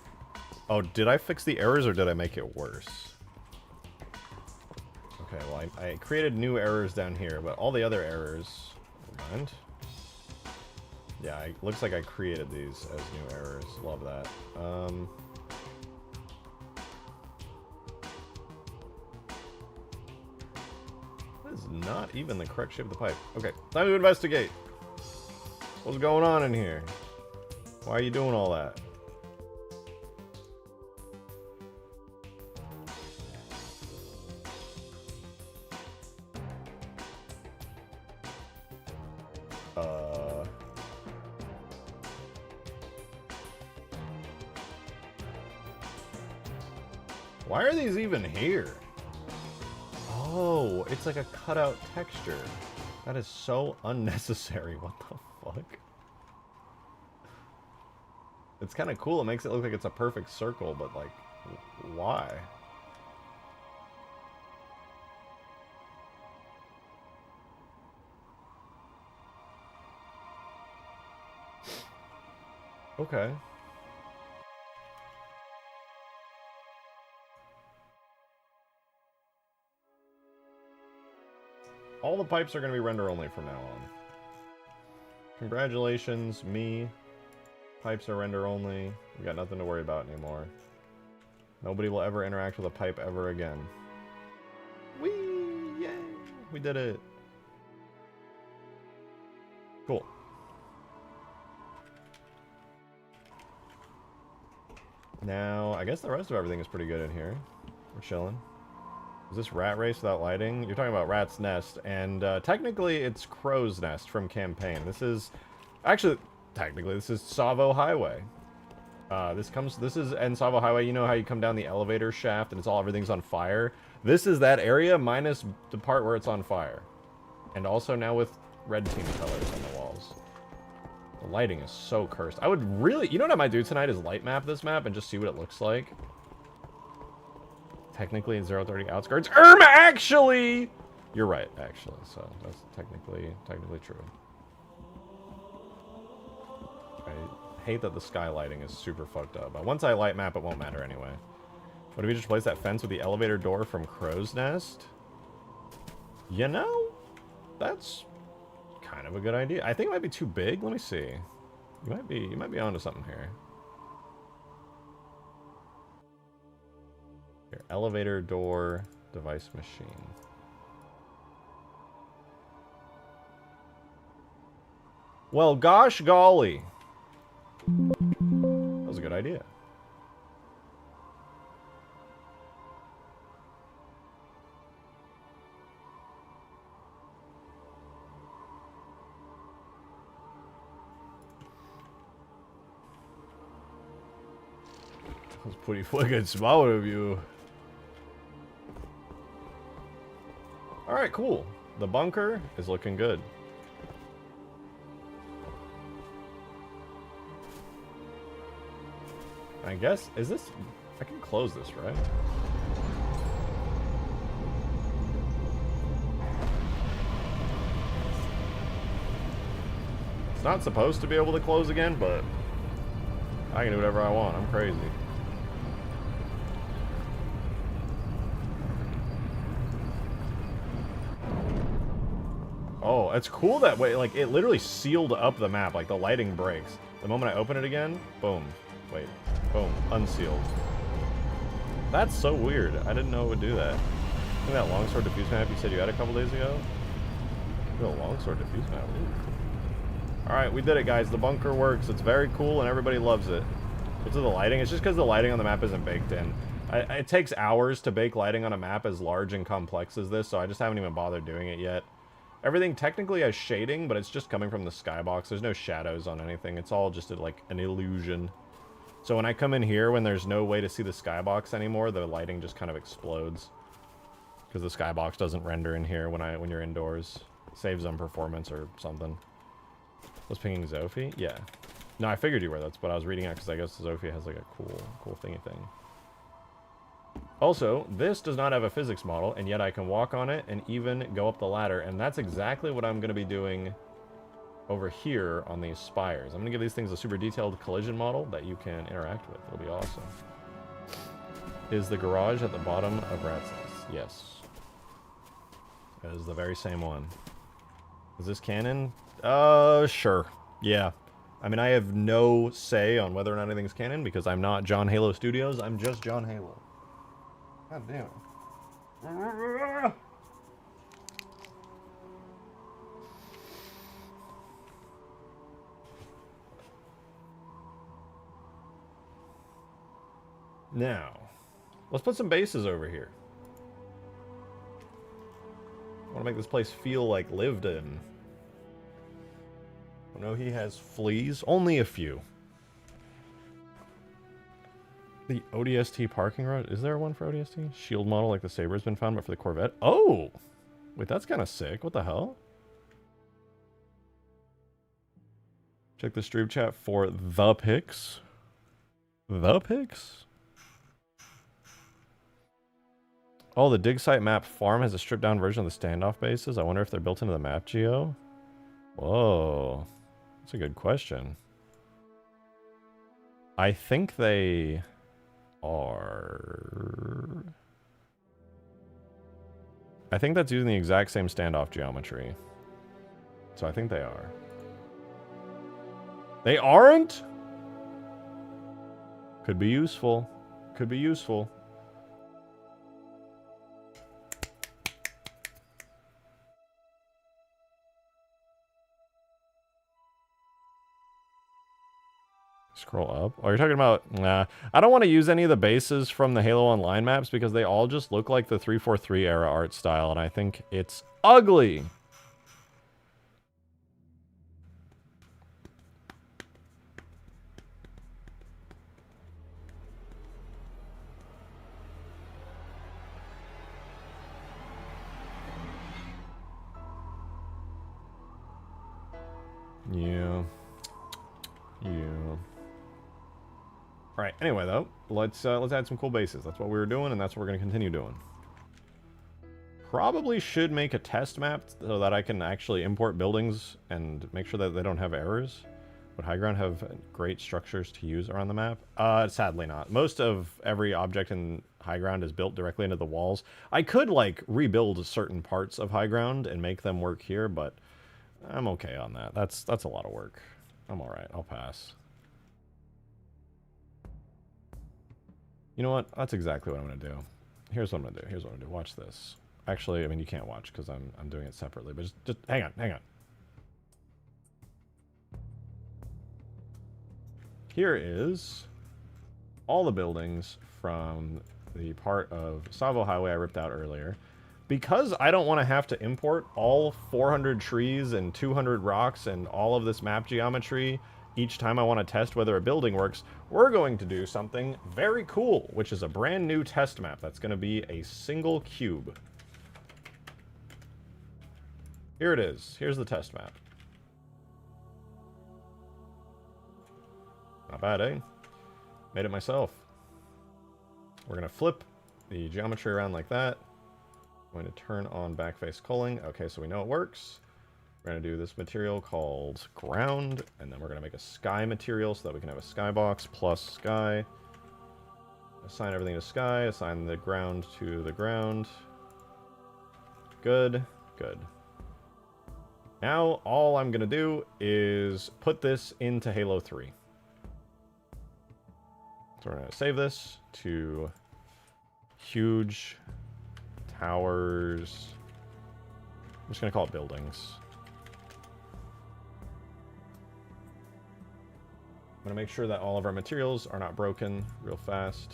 S1: Oh, did I fix the errors or did I make it worse? Okay, well, I created new errors down here, but all the other errors... Never mind. Yeah, it looks like I created these as new errors. Love that. That is not even the correct shape of the pipe. Okay, time to investigate. What's going on in here? Why are you doing all that? Why are these even here? Oh, it's like a cutout texture. That is so unnecessary. What the fuck? It's kind of cool. It makes it look like it's a perfect circle, but like, why? Okay. All the pipes are going to be render only from now on. Congratulations, me. Pipes are render only. We got nothing to worry about anymore. Nobody will ever interact with a pipe ever again. Whee! Yay! We did it. Cool. Now, I guess the rest of everything is pretty good in here. We're chilling. Is this Rat Race without lighting? You're talking about Rat's Nest, and technically it's Crow's Nest from Campaign. This is... Actually, technically, this is Savo Highway. This is in Savo Highway. You know how you come down the elevator shaft and everything's on fire? This is that area minus the part where it's on fire. And also now with red team colors on the walls. The lighting is so cursed. I would really... You know what I might do tonight is light map this map and just see what it looks like. Technically in 030 outskirts. Actually! You're right, actually. So that's technically true. I hate that the sky lighting is super fucked up. But once I light map, it won't matter anyway. What if we just place that fence with the elevator door from Crow's Nest? You know, that's kind of a good idea. I think it might be too big. Let me see. You might be onto something here. Here, elevator door device machine. Well, gosh golly. That was a good idea. That was pretty fucking smart of you. Alright, cool. The bunker is looking good. I guess, is this... I can close this, right? It's not supposed to be able to close again, but I can do whatever I want. I'm crazy. Oh, it's cool that way. Like, it literally sealed up the map. Like, the lighting breaks. The moment I open it again, boom. Wait. Boom. Unsealed. That's so weird. I didn't know it would do that. I think that longsword diffuse map you said you had a couple days ago? A longsword diffuse map. Alright, we did it, guys. The bunker works. It's very cool, and everybody loves it. What's with the lighting? It's just because the lighting on the map isn't baked in. It takes hours to bake lighting on a map as large and complex as this, so I just haven't even bothered doing it yet. Everything technically has shading, but it's just coming from the skybox. There's no shadows on anything. It's all just like an illusion. So when I come in here, when there's no way to see the skybox anymore, the lighting just kind of explodes. Because the skybox doesn't render in here when you're indoors. It saves on performance or something. Was pinging Zophie? Yeah. No, I figured you were. That's what I was reading out, because I guess Zophie has like a cool thingy thing. Also, this does not have a physics model, and yet I can walk on it and even go up the ladder, and that's exactly what I'm going to be doing over here on these spires. I'm going to give these things a super detailed collision model that you can interact with. It'll be awesome. Is the garage at the bottom of Rat's Nest? Yes. That is the very same one. Is this canon? Sure. Yeah. I mean, I have no say on whether or not anything's canon because I'm not John Halo Studios. I'm just John Halo. God damn it. Now, let's put some bases over here. I want to make this place feel like lived in. I know he has fleas. Only a few. The ODST parking road. Is there one for ODST? Shield model like the Saber's been found, but for the Corvette. Oh! Wait, that's kind of sick. What the hell? Check the stream chat for the pics. The pics? Oh, the dig site map farm has a stripped down version of the standoff bases. I wonder if they're built into the map geo. Whoa. That's a good question. I think they are. I think that's using the exact same standoff geometry. So I think they are. They aren't? Could be useful. Could be useful. Scroll up. Oh, you're talking about... Nah. I don't want to use any of the bases from the Halo Online maps because they all just look like the 343 era art style, and I think it's ugly. Yeah. Yeah. Alright, anyway though, let's add some cool bases. That's what we were doing, and that's what we're going to continue doing. Probably should make a test map so that I can actually import buildings and make sure that they don't have errors. Would high ground have great structures to use around the map? Sadly not. Most of every object in high ground is built directly into the walls. I could, like, rebuild certain parts of high ground and make them work here, but I'm okay on that. That's a lot of work. I'm alright. I'll pass. You know what? That's exactly what I'm going to do. Here's what I'm going to do. Here's what I'm going to do. Watch this. Actually, I mean, you can't watch because I'm doing it separately, but just hang on, hang on. Here is all the buildings from the part of Savo Highway I ripped out earlier. Because I don't want to have to import all 400 trees and 200 rocks and all of this map geometry each time I want to test whether a building works, we're going to do something very cool, which is a brand new test map that's going to be a single cube. Here it is. Here's the test map. Not bad, eh? Made it myself. We're going to flip the geometry around like that. I'm going to turn on backface culling. Okay, so we know it works. We're going to do this material called ground, and then we're going to make a sky material so that we can have a skybox plus sky. Assign everything to sky, assign the ground to the ground. Good, good. Now, all I'm going to do is put this into Halo 3. So we're going to save this to huge towers. I'm just going to call it buildings. I'm going to make sure that all of our materials are not broken real fast.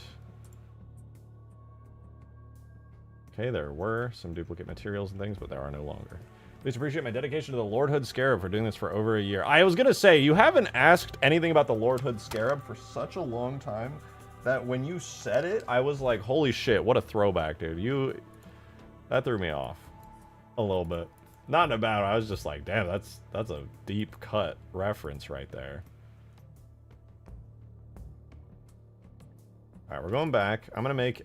S1: Okay, there were some duplicate materials and things, but there are no longer. Please appreciate my dedication to the Lord Hood Scarab for doing this for over a year. I was going to say, you haven't asked anything about the Lord Hood Scarab for such a long time that when you said it, I was like, holy shit, what a throwback, dude. That threw me off a little bit. Not in a bad way. I was just like, damn, that's a deep cut reference right there. All right, we're going back. I'm going to make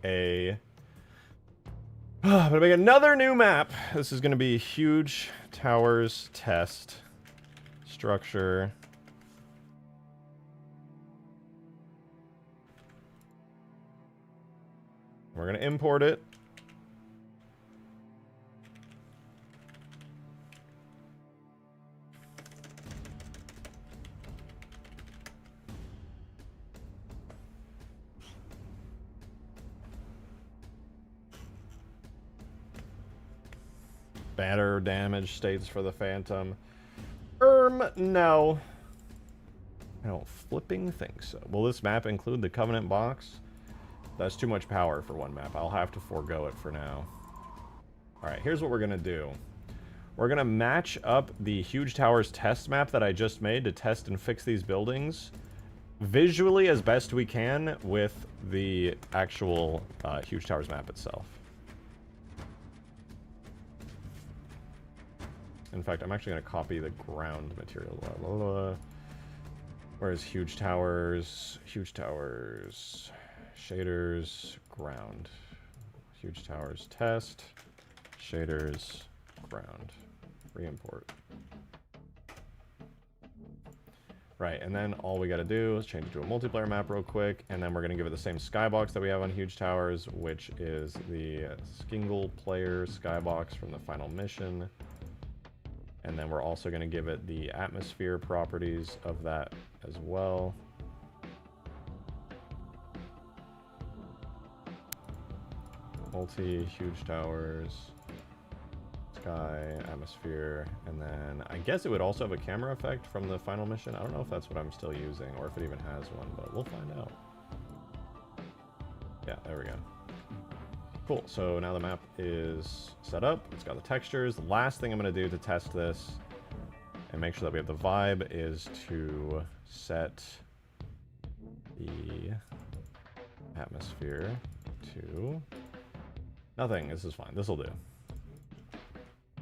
S1: another new map. This is going to be huge towers test structure. We're going to import it. Better damage states for the Phantom. No. I don't flipping think so. Will this map include the Covenant box? That's too much power for one map. I'll have to forego it for now. Alright, here's what we're going to do. We're going to match up the Huge Towers test map that I just made to test and fix these buildings visually as best we can with the actual Huge Towers map itself. In fact, I'm actually going to copy the ground material. Where's Huge Towers? Huge Towers. Shaders. Ground. Huge Towers test. Shaders. Ground. Re-import. Right, and then all we got to do is change it to a multiplayer map real quick, and then we're going to give it the same skybox that we have on Huge Towers, which is the single player skybox from the final mission. And then we're also going to give it the atmosphere properties of that as well. Multi, Huge Towers, sky, atmosphere, and then I guess it would also have a camera effect from the final mission. I don't know if that's what I'm still using or if it even has one, but we'll find out. Yeah, there we go. Cool, so now the map is set up. It's got the textures. The last thing I'm going to do to test this and make sure that we have the vibe is to set the atmosphere to nothing. This is fine. This will do.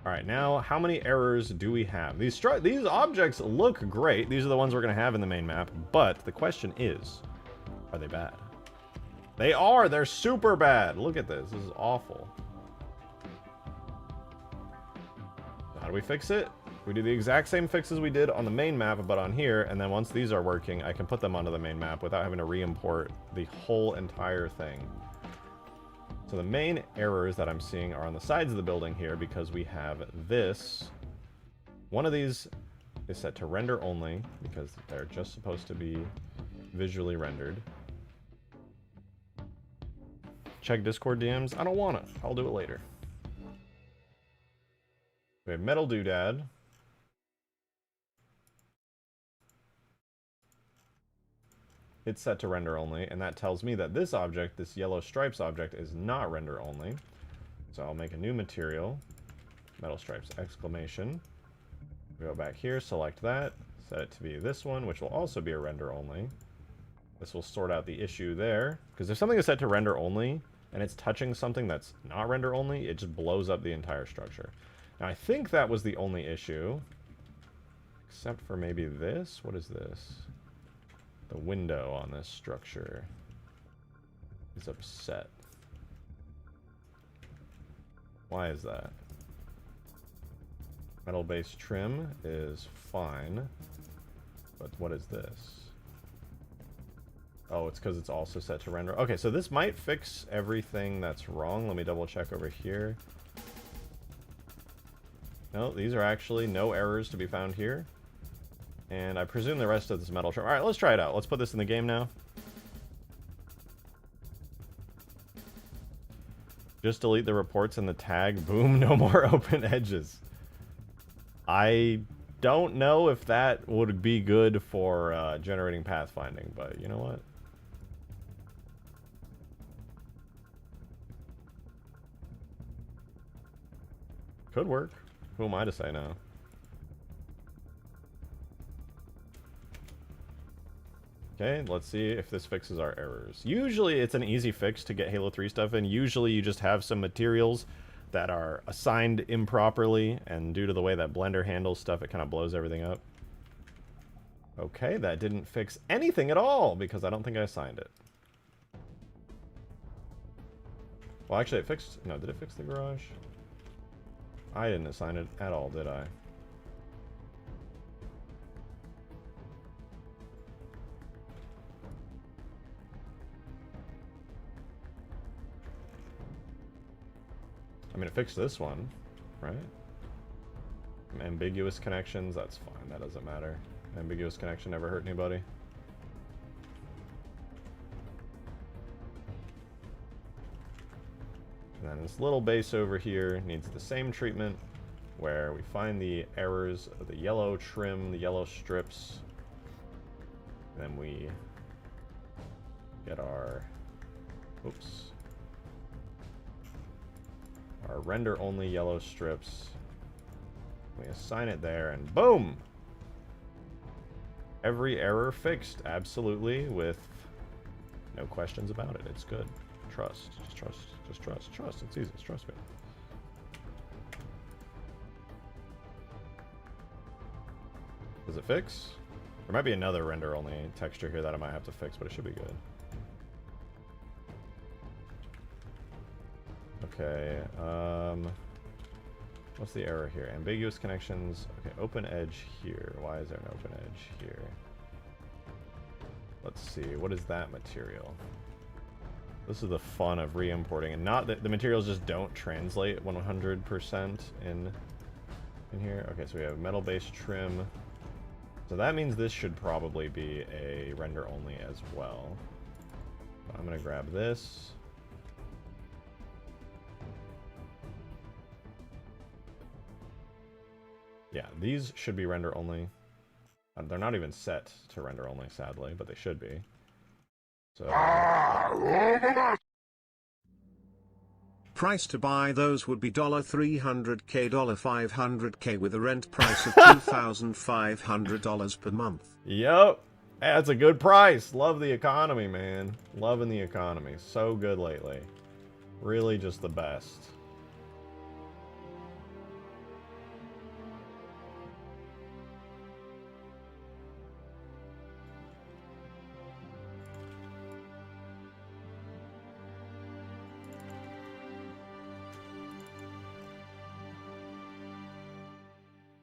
S1: All right, now how many errors do we have? These objects look great. These are the ones we're going to have in the main map, but the question is, are they bad? They are! They're super bad! Look at this. This is awful. How do we fix it? We do the exact same fixes we did on the main map, but on here, and then once these are working, I can put them onto the main map without having to re-import the whole entire thing. So the main errors that I'm seeing are on the sides of the building here because we have this. One of these is set to render only because they're just supposed to be visually rendered. Check Discord DMs. I don't want it. I'll do it later. We have Metal Doodad. It's set to render only, and that tells me that this object, this yellow stripes object, is not render only. So I'll make a new material. Metal stripes exclamation. Go back here, select that, set it to be this one, which will also be a render only. This will sort out the issue there, because if something is set to render only, and it's touching something that's not render only, it just blows up the entire structure. Now, I think that was the only issue, except for maybe this. What is this? The window on this structure is upset. Why is that? Metal base trim is fine, but what is this? Oh, it's because it's also set to render. Okay, so this might fix everything that's wrong. Let me double check over here. No, these are actually no errors to be found here. And I presume the rest of this metal trim. All right, let's try it out. Let's put this in the game now. Just delete the reports and the tag. Boom, no more open edges. I don't know if that would be good for generating pathfinding, but you know what? Could work. Who am I to say no? Okay, let's see if this fixes our errors. Usually it's an easy fix to get Halo 3 stuff in. Usually you just have some materials that are assigned improperly, and due to the way that Blender handles stuff, it kind of blows everything up. Okay, that didn't fix anything at all, because I don't think I assigned it. Well, actually it fixed... No, did it fix the garage? I didn't assign it at all, did I? I mean, it fixed this one, right? Ambiguous connections, that's fine. That doesn't matter. Ambiguous connection never hurt anybody. And then this little base over here needs the same treatment. where we find the errors of the yellow trim, the yellow strips. Then we get our, oops, our render only yellow strips. We assign it there and boom! Every error fixed, absolutely, with no questions about it. It's good. Trust. Just trust. Just trust. Trust. It's easy. Just trust me. Does it fix? There might be another render-only texture here that I might have to fix, but it should be good. Okay, what's the error here? Ambiguous connections. Okay, open edge here. Why is there an open edge here? Let's see, what is that material? This is the fun of re-importing, and not that the materials just don't translate 100% in here. Okay, so we have metal-based trim. So that means this should probably be a render-only as well. I'm gonna grab this. Yeah, these should be render only. They're not even set to render only, sadly, but they should be. So.
S2: Price to buy those would be $300K, $500K with a rent price of $2,500 per month.
S1: Yep, that's a good price. Love the economy, man. Loving the economy. So good lately. Really just the best.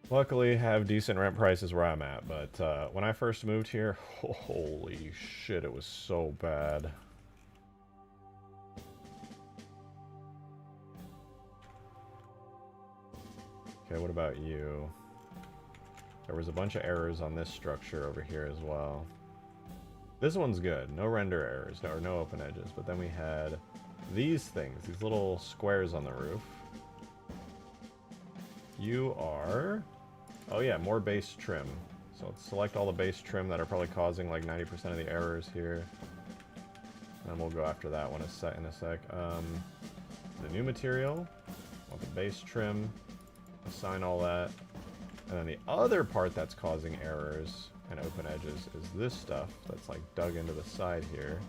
S1: Luckily, have decent rent prices where I'm at, but when I first moved here, holy shit, it was so bad. Okay, what about you? There was a bunch of errors on this structure over here as well. This one's good. No render errors, or no open edges, but then we had these things, these little squares on the roof. You are... Oh yeah, more base trim. So let's select all the base trim that are probably causing like 90% of the errors here. And we'll go after that one in a sec. The new material, want the base trim, assign all that. And then the other part that's causing errors and open edges is this stuff that's like dug into the side here.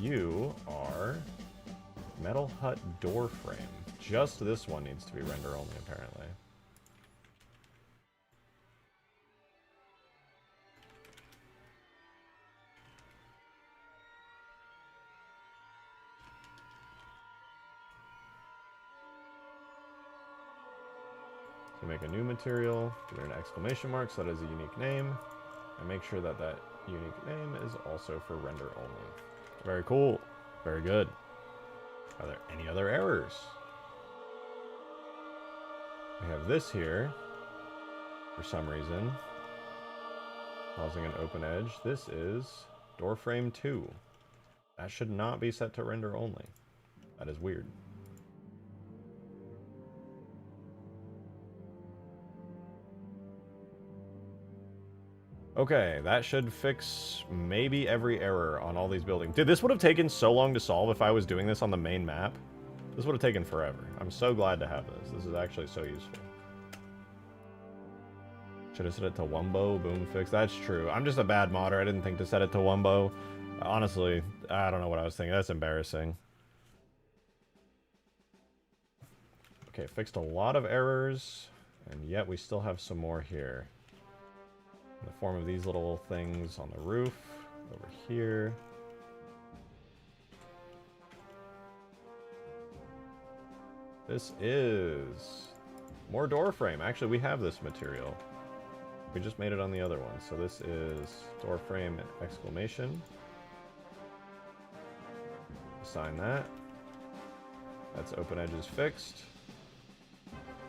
S1: You are metal hut door frame. Just this one needs to be render only, apparently. So make a new material, give it an exclamation mark so that is a unique name, and make sure that that unique name is also for render only. Very cool. Very good. Are there any other errors? We have this here, for some reason, causing an open edge. This is door frame 2. That should not be set to render only. That is weird. Okay, that should fix maybe every error on all these buildings. Dude, this would have taken so long to solve if I was doing this on the main map. This would have taken forever. I'm so glad to have this. This is actually so useful. Should have set it to Wumbo, boom fix. That's true. I'm just a bad modder. I didn't think to set it to Wumbo. Honestly, I don't know what I was thinking. That's embarrassing. Okay, fixed a lot of errors, and yet we still have some more here. In the form of these little things on the roof, over here. This is more door frame. Actually, we have this material. We just made it on the other one. So this is door frame exclamation. Assign that. That's open edges fixed.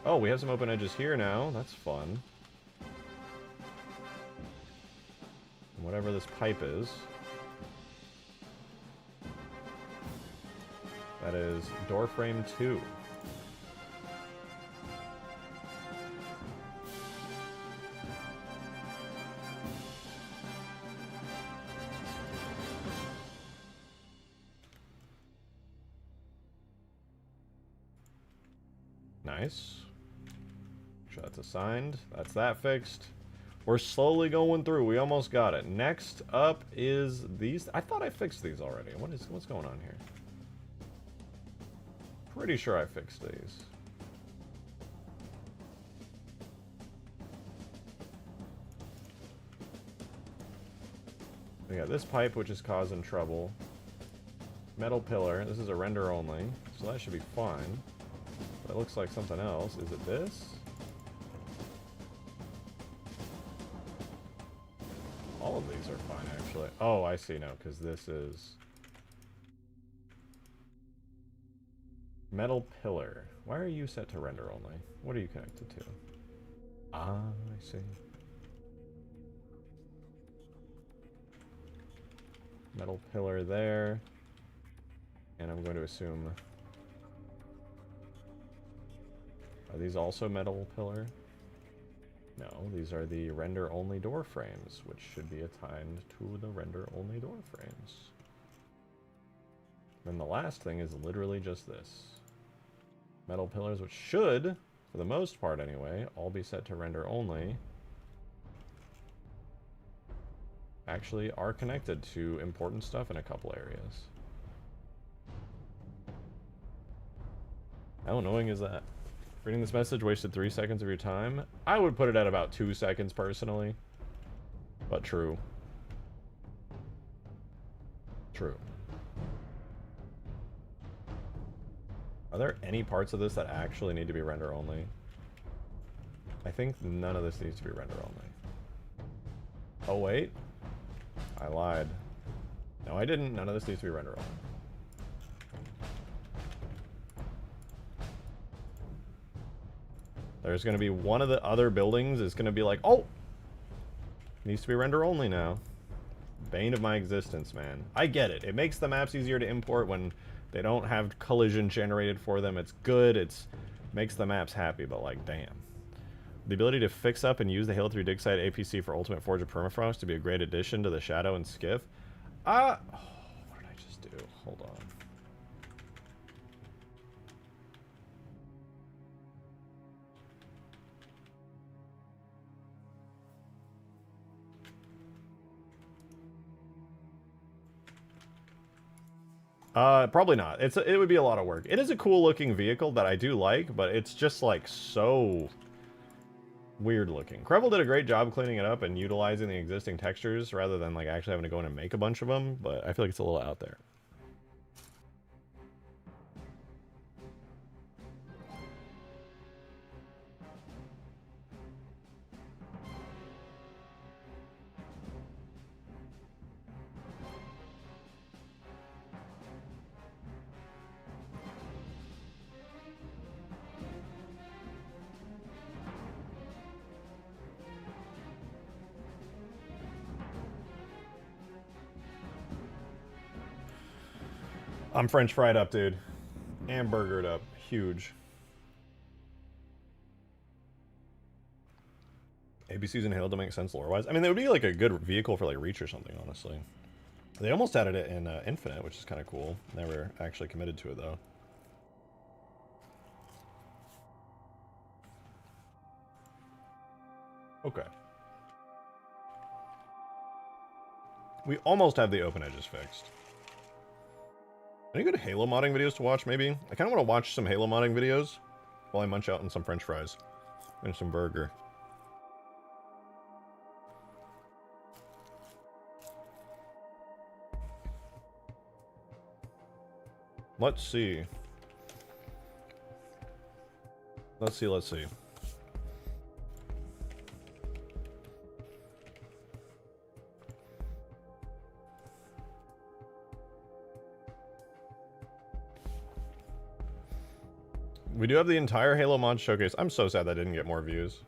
S1: Oh, we have some open edges here now. That's fun. Whatever this pipe is. That is door frame 2. Nice. Make sure that's assigned. That's that fixed. We're slowly going through. We almost got it. Next up is these. I thought I fixed these already. What's going on here? Pretty sure I fixed these. We got this pipe, which is causing trouble. Metal pillar. This is a render only, so that should be fine. But it looks like something else. Is it this? All of these are fine, actually. Oh, I see now, because this is... Metal pillar. Why are you set to render only? What are you connected to? Ah, I see. Metal pillar there. And I'm going to assume... Are these also metal pillar? No, these are the render-only door frames, which should be assigned to the render-only door frames. Then the last thing is literally just this. Metal pillars, which should, for the most part anyway, all be set to render only, actually are connected to important stuff in a couple areas. How annoying is that? Reading this message wasted 3 seconds of your time. I would put it at about 2 seconds personally. But true. True. Are there any parts of this that actually need to be render only? I think none of this needs to be render only. Oh wait. I lied. No, I didn't. None of this needs to be render only. There's going to be one of the other buildings is going to be like, oh! Needs to be render only now. Bane of my existence, man. I get it. It makes the maps easier to import when they don't have collision generated for them. It's good. It's makes the maps happy, but like, damn. The ability to fix up and use the Halo 3 dig site APC for Ultimate Forge of Permafrost to be a great addition to the Shadow and Skiff. Oh, what did I just do? Hold on. Probably not. It would be a lot of work. It is a cool looking vehicle that I do like, but it's just like so weird looking. Krevel did a great job cleaning it up and utilizing the existing textures rather than like actually having to go in and make a bunch of them, but I feel like it's a little out there. I'm French fried up, dude. Hamburgered up. Huge. ABCs and Halo don't make sense lore-wise. I mean, they would be like a good vehicle for like Reach or something, honestly. They almost added it in Infinite, which is kind of cool. Never actually committed to it, though. Okay. We almost have the open edges fixed. Any good Halo modding videos to watch, maybe? I kind of want to watch some Halo modding videos while I munch out on some French fries and some burger. Let's see. Let's see. We do have the entire Halo mod showcase. I'm so sad that didn't get more views.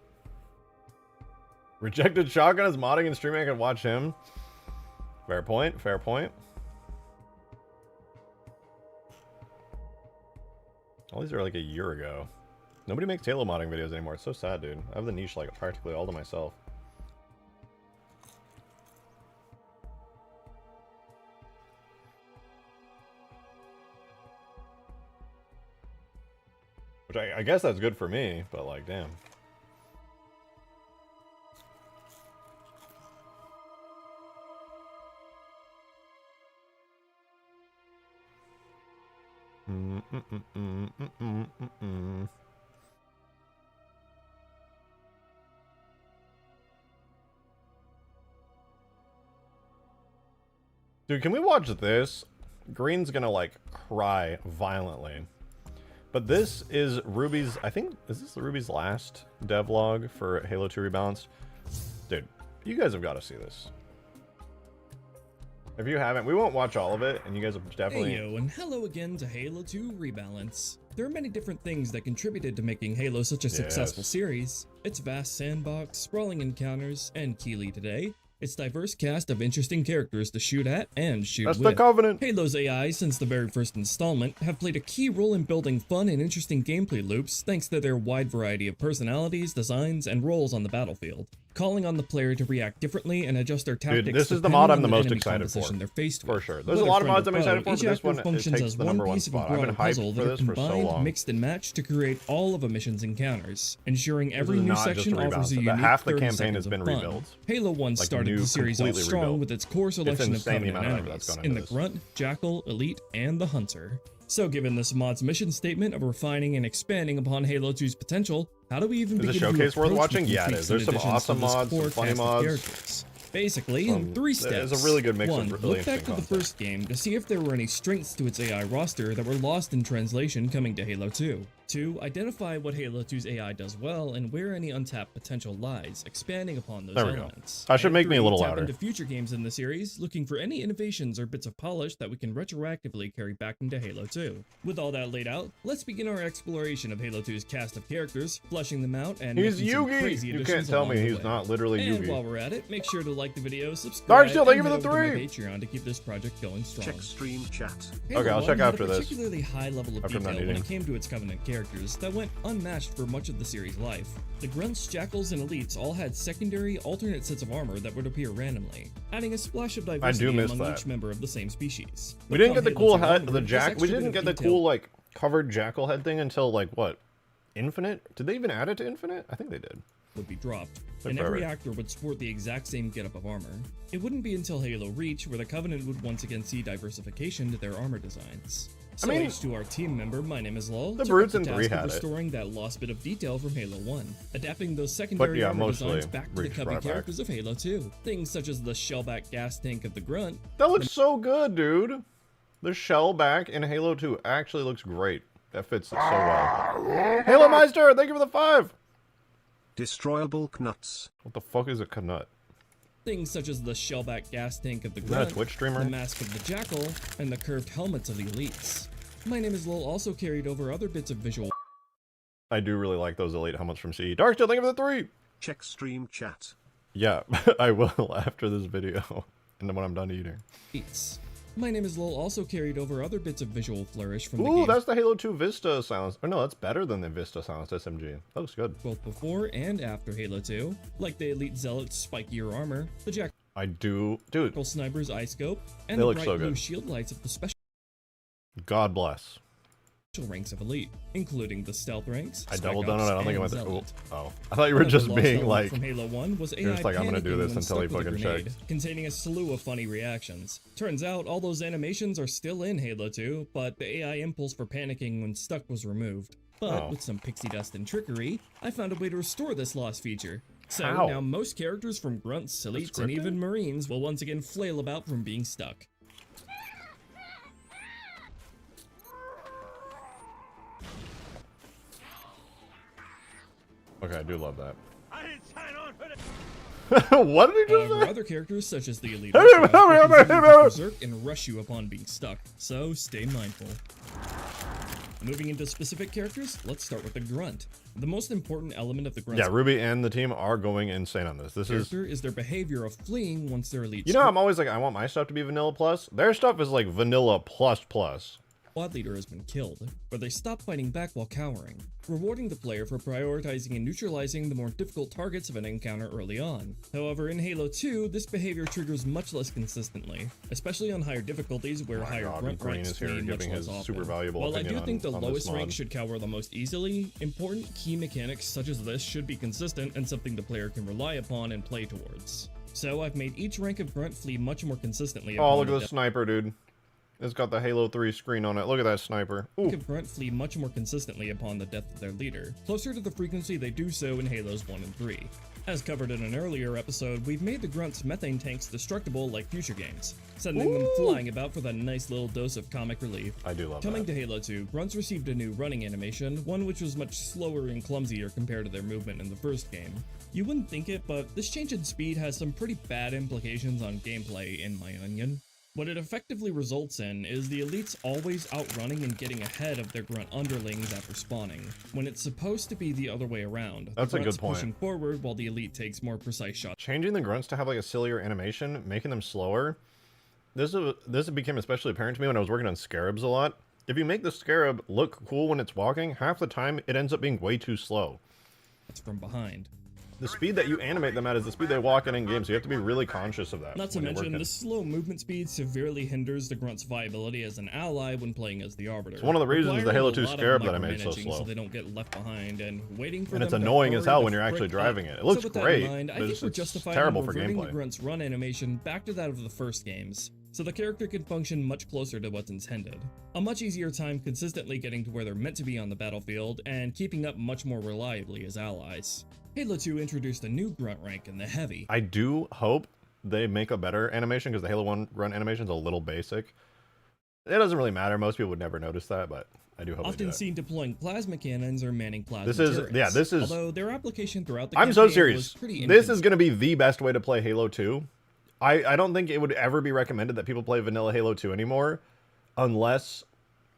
S1: Rejected Shotgun is modding and streaming. I can watch him. Fair point. Fair point. All these are like a year ago. Nobody makes Halo modding videos anymore. It's so sad, dude. I have the niche like practically all to myself. Which I guess that's good for me, but like, damn. Dude, can we watch this? Green's gonna, like, cry violently. But this is Ruby's, I think, is this Ruby's last devlog for Halo 2 Rebalanced? Dude, you guys have got to see this. If you haven't, we won't watch all of it, and you guys have definitely...
S3: Heyo, and hello again to Halo 2 Rebalance. There are many different things that contributed to making Halo such a successful series. Its vast sandbox, sprawling encounters, and Keeley today, its diverse cast of interesting characters to shoot at and shoot with.
S1: That's the Covenant!
S3: Halo's AI, since the very first installment, have played a key role in building fun and interesting gameplay loops thanks to their wide variety of personalities, designs, and roles on the battlefield, calling on the player to react differently and adjust their tactics.
S1: Dude, this is the
S3: depending
S1: mod
S3: on
S1: I'm the
S3: the
S1: most
S3: enemy
S1: excited for.
S3: they're faced with.
S1: For sure. There's a
S3: Whether
S1: lot of
S3: friend
S1: mods
S3: or
S1: I'm excited
S3: foe,
S1: for, but
S3: each
S1: this one
S3: actor
S1: it
S3: functions
S1: takes
S3: as
S1: the
S3: one
S1: number one
S3: piece of a
S1: spot. I've been
S3: broader puzzle
S1: hyped for
S3: that are
S1: this for so
S3: combined,
S1: long.
S3: mixed, and matched to create all of a mission's encounters, ensuring every
S1: is
S3: new
S1: not just
S3: section
S1: a
S3: offers a
S1: rebalance,
S3: unique
S1: half the
S3: 30
S1: campaign has
S3: seconds
S1: been
S3: of fun.
S1: rebuilt.
S3: Halo 1
S1: Like,
S3: started
S1: new,
S3: the series off
S1: completely
S3: strong
S1: rebuilt.
S3: with its core selection of
S1: insane the
S3: Covenant
S1: amount of effort that's
S3: enemies
S1: gone
S3: in
S1: into
S3: the
S1: this.
S3: Grunt, Jackal, Elite, and the Hunter. So given this mod's mission statement of refining and expanding upon Halo 2's potential, how do we even
S1: Is the
S3: begin to
S1: showcase worth
S3: approach
S1: watching?
S3: making
S1: Yeah, it
S3: tweaks
S1: is. There's
S3: and
S1: some
S3: additions to
S1: awesome
S3: this
S1: mods, some
S3: core
S1: funny
S3: cast of
S1: mods.
S3: characters? Basically, in 3 steps.
S1: There's a really good mix
S3: 1.
S1: of really
S3: Look back
S1: interesting
S3: to the
S1: content.
S3: first game to see if there were any strengths to its AI roster that were lost in translation coming to Halo 2. 2. Identify what Halo 2's AI does well and where any untapped potential lies, expanding upon those
S1: There we go.
S3: elements.
S1: I should
S3: And
S1: make me a
S3: 3.
S1: little
S3: tap
S1: louder.
S3: into future games in the series, looking for any innovations or bits of polish that we can retroactively carry back into Halo 2. With all that laid out, let's begin our exploration of Halo 2's cast of characters, fleshing them out, and
S1: He's
S3: making some
S1: Yugi!
S3: crazy
S1: You
S3: additions
S1: can't tell
S3: along
S1: me
S3: the
S1: he's
S3: way.
S1: not literally
S3: And while
S1: Yugi.
S3: we're at it, make sure to like the video, subscribe,
S1: Darksteel, thank you
S3: and
S1: for the
S3: head over to my
S1: 3!
S3: Patreon to keep this project going strong.
S2: Check stream chat.
S3: Halo
S1: Okay, I'll
S3: 1
S1: check
S3: had
S1: after
S3: a
S1: this.
S3: particularly high level of
S1: After I'm
S3: detail
S1: done
S3: when
S1: eating.
S3: it came to its Covenant characters that went unmatched for much of the series' life. The Grunts, Jackals, and Elites all had secondary, alternate sets of armor that would appear randomly, adding a splash of diversity
S1: miss
S3: among
S1: that.
S3: each member of the same species.
S1: We
S3: But
S1: didn't
S3: come
S1: get the
S3: Halo
S1: cool
S3: 2
S1: head,
S3: onward,
S1: the
S3: this
S1: jack. We
S3: extra
S1: didn't
S3: bit
S1: get
S3: of
S1: the
S3: detail
S1: cool, like, covered jackal head thing until, like, what? Infinite? Did they even add it to Infinite? I think they did.
S3: would be dropped,
S1: Like
S3: and every
S1: forever.
S3: actor would sport the exact same getup of armor. It wouldn't be until Halo Reach where the Covenant would once again see diversification to their armor designs. So
S1: mean,
S3: H2R team member, my name is Lol,
S1: the
S3: took
S1: Brutes
S3: up
S1: in
S3: the
S1: 3
S3: task of
S1: had it.
S3: restoring that lost bit of detail from Halo 1, adapting those secondary
S1: yeah,
S3: armor
S1: mostly
S3: designs back to the
S1: Reach
S3: cubby
S1: brought it back.
S3: characters of Halo 2. Things such as the shellback gas tank of the Grunt,
S1: That looks so good, dude. The shell back in Halo 2 actually looks great. That fits it so well. Halo Meister, thank you for the 5!
S2: Destroyable Knuts.
S1: What the fuck is a Knut?
S3: things such as the shellback gas tank of the
S1: Is that a
S3: Grunt,
S1: Twitch streamer?
S3: the mask of the Jackal, and the curved helmets of the Elites. My Name is Lol also carried over other bits of visual
S1: I do really like those elite helmets from CE. Darksteel, thank you for the 3!
S2: Check stream chat.
S1: Yeah, I will after this video. And then when I'm done eating.
S3: beats. My Name is Lol also carried over other bits of visual flourish from the
S1: Ooh,
S3: game
S1: that's the Halo 2 Vista silence. Oh no, that's better than the Vista silence SMG. That looks good.
S3: both before and after Halo 2, like the Elite Zealot's spikier armor, the Jackal
S1: I do. Dude,
S3: Sniper's eye scope, and
S1: They
S3: the
S1: look
S3: bright
S1: so
S3: blue
S1: good.
S3: shield lights of the special
S1: God bless.
S3: ranks of Elite, including the stealth ranks.
S1: I
S3: Spec
S1: doubled down
S3: Ops,
S1: on it. I don't think I
S3: and
S1: went there.
S3: Zealot.
S1: Oh. I thought you were
S3: Another
S1: just
S3: lost
S1: being
S3: element
S1: like.
S3: from Halo 1 was AI
S1: You're just like, I'm gonna do
S3: panicking
S1: this
S3: when
S1: until he
S3: stuck with a
S1: fucking
S3: grenade,
S1: checks.
S3: containing a slew of funny reactions. Turns out all those animations are still in Halo 2, but the AI impulse for panicking when stuck was removed. But
S1: Oh.
S3: with some pixie dust and trickery, I found a way to restore this lost feature. So
S1: How?
S3: now most characters from Grunts, Elites, and
S1: scripted?
S3: even Marines will once again flail about from being stuck.
S1: Okay, I do love that. What did he just
S3: However,
S1: say?
S3: other characters such as the Elite
S1: Hey,
S3: Ultra
S1: hey, hey,
S3: will
S1: hey,
S3: continue
S1: hey,
S3: to
S1: hey.
S3: berserk and rush you upon being stuck, so stay mindful. Moving into specific characters, let's start with the Grunt. The most important element of the Grunt's
S1: Yeah, Ruby and the team are going insane on this. This is.
S3: character is their behavior of fleeing once their elite
S1: You know, I'm always like, I want my stuff to be vanilla plus. Their stuff is like vanilla plus plus.
S3: squad leader has been killed, or they stop fighting back while cowering, rewarding the player for prioritizing and neutralizing the more difficult targets of an encounter early on. However, in Halo 2, this behavior triggers much less consistently, especially on higher difficulties where higher grunt ranks flee much less often. While I do think the lowest rank should cower the most easily, important key mechanics such as this should be consistent and something the player can rely upon and play towards. So I've made each rank of grunt flee much more consistently.
S1: Oh, look at the sniper, dude. It's got the Halo 3 screen on it. Look at that sniper. Ooh.
S3: Of grunt flee much more consistently upon the death of their leader, closer to the frequency they do so in Halos 1 and 3. As covered in an earlier episode, we've made the grunts' methane tanks destructible like future games, sending them flying about for that nice little dose of comic relief.
S1: I do love
S3: Coming
S1: that.
S3: to Halo 2, grunts received a new running animation, one which was much slower and clumsier compared to their movement in the first game. You wouldn't think it, but this change in speed has some pretty bad implications on gameplay, in my opinion. What it effectively results in is the elites always outrunning and getting ahead of their grunt underlings after spawning, when it's supposed to be the other way around.
S1: That's
S3: the
S1: a good point.
S3: Pushing forward while the elite takes more precise shots.
S1: Changing the grunts to have like a sillier animation, making them slower. This became especially apparent to me when I was working on scarabs a lot. If you make the scarab look cool when it's walking, half the time it ends up being way too slow.
S3: That's from behind.
S1: The speed that you animate them at is the speed they walk in game, so you have to be really conscious of that.
S3: Not to mention, the slow movement speed severely hinders the grunt's viability as an ally when playing as the Arbiter.
S1: It's one of the reasons the Halo 2
S3: Requiring a lot of
S1: Scarab that I made so
S3: micromanaging
S1: slow.
S3: So they don't get left behind and waiting for
S1: And
S3: them
S1: it's
S3: to
S1: annoying as
S3: hurry
S1: hell
S3: the
S1: when you're actually
S3: frick
S1: driving
S3: up.
S1: it. It looks
S3: So with that
S1: great,
S3: in mind, I
S1: but
S3: think
S1: it's
S3: we're justified
S1: terrible
S3: in
S1: for
S3: reverting
S1: gameplay.
S3: the grunt's run animation back to that of the first games, so the character can function much closer to what's intended. A much easier time consistently getting to where they're meant to be on the battlefield, and keeping up much more reliably as allies. Halo 2 introduced a new grunt rank in the Heavy.
S1: I do hope they make a better animation, because the Halo 1 grunt animation is a little basic. It doesn't really matter. Most people would never notice that, but I do hope they do
S3: Often
S1: that.
S3: seen deploying plasma cannons or manning plasma
S1: This is,
S3: turrets.
S1: yeah, this is...
S3: Although their application throughout the
S1: I'm so
S3: campaign
S1: serious.
S3: was pretty
S1: This is
S3: infant.
S1: going to be the best way to play Halo 2. I don't think it would ever be recommended that people play vanilla Halo 2 anymore, unless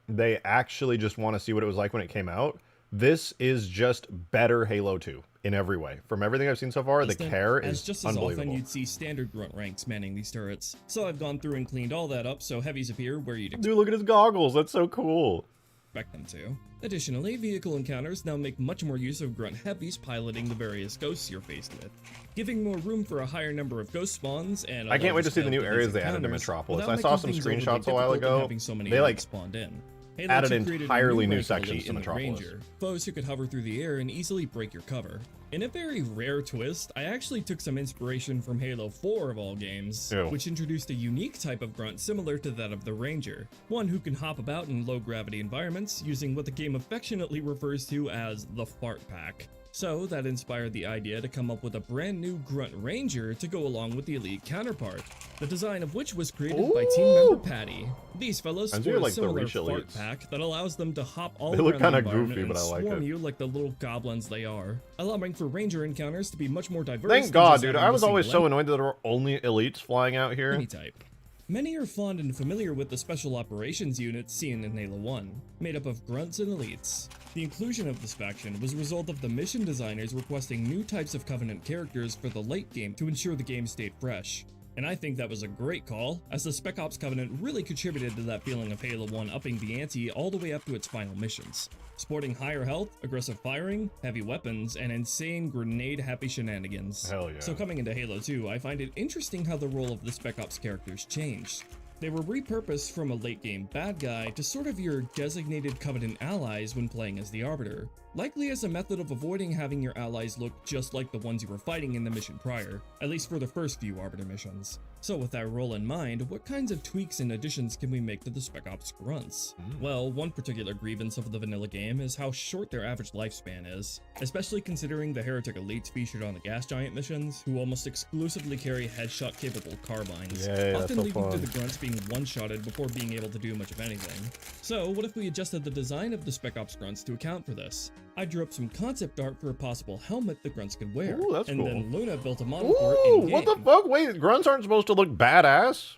S1: they actually just want to see what it was like when it came out. This is just better Halo 2 in every way. From everything I've seen so far, the care is
S3: just as
S1: unbelievable.
S3: often you'd see standard grunt ranks manning these turrets. So I've gone through and cleaned all that up so heavies appear where you'd
S1: Dude, look at his goggles. That's so cool.
S3: expect them to. Additionally, vehicle encounters now make much more use of grunt heavies piloting the various ghosts you're faced with, giving more room for a higher number of ghost spawns and
S1: I can't wait to see the new
S3: these
S1: areas they added to
S3: encounters
S1: Metropolis.
S3: without
S1: I saw some
S3: making things overly
S1: screenshots a while
S3: difficult and
S1: ago.
S3: having so many
S1: They, like,
S3: elites spawned in. Halo
S1: added
S3: 2 created a
S1: entirely new
S3: rank
S1: sections
S3: elite
S1: to
S3: in the
S1: Metropolis.
S3: Ranger, foes who could hover through the air and easily break your cover. In a very rare twist, I actually took some inspiration from Halo 4 of all games,
S1: Ew.
S3: which introduced a unique type of grunt similar to that of the Ranger, one who can hop about in low-gravity environments using what the game affectionately refers to as the fart pack. So that inspired the idea to come up with a brand new Grunt Ranger to go along with the elite counterpart, the design of which was created by team member Patty. These fellows
S1: I do
S3: sport a
S1: like the
S3: similar
S1: Reach
S3: fart
S1: Elites.
S3: pack that allows them to hop all
S1: They look
S3: around the
S1: kinda
S3: environment
S1: goofy,
S3: and
S1: but I like
S3: swarm
S1: it.
S3: you like the little goblins they are, allowing for Ranger encounters to be much more diverse.
S1: Thank
S3: than
S1: God,
S3: just
S1: dude.
S3: having
S1: I
S3: a
S1: was always
S3: single
S1: so annoyed that there were only elites flying out here.
S3: enemy type. Many are fond and familiar with the special operations units seen in Halo 1, made up of grunts and elites. The inclusion of this faction was a result of the mission designers requesting new types of Covenant characters for the late game to ensure the game stayed fresh. And I think that was a great call, as the Spec Ops Covenant really contributed to that feeling of Halo 1 upping the ante all the way up to its final missions, sporting higher health, aggressive firing, heavy weapons, and insane grenade-happy shenanigans.
S1: Hell yeah.
S3: So coming into Halo 2, I find it interesting how the role of the Spec Ops characters changed. They were repurposed from a late-game bad guy to sort of your designated Covenant allies when playing as the Arbiter, likely as a method of avoiding having your allies look just like the ones you were fighting in the mission prior, at least for the first few Arbiter missions. So with that role in mind, what kinds of tweaks and additions can we make to the Spec Ops grunts? Well, one particular grievance of the vanilla game is how short their average lifespan is, especially considering the Heretic Elites featured on the Gas Giant missions, who almost exclusively carry headshot-capable carbines,
S1: Yay, that's
S3: often
S1: so
S3: leading to
S1: fun.
S3: the grunts being one-shotted before being able to do much of anything. So what if we adjusted the design of the Spec Ops grunts to account for this? I drew up some concept art for a possible helmet the grunts could wear,
S1: Ooh, that's
S3: and
S1: cool.
S3: then Luna built a model for it
S1: Ooh,
S3: in-game.
S1: what the fuck? Wait, grunts aren't supposed to look badass.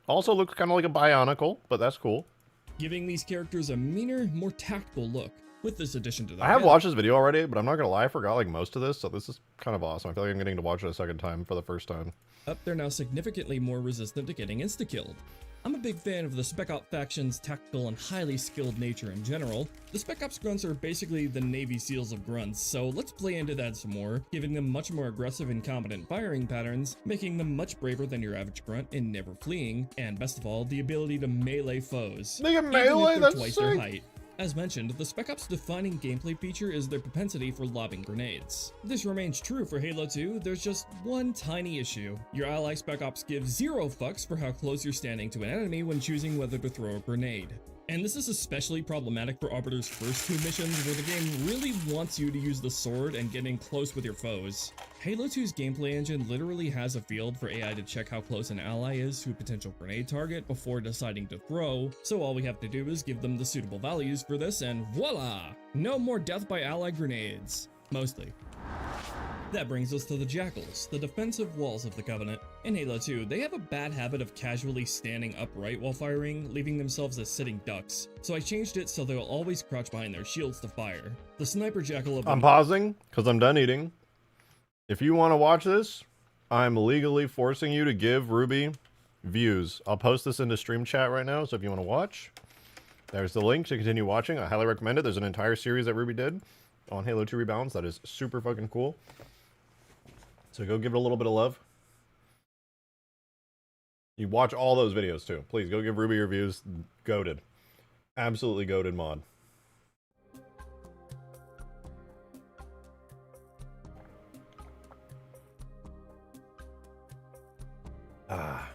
S1: Also looks kind of like a Bionicle, but that's cool.
S3: Giving these characters a meaner, more tactical look. With this addition to the
S1: I have
S3: kit,
S1: watched this video already, but I'm not gonna lie, I forgot like most of this, so this is kind of awesome. I feel like I'm getting to watch it a second time for the first time.
S3: they're now significantly more resistant to getting insta-killed. I'm a big fan of the Spec Ops faction's tactical and highly skilled nature in general. The Spec Ops grunts are basically the Navy SEALs of grunts, so let's play into that some more, giving them much more aggressive and competent firing patterns, making them much braver than your average grunt in never fleeing, and best of all, the ability to melee foes.
S1: They can
S3: even if
S1: melee?
S3: they're
S1: That's
S3: twice
S1: sick.
S3: their height. As mentioned, the Spec Ops' defining gameplay feature is their propensity for lobbing grenades. This remains true for Halo 2, there's just one tiny issue. Your ally Spec Ops give zero fucks for how close you're standing to an enemy when choosing whether to throw a grenade. And this is especially problematic for Arbiter's first 2 missions, where the game really wants you to use the sword and get in close with your foes. Halo 2's gameplay engine literally has a field for AI to check how close an ally is to a potential grenade target before deciding to throw, so all we have to do is give them the suitable values for this and voila! No more death by ally grenades. Mostly. That brings us to the Jackals, the defensive walls of the Covenant. In Halo 2, they have a bad habit of casually standing upright while firing, leaving themselves as sitting ducks, so I changed it so they'll always crouch behind their shields to fire. The Sniper Jackal of
S1: I'm pausing, because I'm done eating. If you want to watch this, I'm legally forcing you to give Ruby views. I'll post this into stream chat right now, so if you want to watch, there's the link to continue watching. I highly recommend it. There's an entire series that Ruby did on Halo 2 Rebalance that is super fucking cool. So go give it a little bit of love. You watch all those videos too. Please go give Ruby your views. Goated. Absolutely goated mod.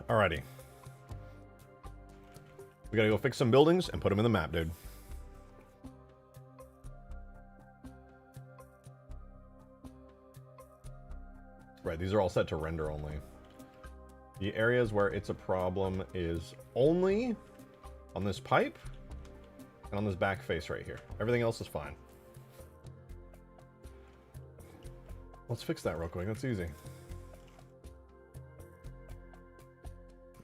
S1: Alrighty. We gotta go fix some buildings and put them in the map, dude. Right, these are all set to render only. The areas where it's a problem is only on this pipe and on this back face right here. Everything else is fine. Let's fix that real quick. That's easy.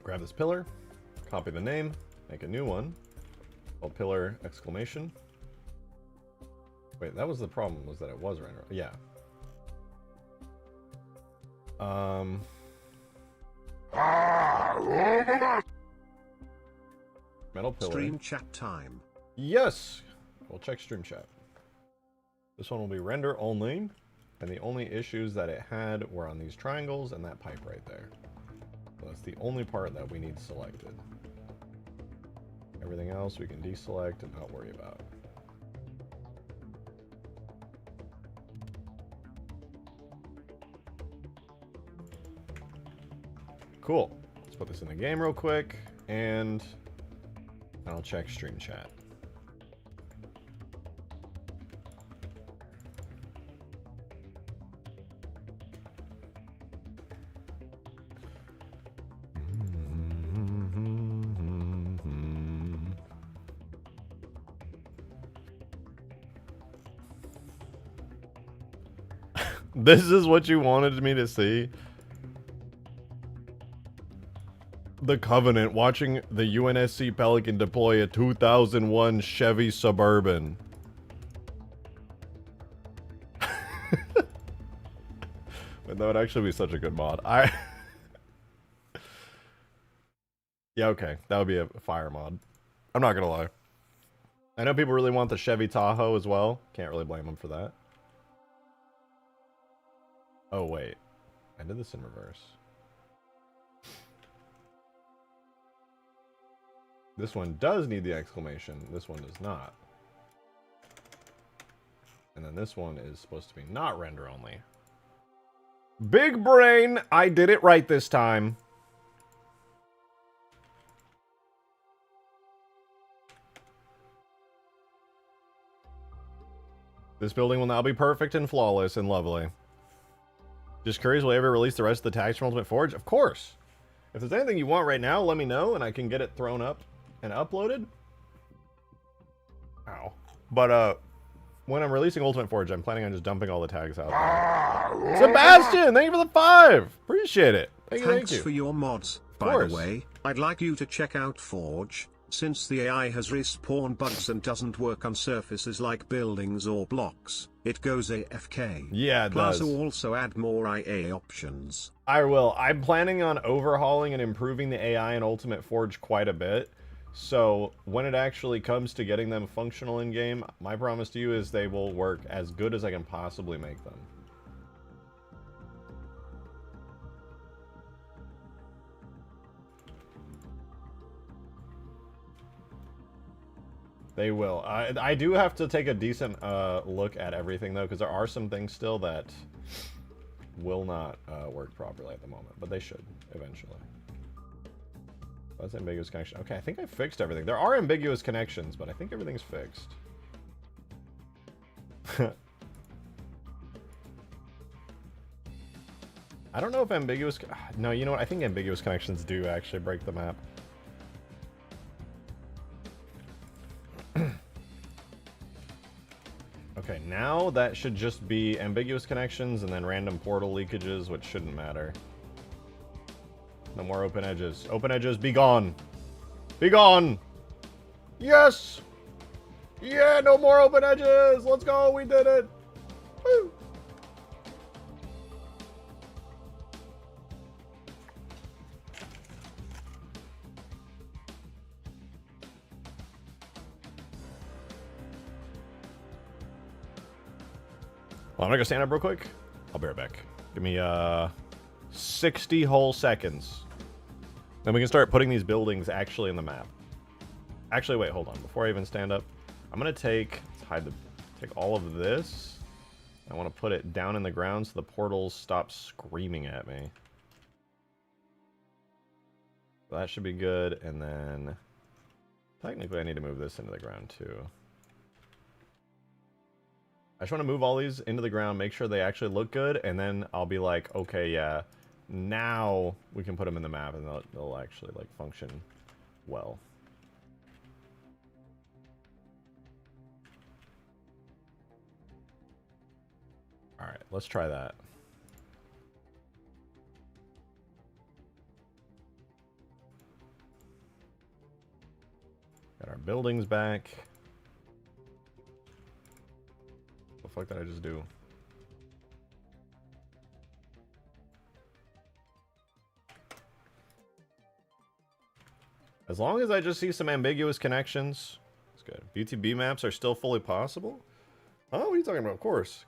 S1: Grab this pillar, copy the name, make a new one. Called pillar exclamation. Wait, that was the problem, was that it was render. Yeah. Metal pillar.
S2: Stream chat time.
S1: Yes! We'll check stream chat. This one will be render only, and the only issues that it had were on these triangles and that pipe right there. So that's the only part that we need selected. Everything else we can deselect and not worry about. Cool. Let's put this in the game real quick, and I'll check stream chat. This is what you wanted me to see? The Covenant watching the UNSC Pelican deploy a 2001 Chevy Suburban. But that would actually be such a good mod. Yeah, okay. That would be a fire mod. I'm not gonna lie. I know people really want the Chevy Tahoe as well. Can't really blame them for that. Oh, wait. I did this in reverse. This one does need the exclamation. This one does not. And then this one is supposed to be not render only. Big brain! I did it right this time. This building will now be perfect and flawless and lovely. Just curious, will you ever release the rest of the tags from Ultimate Forge? Of course! If there's anything you want right now, let me know and I can get it thrown up and uploaded. Ow. But, when I'm releasing Ultimate Forge, I'm planning on just dumping all the tags out there. Sebastian, thank you for the 5! Appreciate it. Thank you.
S2: Thanks for your mods. By the way, I'd like you to check out Forge. Since the AI has respawn bugs and doesn't work on surfaces like buildings or blocks, it goes AFK.
S1: Yeah, it
S2: Plaza
S1: does.
S2: also add more IA options.
S1: I will. I'm planning on overhauling and improving the AI in Ultimate Forge quite a bit. So when it actually comes to getting them functional in-game, my promise to you is they will work as good as I can possibly make them. They will. I do have to take a decent look at everything, though, because there are some things still that will not work properly at the moment, but they should eventually. That's ambiguous connection. Okay, I think I fixed everything. There are ambiguous connections, but I think everything's fixed. I don't know if ambiguous... No, you know what? I think ambiguous connections do actually break the map. Okay, now that should just be ambiguous connections and then random portal leakages, which shouldn't matter. No more open edges. Open edges, be gone! Be gone! Yes! Yeah, no more open edges! Let's go, we did it! Woo! Well, I'm gonna go stand up real quick. I'll be right back. Give me 60 whole seconds. Then we can start putting these buildings actually in the map. Actually, wait, hold on. Before I even stand up, I'm gonna take all of this. I want to put it down in the ground so the portals stop screaming at me. That should be good, and then technically I need to move this into the ground too. I just want to move all these into the ground, make sure they actually look good, and then I'll be like, okay, yeah, now we can put them in the map, and they'll actually, like, function well. Alright, let's try that. Got our buildings back. What the fuck did I just do? As long as I just see some ambiguous connections, it's good. BTB maps are still fully possible? Huh? What are you talking about? Of course.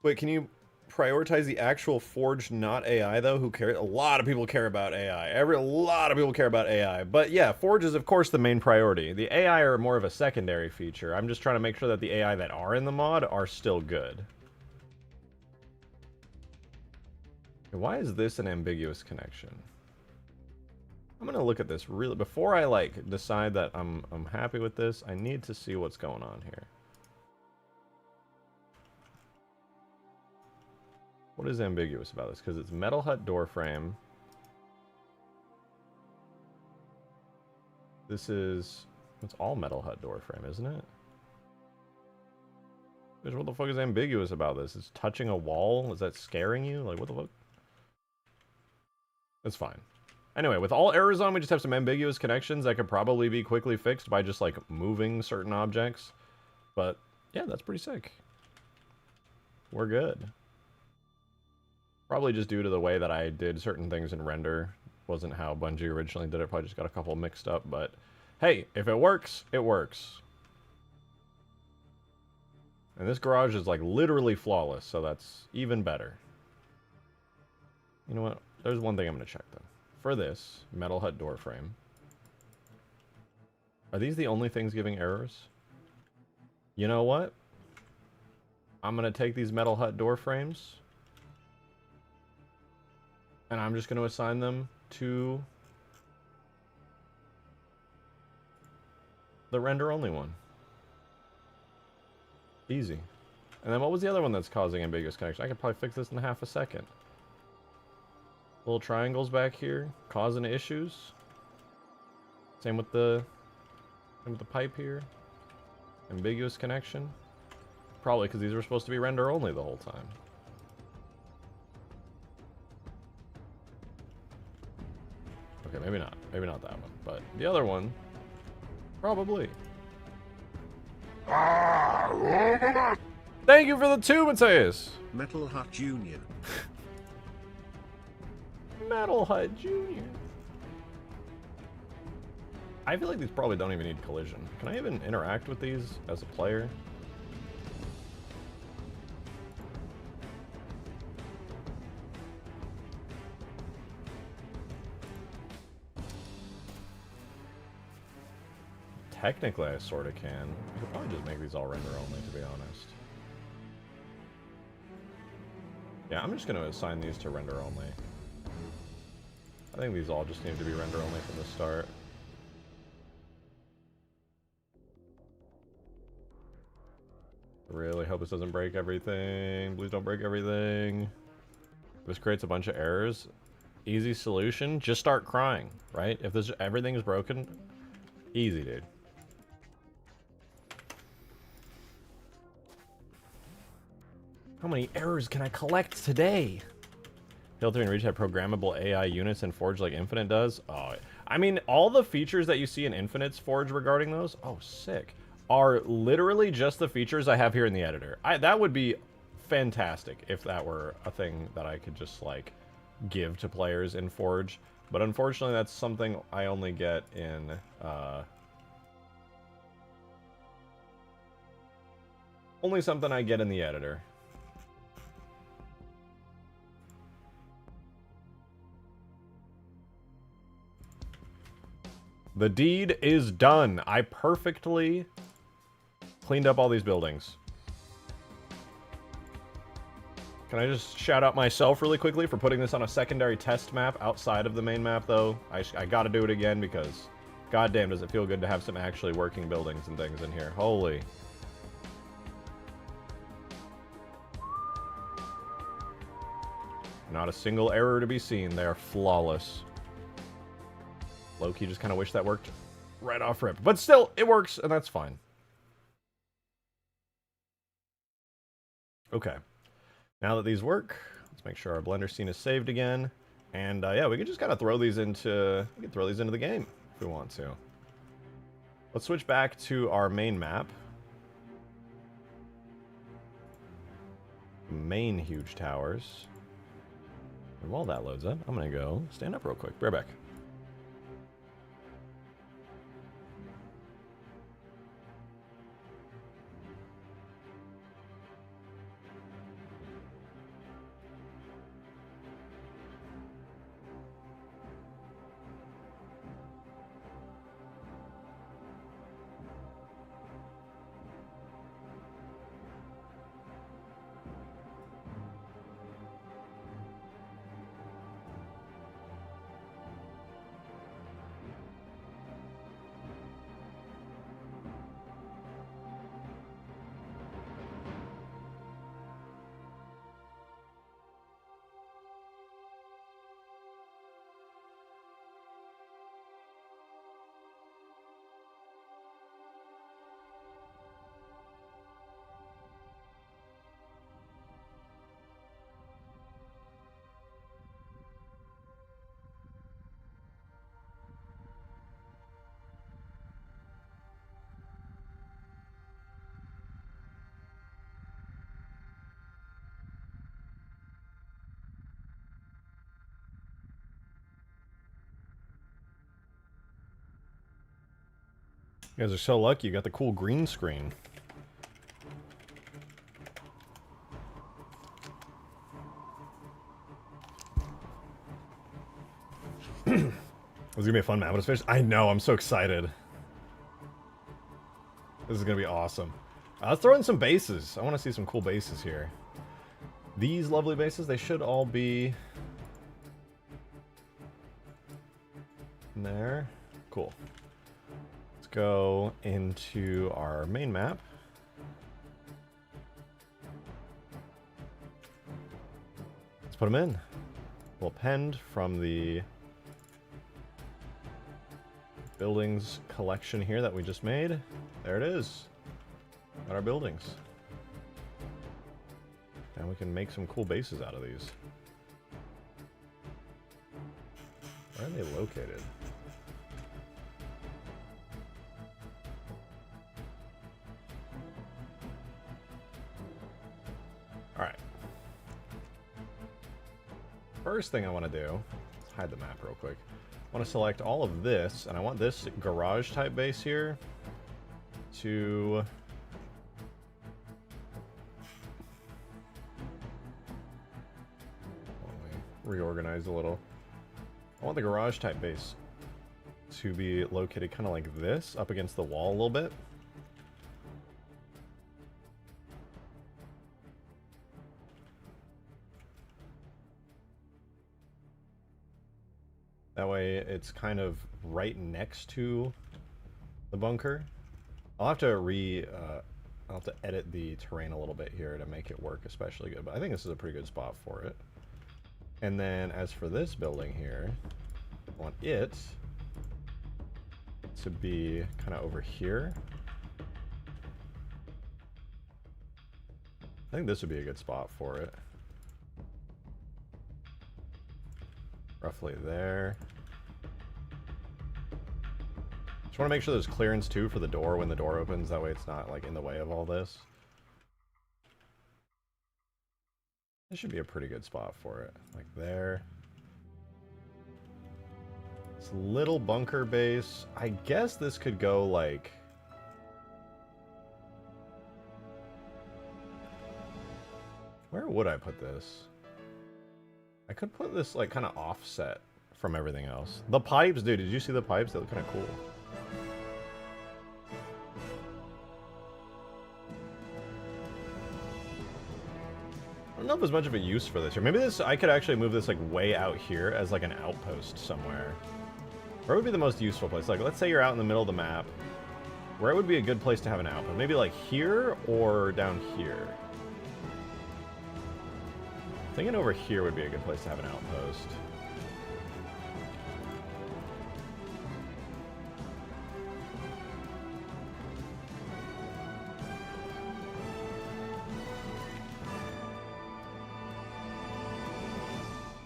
S1: Wait, can you prioritize the actual Forge, not AI, though? Who cares? A lot of people care about AI. A lot of people care about AI. But yeah, Forge is, of course, the main priority. The AI are more of a secondary feature. I'm just trying to make sure that the AI that are in the mod are still good. Why is this an ambiguous connection? I'm gonna look at this really before I like decide that I'm happy with this. I need to see what's going on here. What is ambiguous about this? Because it's metal hut door frame. This is... It's all metal hut door frame, isn't it? What the fuck is ambiguous about this? It's touching a wall? Is that scaring you? Like, what the fuck? It's fine. Anyway, with all errors on, we just have some ambiguous connections that could probably be quickly fixed by just, like, moving certain objects. But, yeah, that's pretty sick. We're good. Probably just due to the way that I did certain things in render. Wasn't how Bungie originally did it. Probably just got a couple mixed up. But hey, if it works, it works. And this garage is like literally flawless. So that's even better. You know what? There's one thing I'm going to check though. For this metal hut door frame. Are these the only things giving errors? You know what? I'm going to take these metal hut door frames. And I'm just going to assign them to the render-only one. Easy. And then what was the other one that's causing ambiguous connection? I could probably fix this in half a second. Little triangles back here, causing issues. Same with the pipe here. Ambiguous connection. Probably because these were supposed to be render-only the whole time. Okay, maybe not. Maybe not that one. But the other one, probably. Thank you for the 2, Mateus.
S2: Metal Hut Jr.
S1: Metal Hut Jr. I feel like these probably don't even need collision. Can I even interact with these as a player? Technically, I sort of can. I could probably just make these all render only, to be honest. Yeah, I'm just going to assign these to render only. I think these all just need to be render only from the start. I really hope this doesn't break everything. Please don't break everything. This creates a bunch of errors. Easy solution, just start crying, right? If this everything is broken, easy, dude. How many errors can I collect today? Filter and Reach have programmable AI units in Forge like Infinite does. Oh, I mean, all the features that you see in Infinite's Forge regarding those, oh, sick, are literally just the features I have here in the editor. That would be fantastic if that were a thing that I could just, like, give to players in Forge. But unfortunately, that's something I only get in, only something I get in the editor. The deed is done. I perfectly cleaned up all these buildings. Can I just shout out myself really quickly for putting this on a secondary test map outside of the main map, though? I gotta do it again because, goddamn, does it feel good to have some actually working buildings and things in here. Holy. Not a single error to be seen. They are flawless. Low-key just kind of wish that worked right off rip. But still, it works, and that's fine. Okay. Now that these work, let's make sure our Blender scene is saved again. And, yeah, we can just kind of throw these into... We can throw these into the game if we want to. Let's switch back to our main map. Main huge towers. And while that loads up, I'm going to go stand up real quick. Be right back. You guys are so lucky you got the cool green screen. This is gonna be a fun map when it's finished. I know, I'm so excited. This is gonna be awesome. Let's throw in some bases. I want to see some cool bases here. These lovely bases, they should all be in there. Cool. Let's go into our main map. Let's put them in. We'll append from the buildings collection here that we just made. There it is. Got our buildings. And we can make some cool bases out of these. Where are Where are they located? Alright. First thing I want to do, let's hide the map real quick. I want to select all of this, and I want this garage type base here to... reorganize a little. I want the garage type base to be located kind of like this, up against the wall a little bit. That way it's kind of right next to the bunker. I'll have to I'll have to edit the terrain a little bit here to make it work especially good, but I think this is a pretty good spot for it. And then as for this building here, I want it to be kind of over here. I think this would be a good spot for it. Roughly there. Just want to make sure there's clearance too for the door when the door opens, that way it's not like in the way of all this. This should be a pretty good spot for it. Like there. This little bunker base. I guess this could go like... Where would I put this? I could put this like kind of offset from everything else. The pipes, dude, did you see the pipes? They look kind of cool. I don't know if there's much of a use for this here. Maybe this, I could actually move this like way out here as like an outpost somewhere. Where would be the most useful place? Like, let's say you're out in the middle of the map. Where would be a good place to have an outpost? Maybe like here or down here? Thinking over here would be a good place to have an outpost.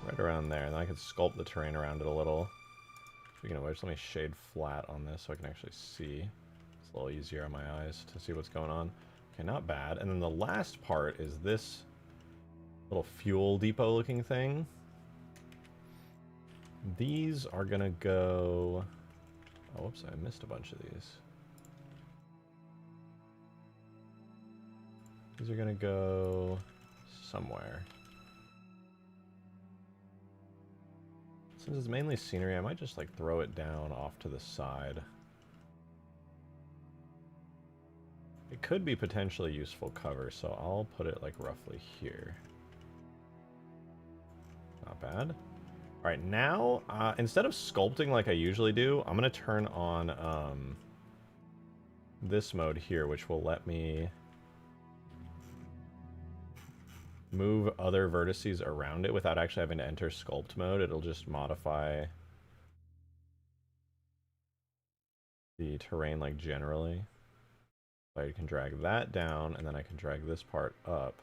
S1: Right around there, and then I could sculpt the terrain around it a little. Speaking of which, let me shade flat on this so I can actually see. It's a little easier on my eyes to see what's going on. Okay, not bad. And then the last part is this little fuel depot looking thing. These are gonna go... Oh, whoops, I missed a bunch of these. These are gonna go somewhere. Since it's mainly scenery, I might just like throw it down off to the side. It could be potentially useful cover, so I'll put it like roughly here. Not bad. Alright, now, instead of sculpting like I usually do, I'm going to turn on this mode here, which will let me move other vertices around it without actually having to enter sculpt mode. It'll just modify the terrain like generally. So I can drag that down, and then I can drag this part up.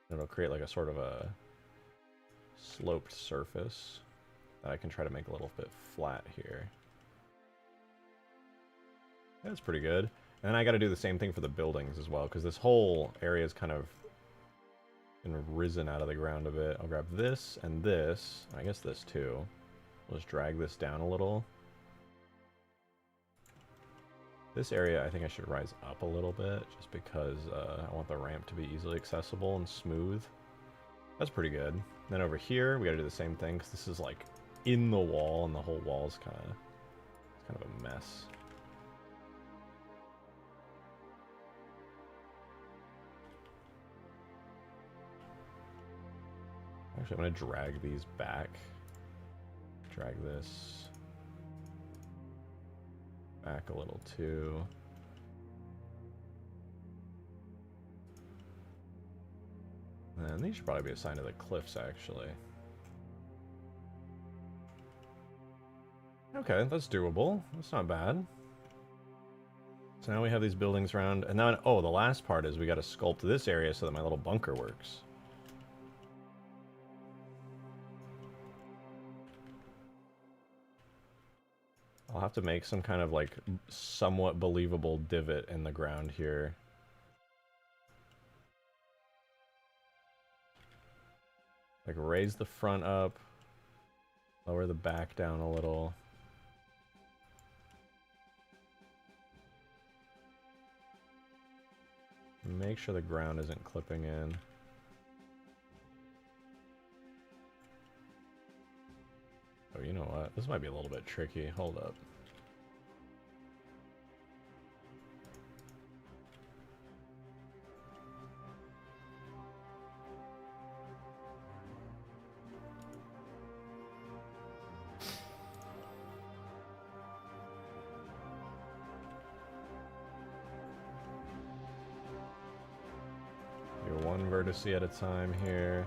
S1: And it'll create like a sort of a sloped surface that I can try to make a little bit flat here. That's pretty good. And then I got to do the same thing for the buildings as well, because this whole area is kind of been risen out of the ground a bit. I'll grab this and this, I guess this too. I'll just drag this down a little. This area I think I should rise up a little bit, just because I want the ramp to be easily accessible and smooth. That's pretty good. Then over here, we gotta do the same thing, because this is like in the wall, and the whole wall is kind of a mess. Actually, I'm gonna drag these back. Drag this back a little too. And these should probably be assigned to the cliffs, actually. Okay, that's doable. That's not bad. So now we have these buildings around, and then, oh, the last part is we got to sculpt this area so that my little bunker works. I'll have to make some kind of like somewhat believable divot in the ground here. Like raise the front up, lower the back down a little. Make sure the ground isn't clipping in. Oh, you know what? This might be a little bit tricky. Hold up. Do one vertex at a time here.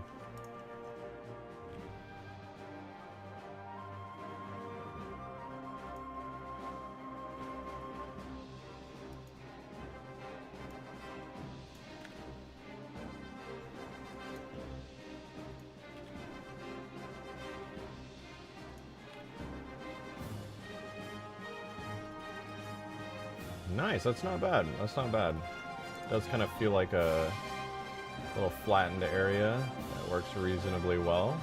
S1: Nice, that's not bad. That's not bad. Does kind of feel like a little flattened area that works reasonably well.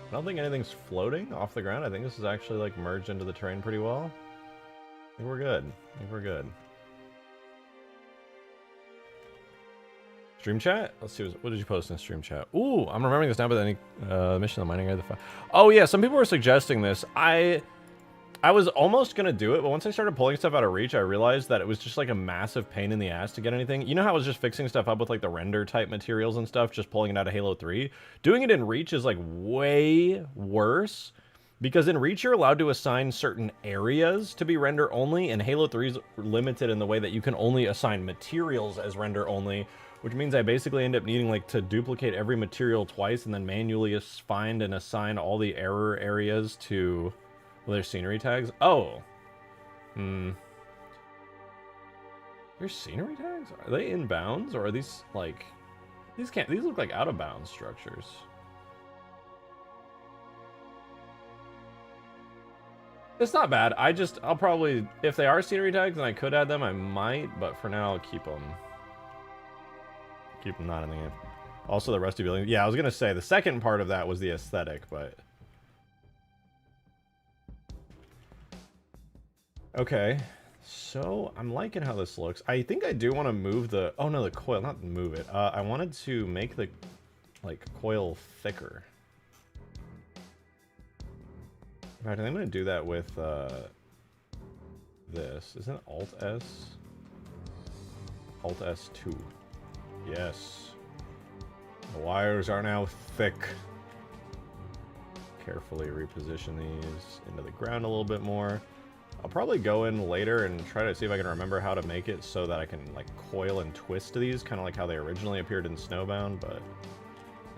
S1: I don't think anything's floating off the ground. I think this is actually like merged into the terrain pretty well. I think we're good. I think we're good. Stream chat? Let's see, what did you post in stream chat? Ooh, I'm remembering this now, but any mission of the mining area. Oh yeah, some people were suggesting this. I was almost gonna do it, but once I started pulling stuff out of Reach, I realized that it was just like a massive pain in the ass to get anything. You know how I was just fixing stuff up with like the render type materials and stuff, just pulling it out of Halo 3? Doing it in Reach is like way worse, because in Reach you're allowed to assign certain areas to be render only, and Halo 3 is limited in the way that you can only assign materials as render only, which means I basically end up needing like to duplicate every material twice and then manually find and assign all the error areas to... Well, there's scenery tags? Oh. There's scenery tags? Are they in bounds? Or are these, like... These look like out-of-bounds structures. It's not bad. I'll probably... If they are scenery tags and I could add them, I might. But for now, I'll keep them. Keep them not in the game. Also, the rusty building. Yeah, I was going to say, the second part of that was the aesthetic, but... Okay, so I'm liking how this looks. I think I do want to move the... Oh no, the coil, not move it. I wanted to make the, like, coil thicker. In fact, I think I'm going to do that with this. Isn't it Alt-S? Alt-S2. Yes. The wires are now thick. Carefully reposition these into the ground a little bit more. I'll probably go in later and try to see if I can remember how to make it so that I can like coil and twist these, kind of like how they originally appeared in Snowbound, but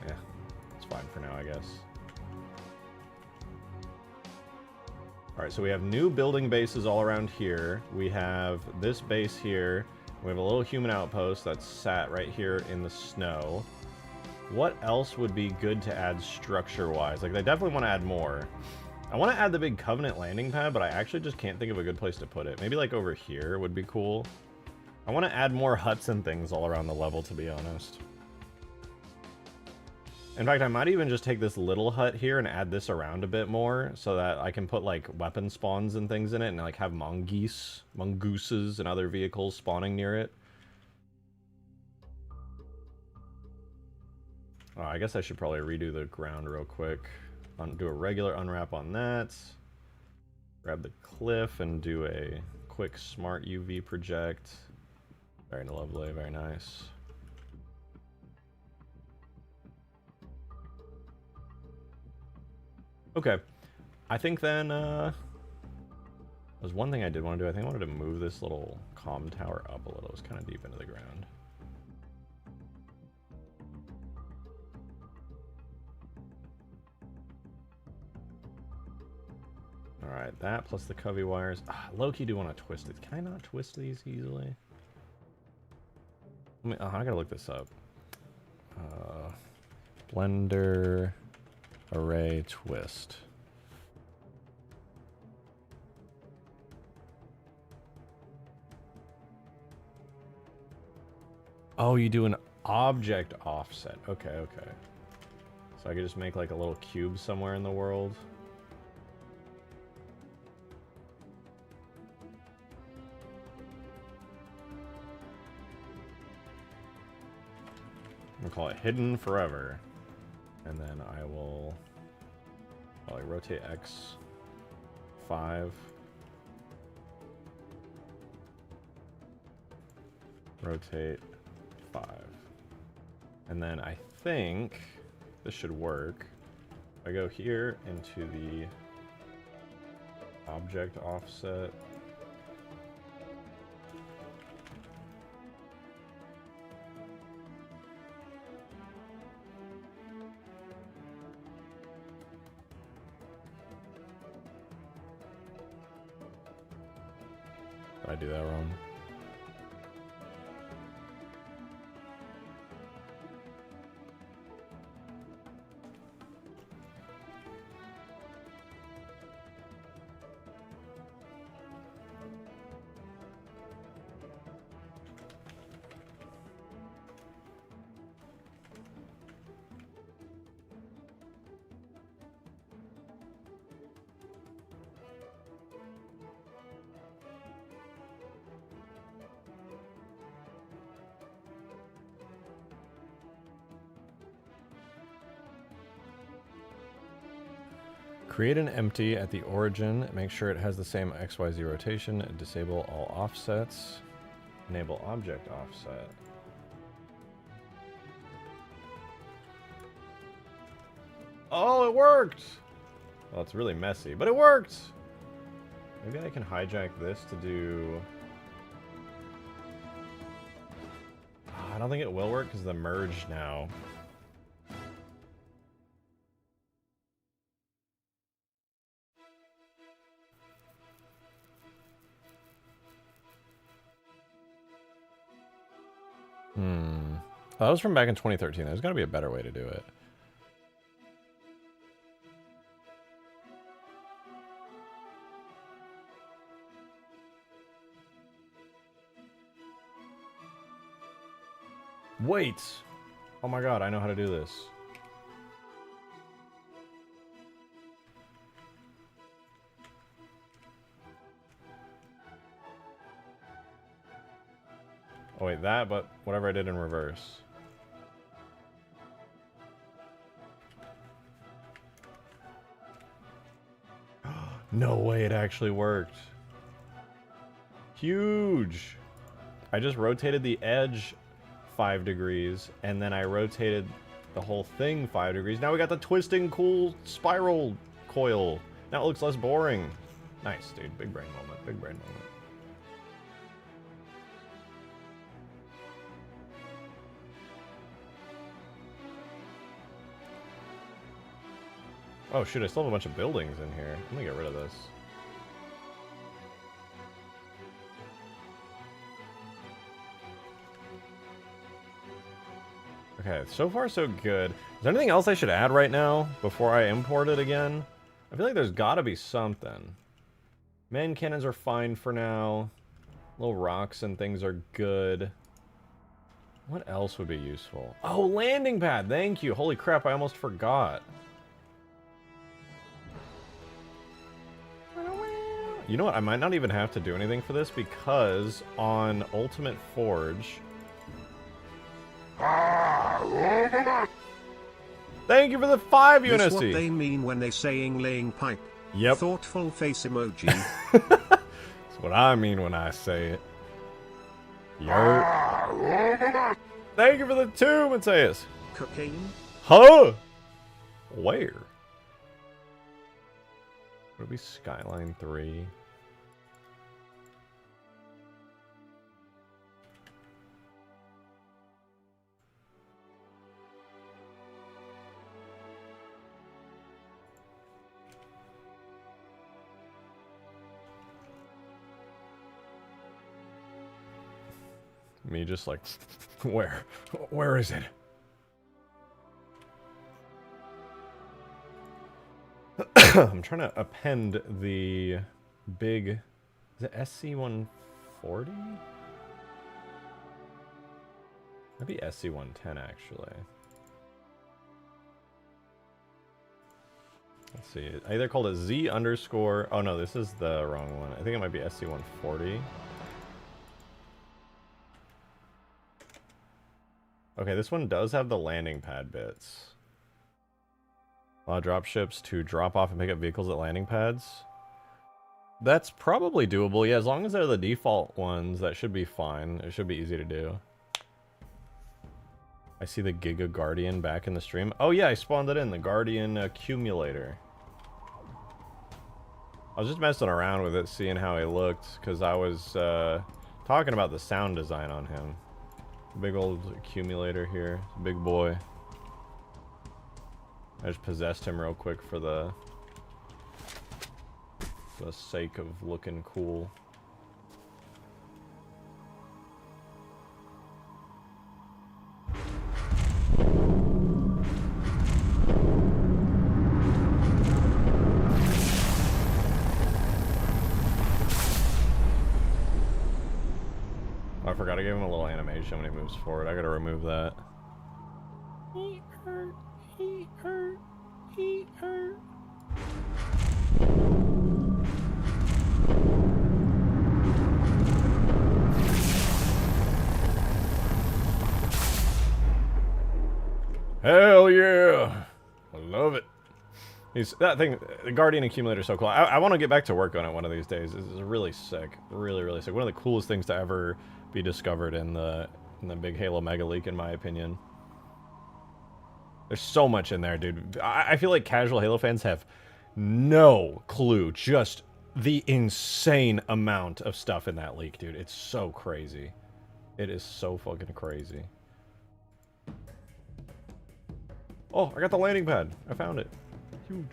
S1: yeah, it's fine for now, I guess. Alright, so we have new building bases all around here. We have this base here. We have a little human outpost that's sat right here in the snow. What else would be good to add structure-wise? Like, they definitely want to add more. I want to add the big Covenant landing pad, but I actually just can't think of a good place to put it. Maybe like over here would be cool. I want to add more huts and things all around the level, to be honest. In fact, I might even just take this little hut here and add this around a bit more so that I can put like weapon spawns and things in it and like have mongooses and other vehicles spawning near it. Oh, I guess I should probably redo the ground real quick. Do a regular unwrap on that. Grab the cliff and do a quick smart UV project. Very lovely, very nice. Okay, I think then, there's one thing I did want to do. I think I wanted to move this little comm tower up a little. It was kind of deep into the ground. Alright, that plus the Covey wires. Low-key do want to twist it. Can I not twist these easily? I gotta look this up. Blender array twist. Oh, you do an object offset. Okay, okay. So I could just make like a little cube somewhere in the world. I'm gonna call it hidden forever. And then I will probably rotate X 5. Rotate 5. And then I think this should work. I go here into the object offset. Did I do that wrong? Create an empty at the origin. Make sure it has the same XYZ rotation. Disable all offsets. Enable object offset. Oh, it worked! Well, it's really messy, but it worked! Maybe I can hijack this to do... I don't think it will work because the merge now. Oh, that was from back in 2013. There's got to be a better way to do it. Wait! Oh my god, I know how to do this. Oh wait, that, but whatever I did in reverse. No way, it actually worked. Huge! I just rotated the edge 5 degrees, and then I rotated the whole thing 5 degrees. Now we got the twisting cool spiral coil. Now it looks less boring. Nice, dude. Big brain moment. Big brain moment. Oh shoot, I still have a bunch of buildings in here. I'm gonna get rid of this. Okay, so far so good. Is there anything else I should add right now before I import it again? I feel like there's gotta be something. Man cannons are fine for now. Little rocks and things are good. What else would be useful? Oh, landing pad! Thank you! Holy crap, I almost forgot. You know what? I might not even have to do anything for this because on Ultimate Forge... Thank you for the 5 UNSC!
S2: This what they mean when they saying laying pipe.
S1: Yep.
S2: Thoughtful face emoji.
S1: That's what I mean when I say it. Yo. Thank you for the 2, Matthias.
S2: Cocaine?
S1: Huh? Where? Would it be Skyline 3? Me just like, where? Where is it? I'm trying to append the big, is it SC-140? Maybe SC110 actually. Let's see. I either called it Z underscore. Oh no, this is the wrong one. I think it might be SC140. Okay, this one does have the landing pad bits. Allow dropships to drop off and pick up vehicles at landing pads. That's probably doable. Yeah, as long as they're the default ones, that should be fine. It should be easy to do. I see the Giga Guardian back in the stream. Oh yeah, I spawned it in, the Guardian accumulator. I was just messing around with it, seeing how he looked, because I was talking about the sound design on him. Big old accumulator here, big boy. I just possessed him real quick for the sake of looking cool. I forgot to give him a little animation when he moves forward. I gotta remove that. He hurt, he hurt, he hurt. Hell yeah! I love it. That thing, the Guardian Accumulator is so cool. I want to get back to work on it one of these days. This is really sick. Really, really sick. One of the coolest things to ever be discovered in the big Halo Mega Leak, in my opinion. There's so much in there, dude. I feel like casual Halo fans have no clue just the insane amount of stuff in that leak, dude. It's so crazy. It is so fucking crazy. Oh, I got the landing pad. I found it. Huge.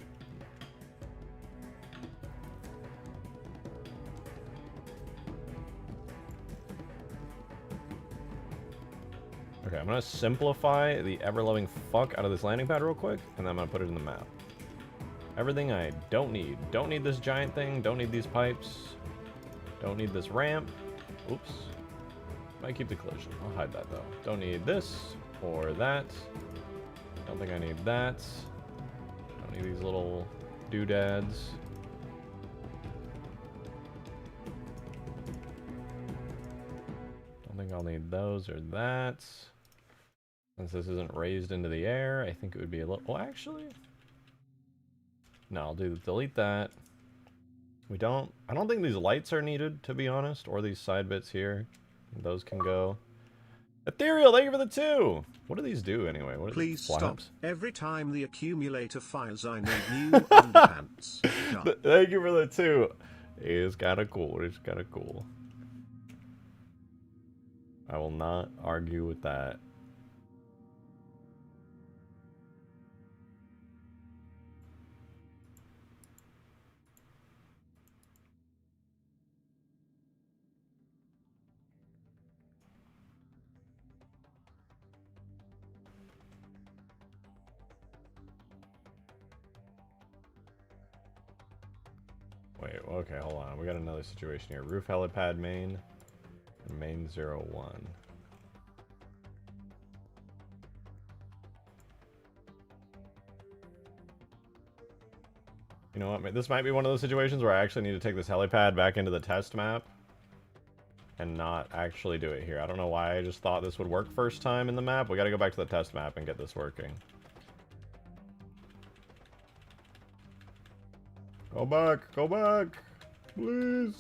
S1: Okay, I'm gonna simplify the ever-loving fuck out of this landing pad real quick, and then I'm gonna put it in the map. Everything I don't need. Don't need this giant thing, don't need these pipes, don't need this ramp. Oops. Might keep the collision. I'll hide that though. Don't need this or that. Don't think I need that. Don't need these little doodads. Don't think I'll need those or that. Since this isn't raised into the air, I think it would be a little... Well, actually... No, I'll delete that. I don't think these lights are needed, to be honest, or these side bits here. Those can go. Ethereal, thank you for the 2! What do these do anyway? What
S2: Please stop.
S1: flaps?
S2: Every time the accumulator fires, I need new underpants.
S1: Thank you for the 2. It's kind of cool. It's kind of cool. I will not argue with that. Wait, okay, hold on. We got another situation here. Roof helipad main and main 01. You know what? This might be one of those situations where I actually need to take this helipad back into the test map and not actually do it here. I don't know why I just thought this would work first time in the map. We gotta go back to the test map and get this working. Go back, please.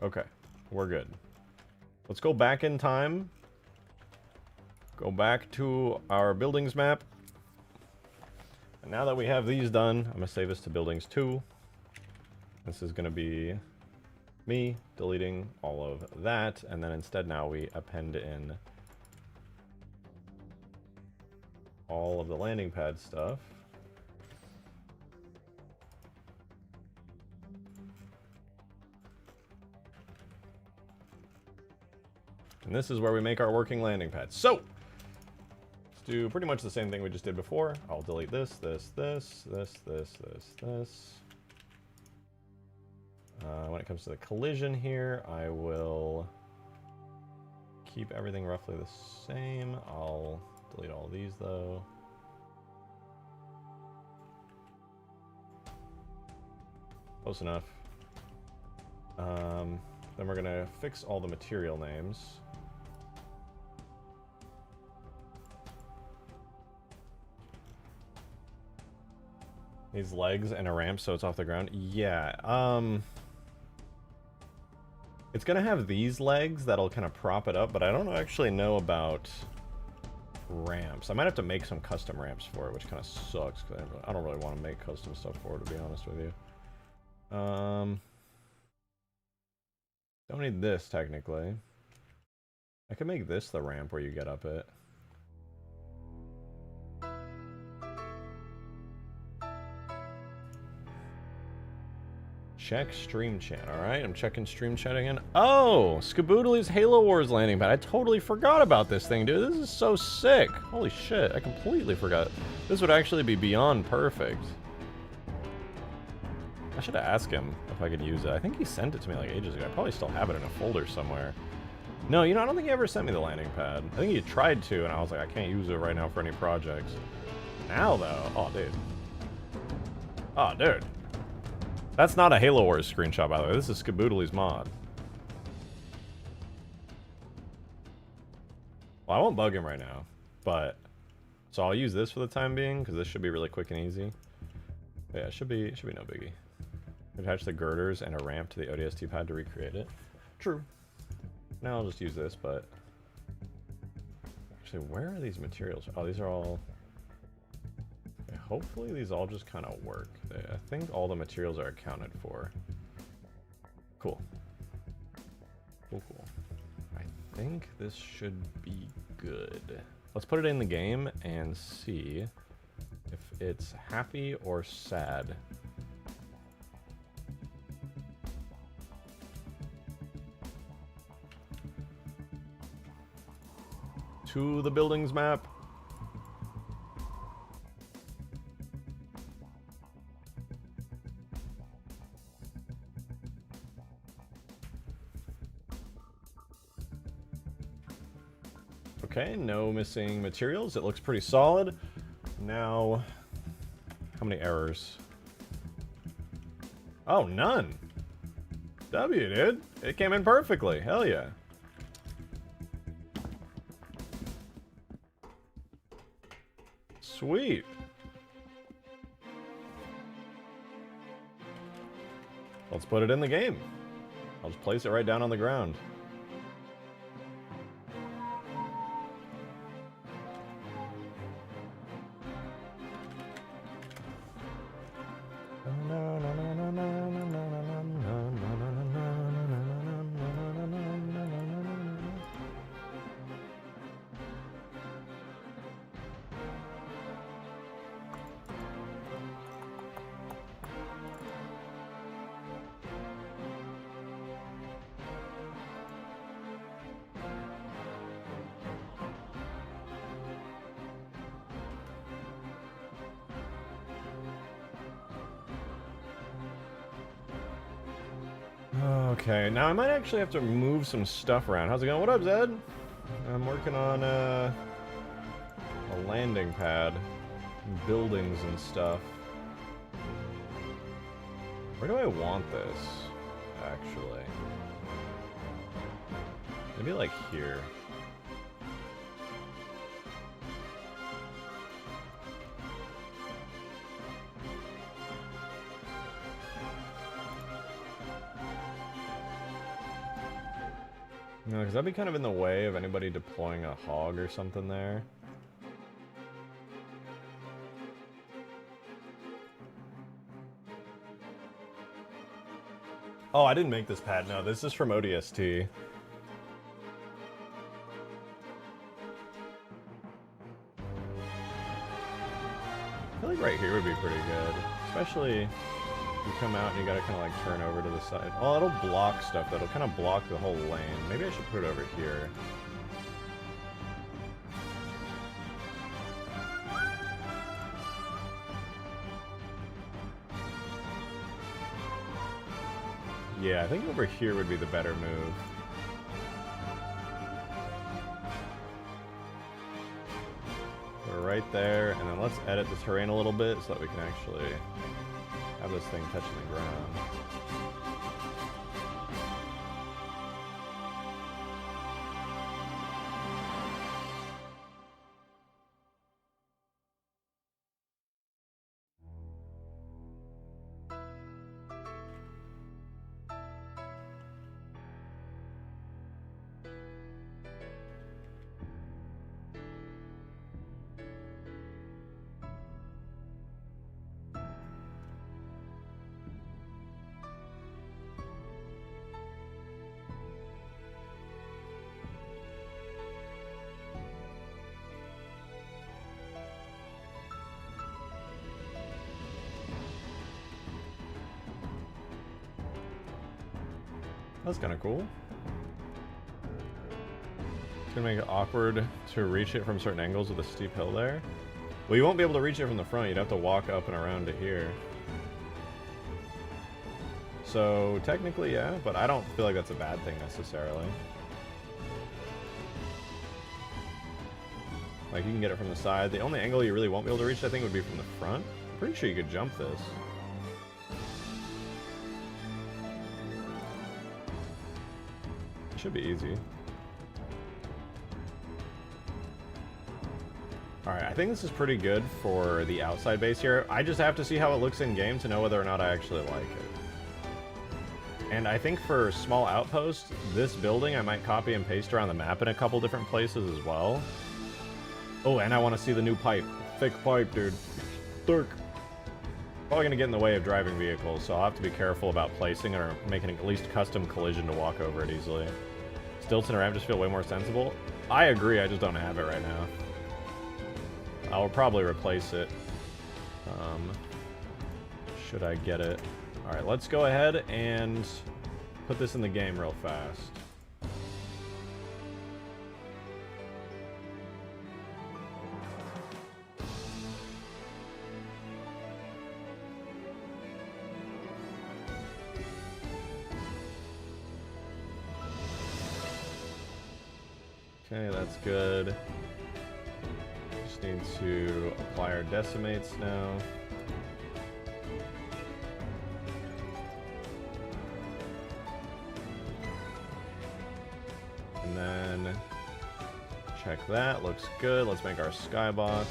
S1: Okay, we're good. Let's go back in time. Go back to our buildings map. And now that we have these done, I'm gonna save this to buildings 2. This is gonna be me deleting all of that, and then instead now we append in all of the landing pad stuff. And this is where we make our working landing pad. So, let's do pretty much the same thing we just did before. I'll delete this. When it comes to the collision here, I will keep everything roughly the same. I'll delete all these though. Close enough. Then we're gonna fix all the material names. These legs and a ramp so it's off the ground. Yeah, it's gonna have these legs that'll kind of prop it up, but I don't actually know about ramps. I might have to make some custom ramps for it, which kind of sucks, because I don't really want to make custom stuff for it, to be honest with you. Don't need this, technically. I could make this the ramp where you get up it. Check stream chat. Alright, I'm checking stream chat again. Oh! Skaboodley's Halo Wars landing pad. I totally forgot about this thing, dude. This is so sick. Holy shit, I completely forgot. This would actually be beyond perfect. I should have asked him if I could use it. I think he sent it to me like ages ago. I probably still have it in a folder somewhere. No, you know, I don't think he ever sent me the landing pad. I think he tried to, and I was like, I can't use it right now for any projects. Now, though... Oh, dude. Oh, dude. That's not a Halo Wars screenshot, by the way. This is Skaboodley's mod. Well, I won't bug him right now, but... So I'll use this for the time being, because this should be really quick and easy. But yeah, it should be no biggie. Attach the girders and a ramp to the ODST pad to recreate it. True. Now I'll just use this, but... Actually, where are these materials? Oh, these are all... Okay, hopefully these all just kind of work. I think all the materials are accounted for. Cool. Cool, cool. I think this should be good. Let's put it in the game and see if it's happy or sad. To the buildings map. Okay, no missing materials. It looks pretty solid. Now, how many errors? Oh, none. W, dude. It came in perfectly. Hell yeah. Sweet. Let's put it in the game. I'll just place it right down on the ground. Okay, now I might actually have to move some stuff around. How's it going? What up, Zed? I'm working on a landing pad, buildings and stuff. Where do I want this, actually? Maybe like here. No, because that'd be kind of in the way of anybody deploying a hog or something there. Oh, I didn't make this pad. No, this is from ODST. I feel like right here would be pretty good. Especially... you come out and you gotta kind of like turn over to the side. Oh, it'll block stuff. That'll kind of block the whole lane. Maybe I should put it over here. Yeah, I think over here would be the better move. We're right there, and then let's edit the terrain a little bit so that we can actually have this thing touching the ground. That's kind of cool. It's gonna make it awkward to reach it from certain angles with a steep hill there. Well, you won't be able to reach it from the front. You'd have to walk up and around to here. So technically, yeah, but I don't feel like that's a bad thing necessarily. Like, you can get it from the side. The only angle you really won't be able to reach, I think, would be from the front. I'm pretty sure you could jump this. Should be easy. Alright, I think this is pretty good for the outside base here. I just have to see how it looks in game to know whether or not I actually like it. And I think for small outposts, this building I might copy and paste around the map in a couple different places as well. Oh, and I want to see the new pipe. Thick pipe, dude. Thick. Probably going to get in the way of driving vehicles, so I'll have to be careful about placing it or making at least custom collision to walk over it easily. Stilts and a ramp just feel way more sensible. I agree, I just don't have it right now. I'll probably replace it. Should I get it? Alright, let's go ahead and put this in the game real fast. Okay, that's good. Just need to apply our decimates now. And then check that, looks good. Let's make our skybox.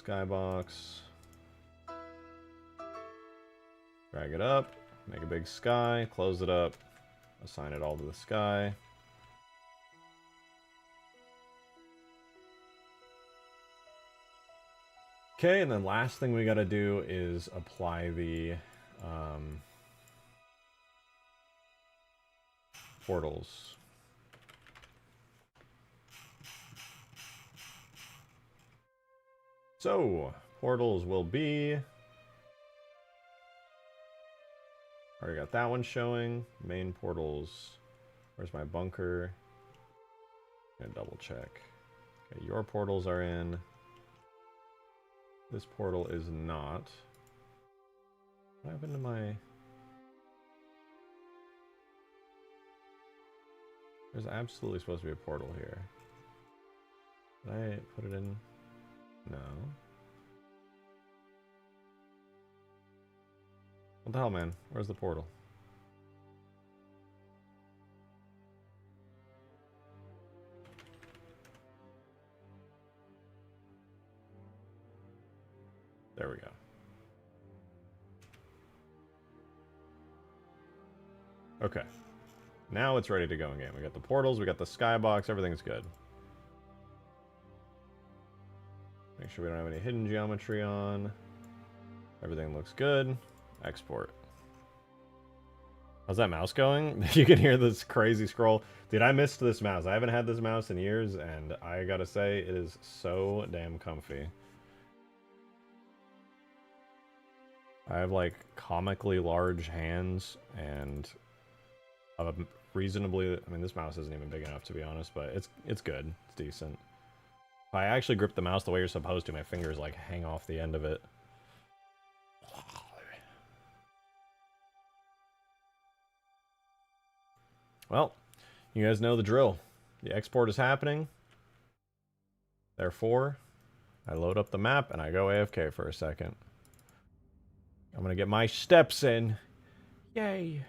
S1: Skybox. Drag it up, make a big sky, close it up, assign it all to the sky. Okay, and then last thing we gotta do is apply the portals. So, portals will be... Already got that one showing. Main portals. Where's my bunker? I'm gonna double check. Okay, your portals are in. This portal is not. What happened to my... There's absolutely supposed to be a portal here. Did I put it in? No. What the hell, man? Where's the portal? There we go. Okay. Now it's ready to go in game. We got the portals, we got the skybox, everything's good. Make sure we don't have any hidden geometry on. Everything looks good. Export. How's that mouse going? You can hear this crazy scroll. Dude, I missed this mouse. I haven't had this mouse in years, and I gotta say, it is so damn comfy. I have, like, comically large hands, and Reasonably, I mean, this mouse isn't even big enough to be honest, but it's good. It's decent. If I actually grip the mouse the way you're supposed to, my fingers like hang off the end of it. Well, you guys know the drill. The export is happening. Therefore, I load up the map and I go AFK for a second. I'm gonna get my steps in. Yay.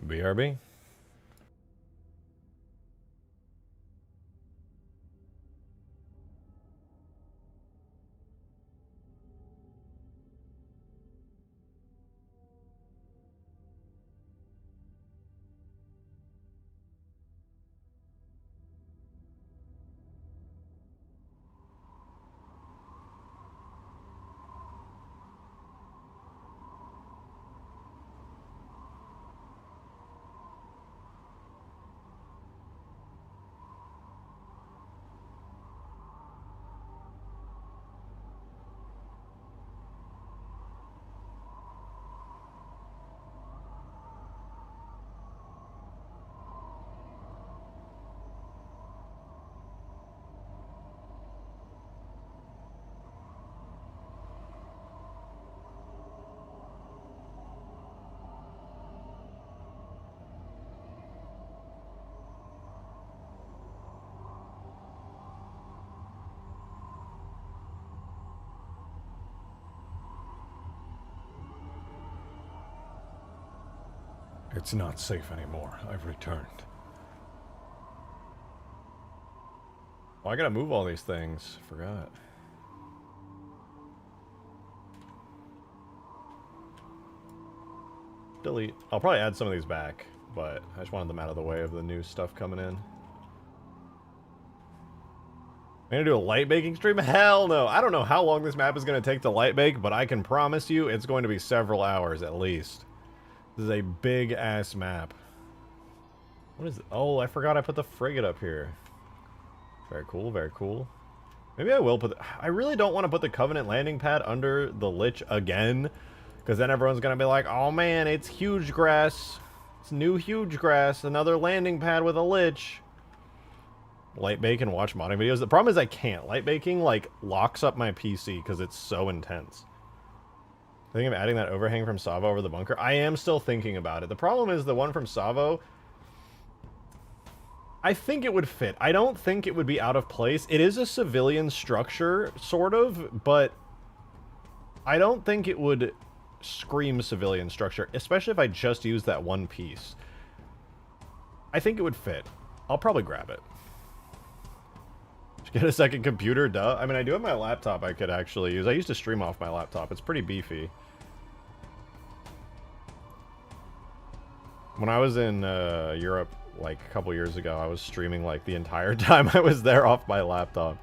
S1: BRB. It's not safe anymore. I've returned. Oh, I gotta move all these things. Forgot. Delete. I'll probably add some of these back, but I just wanted them out of the way of the new stuff coming in. I'm gonna do a light baking stream? Hell no! I don't know how long this map is gonna take to light bake, but I can promise you it's going to be several hours at least. This is a big ass map. What is it? Oh, I forgot I put the frigate up here. Very cool, very cool. Maybe I will put I really don't want to put the Covenant landing pad under the Lich again, because then everyone's gonna be like, oh man, it's huge grass. It's new huge grass, another landing pad with a Lich. Light bake and watch modding videos. The problem is I can't. Light baking like locks up my PC because it's so intense. I think I'm adding that overhang from Savo over the bunker. I am still thinking about it. The problem is the one from Savo, I think it would fit. I don't think it would be out of place. It is a civilian structure, sort of, but I don't think it would scream civilian structure, especially if I just used that one piece. I think it would fit. I'll probably grab it. Get a second computer, duh. I mean, I do have my laptop I could actually use. I used to stream off my laptop. It's pretty beefy. When I was in Europe, like, a couple years ago, I was streaming, like, the entire time I was there off my laptop.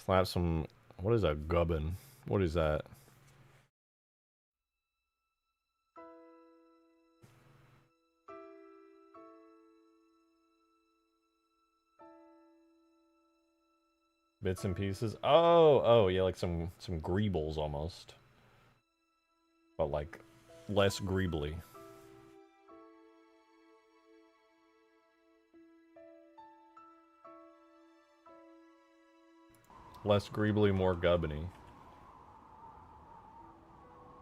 S1: Slap some... What is a gubbin? What is that? Bits and pieces. Oh, yeah, like some greebles almost, but like less greebly. Less greebly, more gubbiny.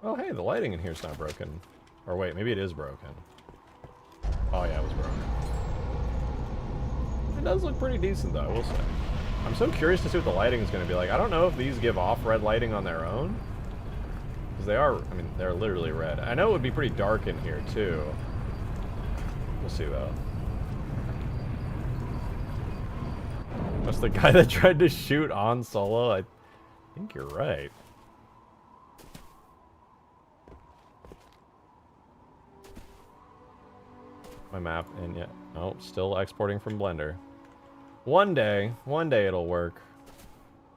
S1: Oh, hey, the lighting in here's not broken. Or wait, maybe it is broken. Oh yeah, it was broken. It does look pretty decent though, I will say. I'm so curious to see what the lighting is going to be like. I don't know if these give off red lighting on their own. Because they are, I mean, they're literally red. I know it would be pretty dark in here too. We'll see though. That's the guy that tried to shoot on Solo. I think you're right. My map, and yeah, oh, still exporting from Blender. One day it'll work.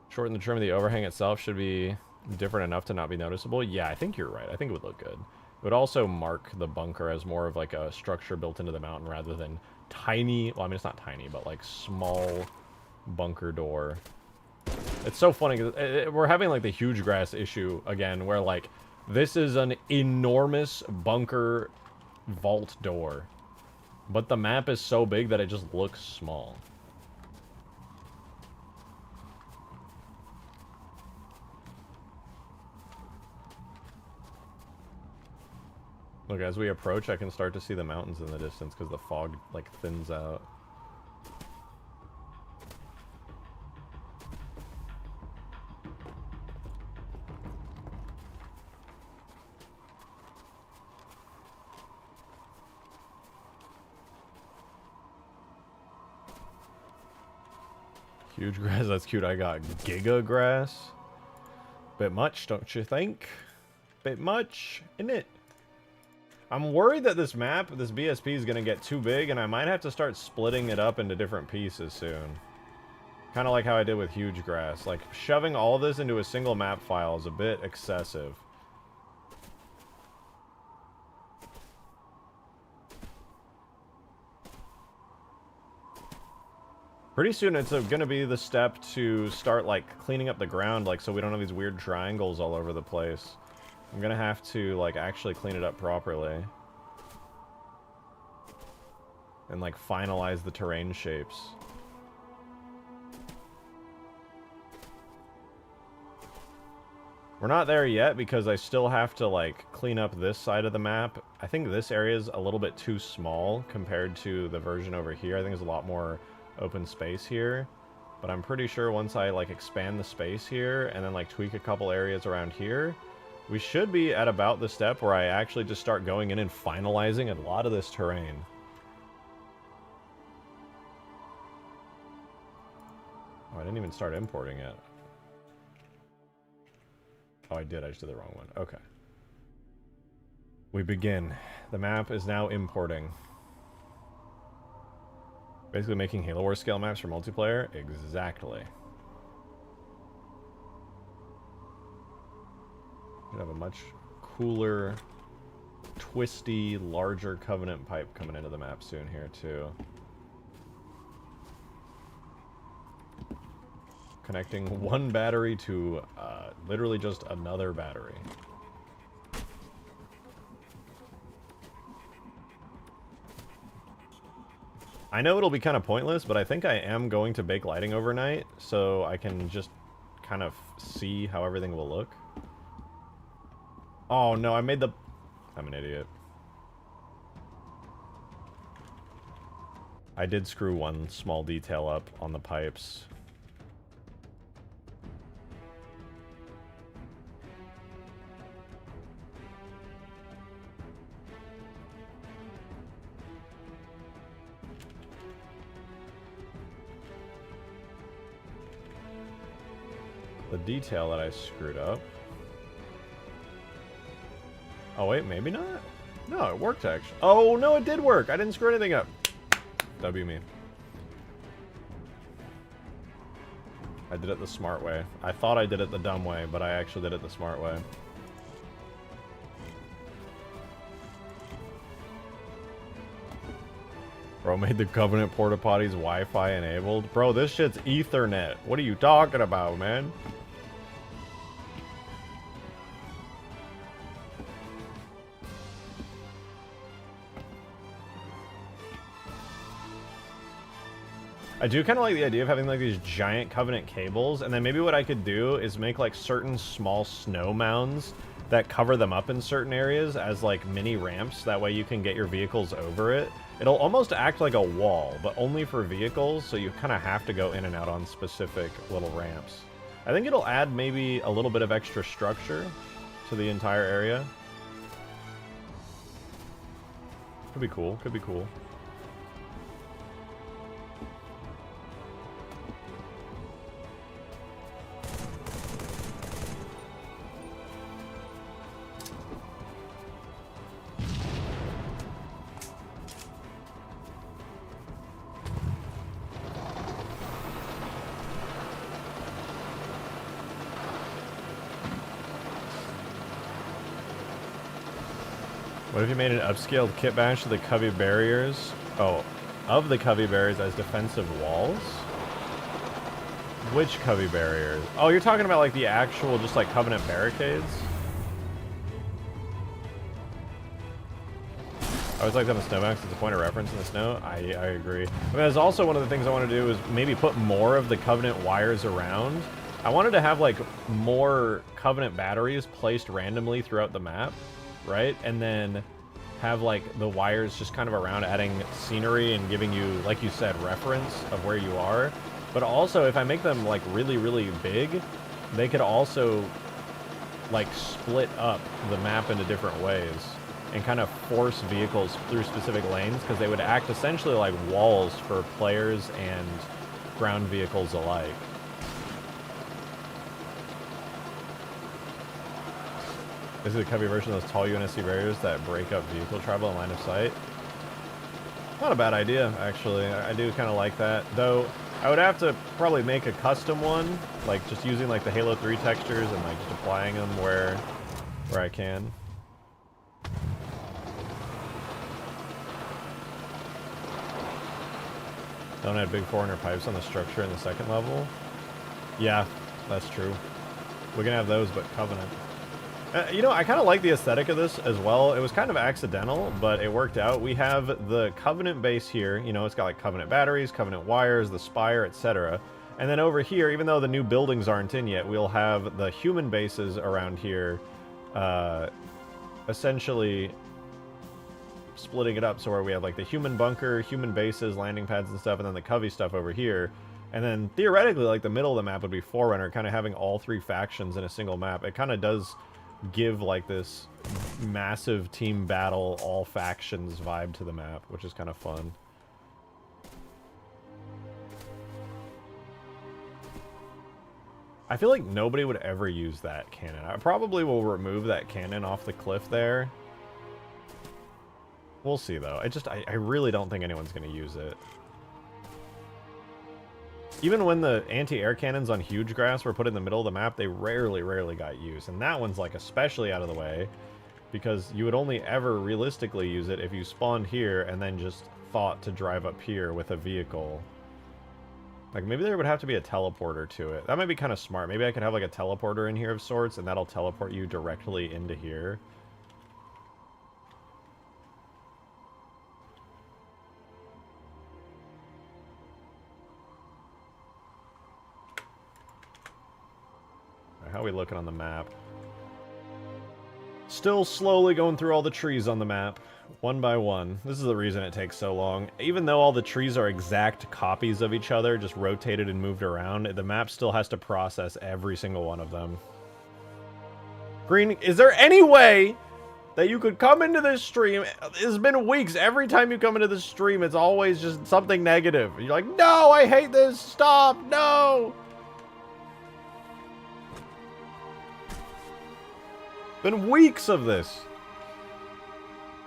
S1: Shorten the trim of the overhang itself should be different enough to not be noticeable. Yeah, I think you're right. I think it would look good. would also mark the bunker as more of like a structure built into the mountain rather than tiny, well, I mean, it's not tiny, but like small bunker door. It's so funny because we're having like the huge grass issue again, where like this is an enormous bunker vault door, but the map is so big that it just looks small. Look, as we approach, I can start to see the mountains in the distance because the fog like thins out. Huge grass, that's cute. I got giga grass. Bit much, don't you think? Bit much, isn't it? I'm worried that this map, this BSP, is going to get too big, and I might have to start splitting it up into different pieces soon. Kind of like how I did with huge grass. Like, shoving all this into a single map file is a bit excessive. Pretty soon it's going to be the step to start, like, cleaning up the ground, like, so we don't have these weird triangles all over the place. I'm going to have to, like, actually clean it up properly. And, like, finalize the terrain shapes. We're not there yet because I still have to, like, clean up this side of the map. I think this area is a little bit too small compared to the version over here. I think there's a lot more open space here, but I'm pretty sure once I like expand the space here and then like tweak a couple areas around here, we should be at about the step where I actually just start going in and finalizing a lot of this terrain. Oh, I didn't even start importing it. Oh, I did. I just did the wrong one. Okay. We begin. The map is now importing. Basically making Halo Wars scale maps for multiplayer? Exactly. Should have a much cooler, twisty, larger Covenant pipe coming into the map soon here, too. Connecting one battery to literally just another battery. I know it'll be kind of pointless, but I think I am going to bake lighting overnight, so I can just kind of see how everything will look. Oh no, I made the... I'm an idiot. I did screw one small detail up on the pipes. The detail that I screwed up. Oh wait, maybe not? No, it worked actually. Oh no, it did work. I didn't screw anything up. W me. I did it the smart way. I thought I did it the dumb way, but I actually did it the smart way. Bro made the Covenant porta potties Wi-Fi enabled. Bro, this shit's Ethernet. What are you talking about, man? I do kind of like the idea of having like these giant Covenant cables, and then maybe what I could do is make like certain small snow mounds that cover them up in certain areas as like mini ramps. That way you can get your vehicles over it. It'll almost act like a wall, but only for vehicles, so you kind of have to go in and out on specific little ramps. I think it'll add maybe a little bit of extra structure to the entire area. Could be cool, could be cool. What if you made an upscaled kit bash to the Covey barriers? Oh, of the Covey barriers as defensive walls? Which Covey barriers? Oh, you're talking about like the actual, just like Covenant barricades? I always like that on snowbanks. It's a point of reference in the snow. I agree. I mean, there's also one of the things I want to do is maybe put more of the Covenant wires around. I wanted to have like more Covenant batteries placed randomly throughout the map, right? And then have like the wires just kind of around, adding scenery and giving you, like you said, reference of where you are. But also, if I make them like really, really big, they could also like split up the map into different ways and kind of force vehicles through specific lanes, because they would act essentially like walls for players and ground vehicles alike. This is a Covey version of those tall UNSC barriers that break up vehicle travel in line of sight. Not a bad idea, actually. I do kind of like that. Though, I would have to probably make a custom one, like just using like the Halo 3 textures and like just applying them where I can. Don't add big 400 pipes on the structure in the second level. Yeah, that's true. We're gonna have those, but Covenant. You know, I kind of like the aesthetic of this as well. It was kind of accidental, but it worked out. We have the Covenant base here. You know, it's got like Covenant batteries, Covenant wires, the Spire, etc. And then over here, even though the new buildings aren't in yet, we'll have the human bases around here, essentially splitting it up, so where we have like the human bunker, human bases, landing pads and stuff, and then the Covey stuff over here. And then theoretically, like the middle of the map would be Forerunner, kind of having all three factions in a single map. It kind of does give like this massive team battle, all factions vibe to the map, which is kind of fun. I feel like nobody would ever use that cannon. I probably will remove that cannon off the cliff there. We'll see, though. I really don't think anyone's going to use it. Even when the anti-air cannons on huge grass were put in the middle of the map, they rarely got used. And that one's, like, especially out of the way, because you would only ever realistically use it if you spawned here and then just thought to drive up here with a vehicle. Like, maybe there would have to be a teleporter to it. That might be kind of smart. Maybe I could have, like, a teleporter in here of sorts, and that'll teleport you directly into here. How are we looking on the map? Still slowly going through all the trees on the map, one by one. This is the reason it takes so long. Even though all the trees are exact copies of each other, just rotated and moved around, the map still has to process every single one of them. Green, is there any way that you could come into this stream? It's been weeks. Every time you come into this stream, it's always just something negative. You're like, no, I hate this. Stop. No. Been weeks of this.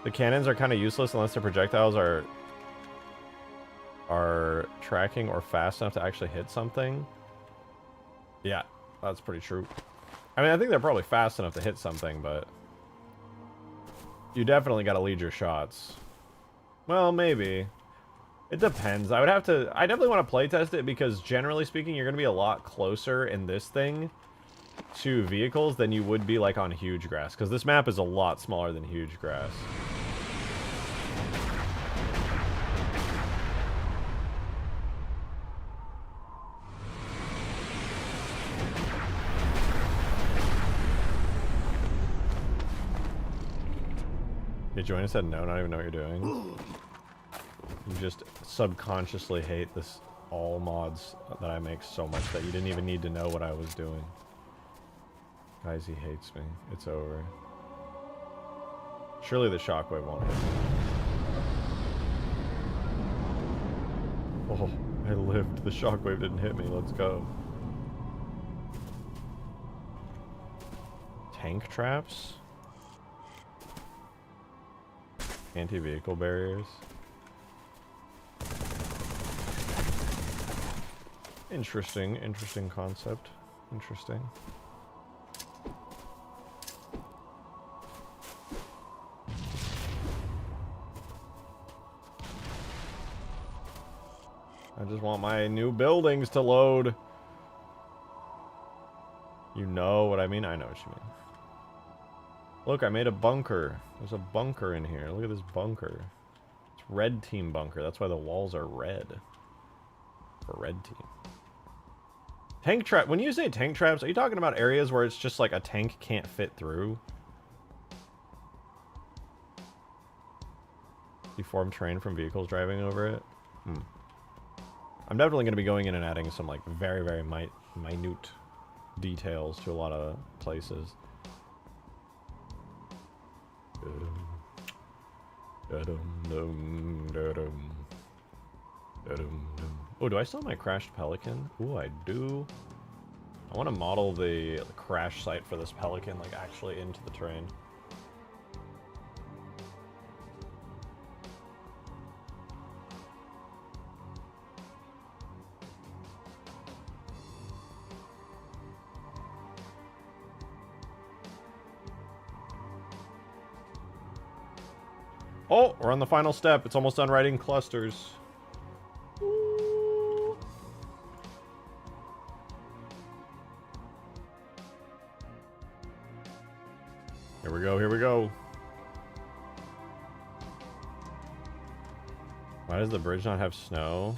S1: The cannons are kind of useless unless their projectiles are tracking or fast enough to actually hit something. Yeah, that's pretty true. I mean, I think they're probably fast enough to hit something, but you definitely got to lead your shots. Well, maybe. It depends. I definitely want to playtest it, because generally speaking, you're going to be a lot closer in this thing to vehicles than you would be like on huge grass, because this map is a lot smaller than huge grass. You join us? Said no, not even know what you're doing. You just subconsciously hate this all mods that I make so much that you didn't even need to know what I was doing. Guys, he hates me. It's over. Surely the shockwave won't hit me. Oh, I lived. The shockwave didn't hit me. Let's go. Tank traps? Anti-vehicle barriers? Interesting concept. Interesting. I just want my new buildings to load. You know what I mean? I know what you mean. Look, I made a bunker. There's a bunker in here. Look at this bunker. It's red team bunker. That's why the walls are red. For red team. Tank trap. When you say tank traps, are you talking about areas where it's just like a tank can't fit through? Deformed terrain from vehicles driving over it? I'm definitely going to be going in and adding some like very, very minute details to a lot of places. Oh, do I still have my crashed pelican? Ooh, I do. I want to model the crash site for this pelican like actually into the terrain. Oh, we're on the final step. It's almost done writing clusters. Ooh. Here we go, here we go. Why does the bridge not have snow?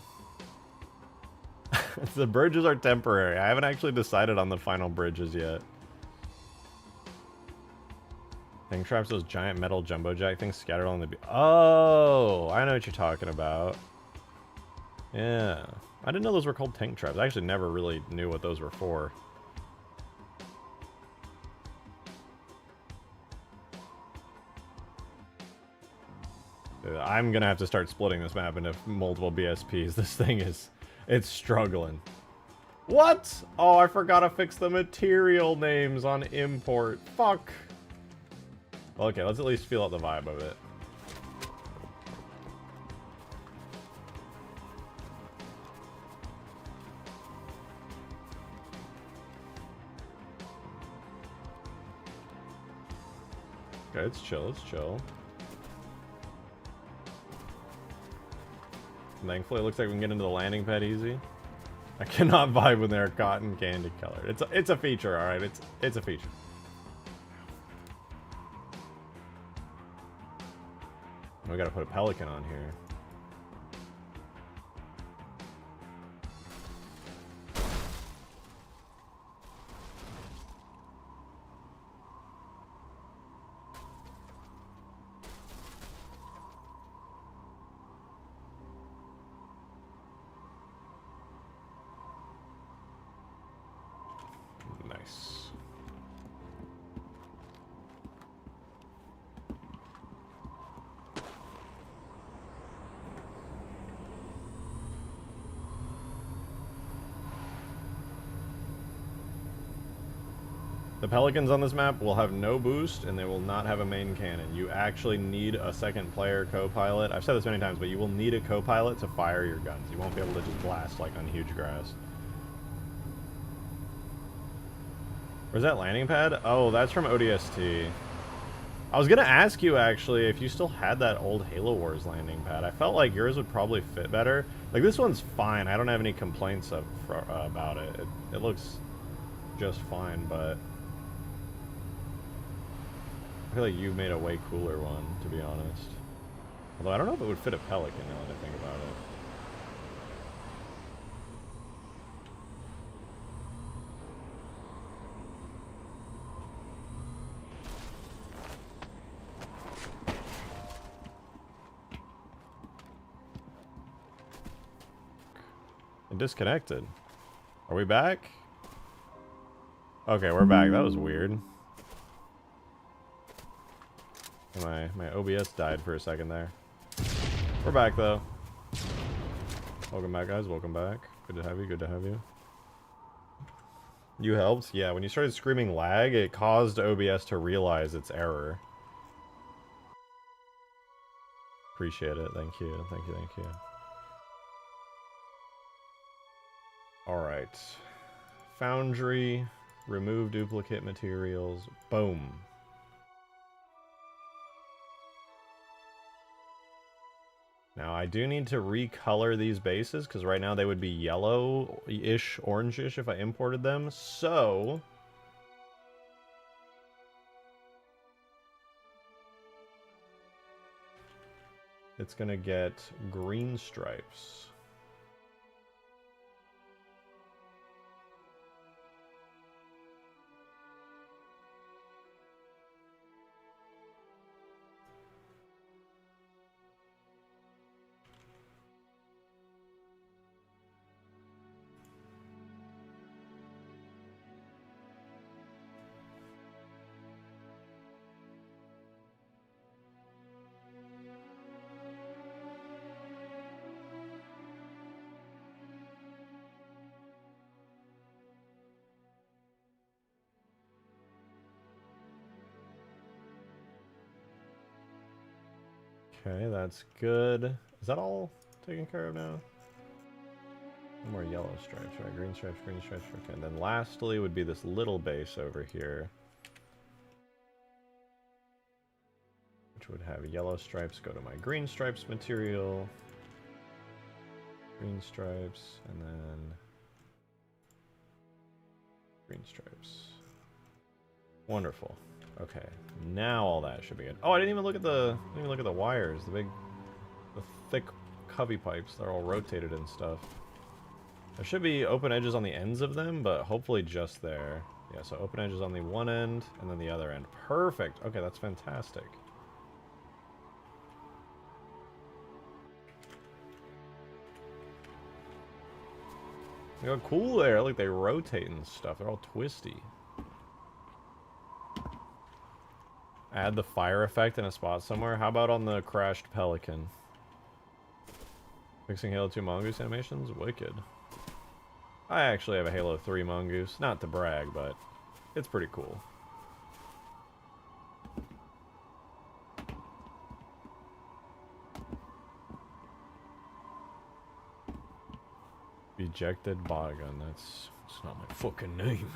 S1: The bridges are temporary. I haven't actually decided on the final bridges yet. Tank traps, those giant metal jumbo jack things scattered on the Oh, I know what you're talking about. Yeah. I didn't know those were called tank traps. I actually never really knew what those were for. Dude, I'm gonna have to start splitting this map into multiple BSPs. This thing is... it's struggling. What? Oh, I forgot to fix the material names on import. Fuck. Okay, let's at least feel out the vibe of it. Okay, it's chill, it's chill. Thankfully, it looks like we can get into the landing pad easy. I cannot vibe when they're cotton candy colored. It's a feature, alright? It's a feature. We gotta put a pelican on here. Nice. The pelicans on this map will have no boost, and they will not have a main cannon. You actually need a second player co-pilot. I've said this many times, but you will need a co-pilot to fire your guns. You won't be able to just blast like on huge grass. Where's that landing pad? Oh, that's from ODST. I was gonna ask you actually if you still had that old Halo Wars landing pad. I felt like yours would probably fit better. Like this one's fine. I don't have any complaints about it. It looks just fine, but I feel like you made a way cooler one, to be honest. Although I don't know if it would fit a Pelican now that I think about it. And disconnected. Are we back? Okay, we're back. That was weird. My OBS died for a second there. We're back though. Welcome back, guys. Welcome back. Good to have you. Good to have you. You helped? Yeah, when you started screaming lag, it caused OBS to realize its error. Appreciate it. Thank you. Thank you. Thank you. Alright. Foundry. Remove duplicate materials. Boom. Now, I do need to recolor these bases, because right now they would be yellow-ish, orange-ish if I imported them. So, it's going to get green stripes. Okay, that's good. Is that all taken care of now? No more yellow stripes, right? Green stripes, green stripes. Okay, and then lastly would be this little base over here, which would have yellow stripes go to my green stripes material. Green stripes, and then green stripes. Wonderful. Okay, now all that should be good. Oh, I didn't even look at the wires, the thick cubby pipes. They're all rotated and stuff. There should be open edges on the ends of them, but hopefully just there. Yeah, so open edges on the one end and then the other end. Perfect. Okay, that's fantastic. They look cool there. Like they rotate and stuff. They're all twisty. Add the fire effect in a spot somewhere. How about on the crashed pelican? Fixing Halo 2 Mongoose animations? Wicked. I actually have a Halo 3 Mongoose. Not to brag, but it's pretty cool. Ejected Boggun. That's not my fucking name.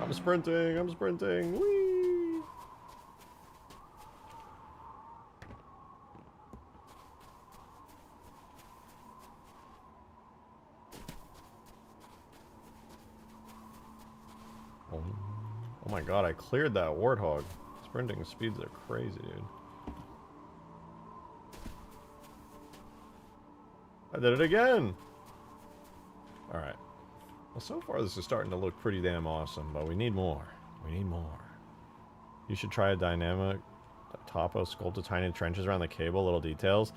S1: I'm sprinting, I'm sprinting. Whee! Oh my god, I cleared that warthog. Sprinting speeds are crazy, dude. I did it again! Alright. Well, so far this is starting to look pretty damn awesome, but we need more. We need more. You should try a dynamic topo, sculpted tiny trenches around the cable, little details.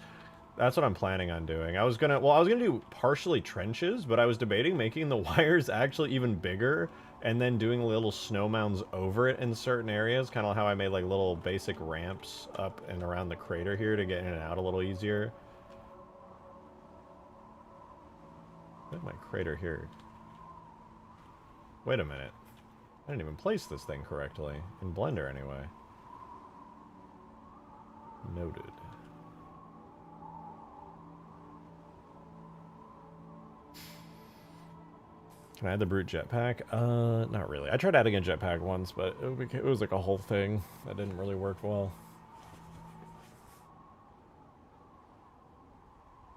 S1: That's what I'm planning on doing. I was gonna do partially trenches, but I was debating making the wires actually even bigger and then doing little snow mounds over it in certain areas, kind of how I made like little basic ramps up and around the crater here to get in and out a little easier. Look at my crater here. Wait a minute. I didn't even place this thing correctly. In Blender, anyway. Noted. Can I add the brute jetpack? Not really. I tried adding a jetpack once, but it was like a whole thing. That didn't really work well.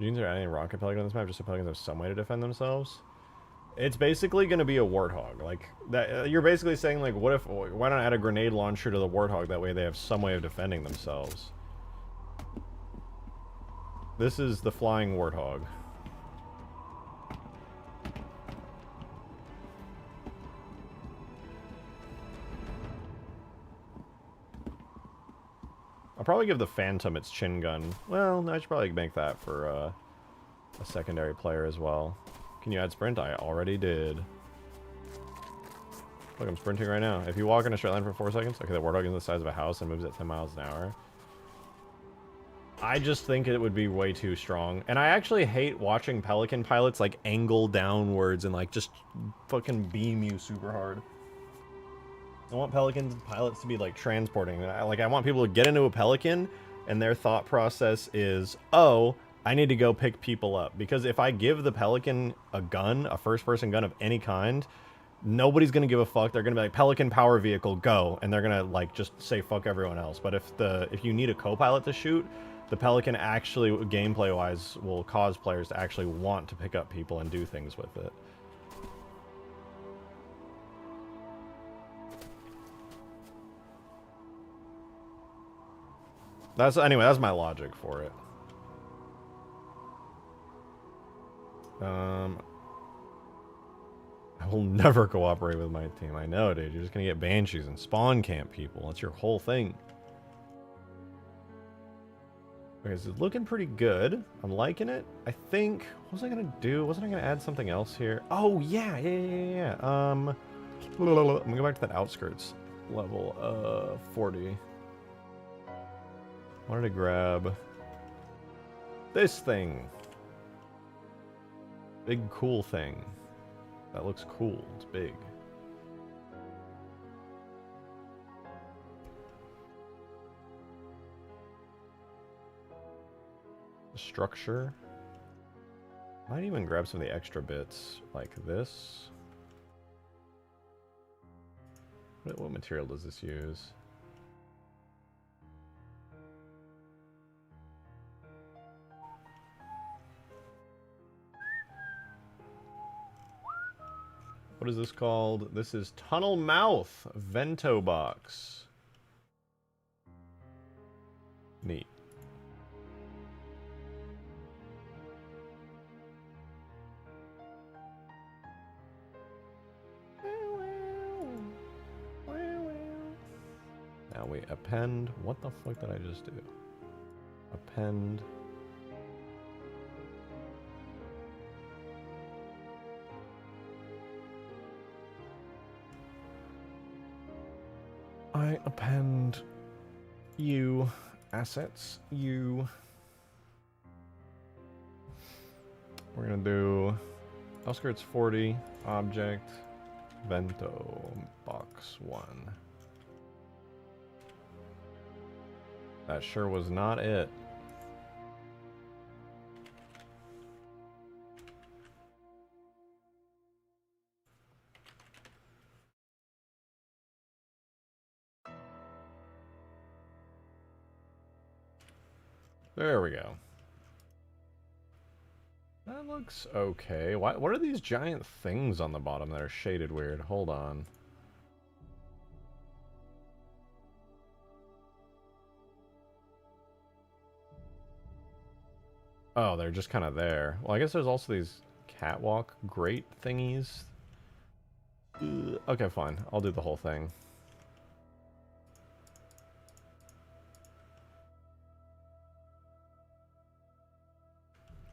S1: Genes are adding a rocket pelican on this map just so pelicans have some way to defend themselves. It's basically going to be a warthog. Like that, you're basically saying like, why not add a grenade launcher to the warthog? That way they have some way of defending themselves. This is the flying warthog. I'll probably give the Phantom its chin gun. Well, I should probably make that for a secondary player as well. Can you add sprint? I already did. Look, I'm sprinting right now. If you walk in a straight line for 4 seconds, okay, the warthog is the size of a house and moves at 10 miles an hour. I just think it would be way too strong. And I actually hate watching pelican pilots like angle downwards and like just fucking beam you super hard. I want pelican pilots to be like transporting. I want people to get into a pelican and their thought process is, oh, I need to go pick people up. Because if I give the pelican a gun, a first-person gun of any kind, nobody's gonna give a fuck. They're gonna be like, Pelican power vehicle, go, and they're gonna like just say fuck everyone else. But if you need a co-pilot to shoot, the Pelican actually, gameplay wise, will cause players to actually want to pick up people and do things with it. Anyway, that's my logic for it. I will never cooperate with my team. I know, dude. You're just gonna get banshees and spawn camp people. That's your whole thing. Okay, so it's looking pretty good. I'm liking it. I think, what was I gonna do? Wasn't I gonna add something else here? Oh yeah. I'm gonna go back to that outskirts level 40. Wanted to grab this thing. Big cool thing. That looks cool. It's big. The structure. Might even grab some of the extra bits like this. What material does this use? What is this called? This is Tunnel Mouth Vento Box. Neat. Now we append. What the fuck did I just do? Append. I append you assets. You. We're gonna do outskirts 40 object Vento box 1. That sure was not it. There we go. That looks okay. What are these giant things on the bottom that are shaded weird? Hold on. Oh, they're just kind of there. Well, I guess there's also these catwalk grate thingies. Ugh. Okay, fine. I'll do the whole thing.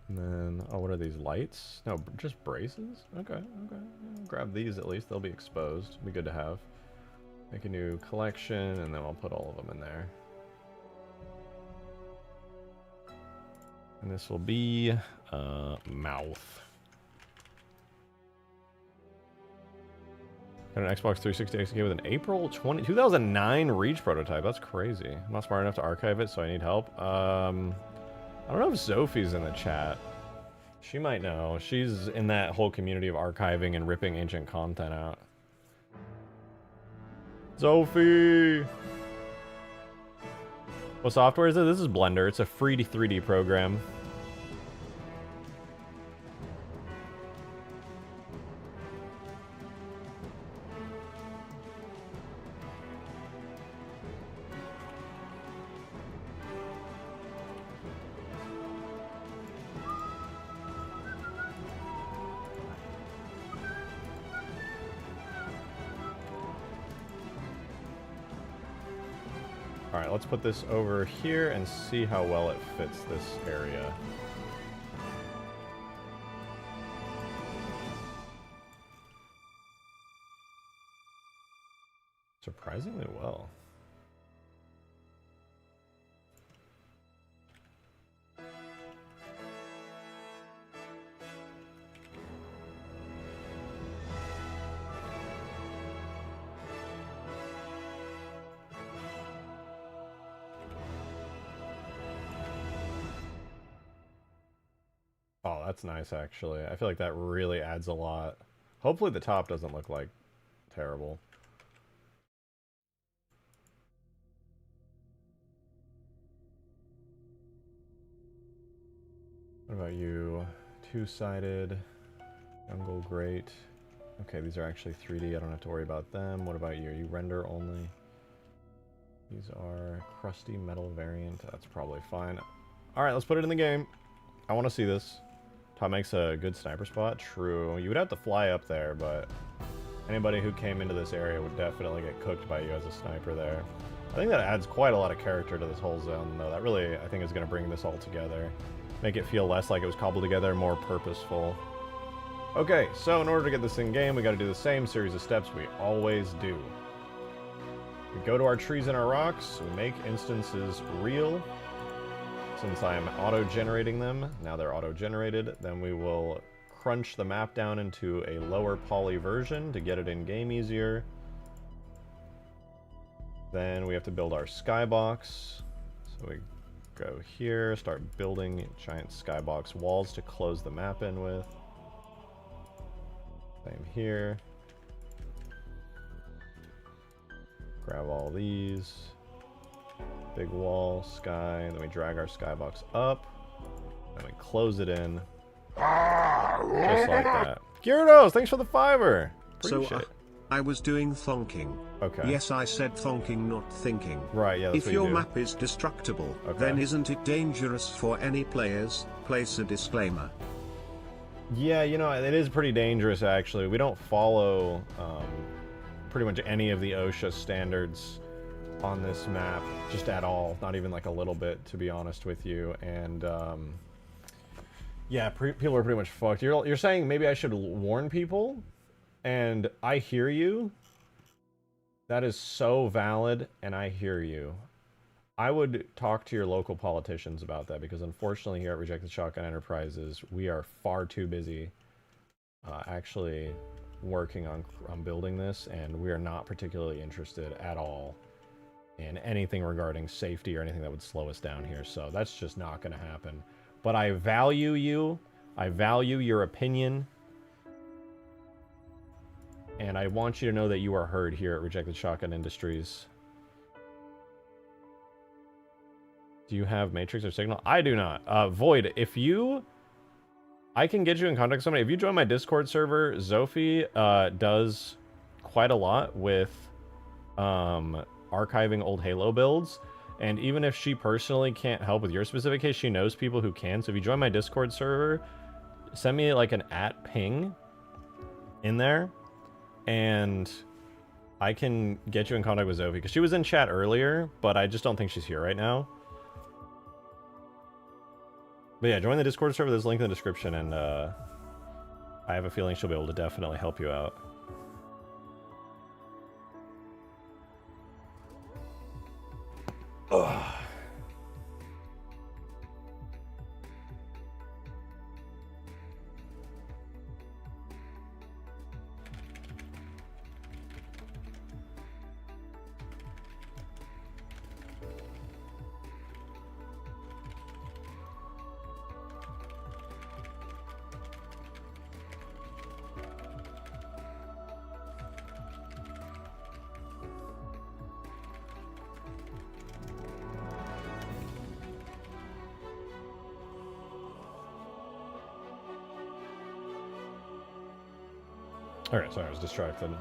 S1: And then, oh, what are these lights? No, just braces? Okay, okay. I'll grab these at least. They'll be exposed. Be good to have. Make a new collection, and then I'll put all of them in there. And this will be mouth. Got an Xbox 360 XK with an April 2009 Reach prototype. That's crazy. I'm not smart enough to archive it, so I need help. I don't know if Sophie's in the chat. She might know. She's in that whole community of archiving and ripping ancient content out. Sophie! What software is it? This is Blender. It's a free 3D program. Alright, let's put this over here and see how well it fits this area. Surprisingly well. Oh, that's nice, actually. I feel like that really adds a lot. Hopefully the top doesn't look like terrible. What about you? Two-sided, jungle, great. Okay, these are actually 3D. I don't have to worry about them. What about you? Are you render only? These are crusty metal variant. That's probably fine. Alright, let's put it in the game. I want to see this. Tom makes a good sniper spot. True. You would have to fly up there, but anybody who came into this area would definitely get cooked by you as a sniper there. I think that adds quite a lot of character to this whole zone, though. That really, I think, is going to bring this all together. Make it feel less like it was cobbled together, more purposeful. Okay, so in order to get this in game, we got to do the same series of steps we always do. We go to our trees and our rocks, we make instances real. Since I am auto-generating them, now they're auto-generated, then we will crunch the map down into a lower poly version to get it in game easier. Then we have to build our skybox. So we go here, start building giant skybox walls to close the map in with. Same here. Grab all these. Big wall, sky, and then we drag our skybox up. And we close it in. Just like that. Gyarados, thanks for the $5. Appreciate it.
S2: I was doing thonking.
S1: Okay.
S2: Yes, I said thonking, not thinking.
S1: Right, yeah, that's
S2: if
S1: what you
S2: your
S1: do.
S2: map is destructible,
S1: Okay.
S2: then isn't it dangerous for any players? Place a disclaimer.
S1: Yeah, you know, it is pretty dangerous, actually. We don't follow pretty much any of the OSHA standards on this map, just at all. Not even like a little bit, to be honest with you. And, yeah, people are pretty much fucked. You're saying maybe I should warn people? And I hear you. That is so valid, and I hear you. I would talk to your local politicians about that, because unfortunately here at Rejected Shotgun Enterprises, we are far too busy actually working on building this, and we are not particularly interested at all in anything regarding safety or anything that would slow us down here. So that's just not going to happen. But I value you. I value your opinion. And I want you to know that you are heard here at Rejected Shotgun Industries. Do you have Matrix or Signal? I do not. Void, if you... I can get you in contact with somebody. If you join my Discord server, Zophie does quite a lot with archiving old Halo builds. And even if she personally can't help with your specific case, she knows people who can. So if you join my Discord server, send me like an @ping in there. And I can get you in contact with Zophie, because she was in chat earlier, but I just don't think she's here right now. But yeah, join the Discord server. There's a link in the description, and I have a feeling she'll be able to definitely help you out. Ugh. Alright, sorry, I was distracted.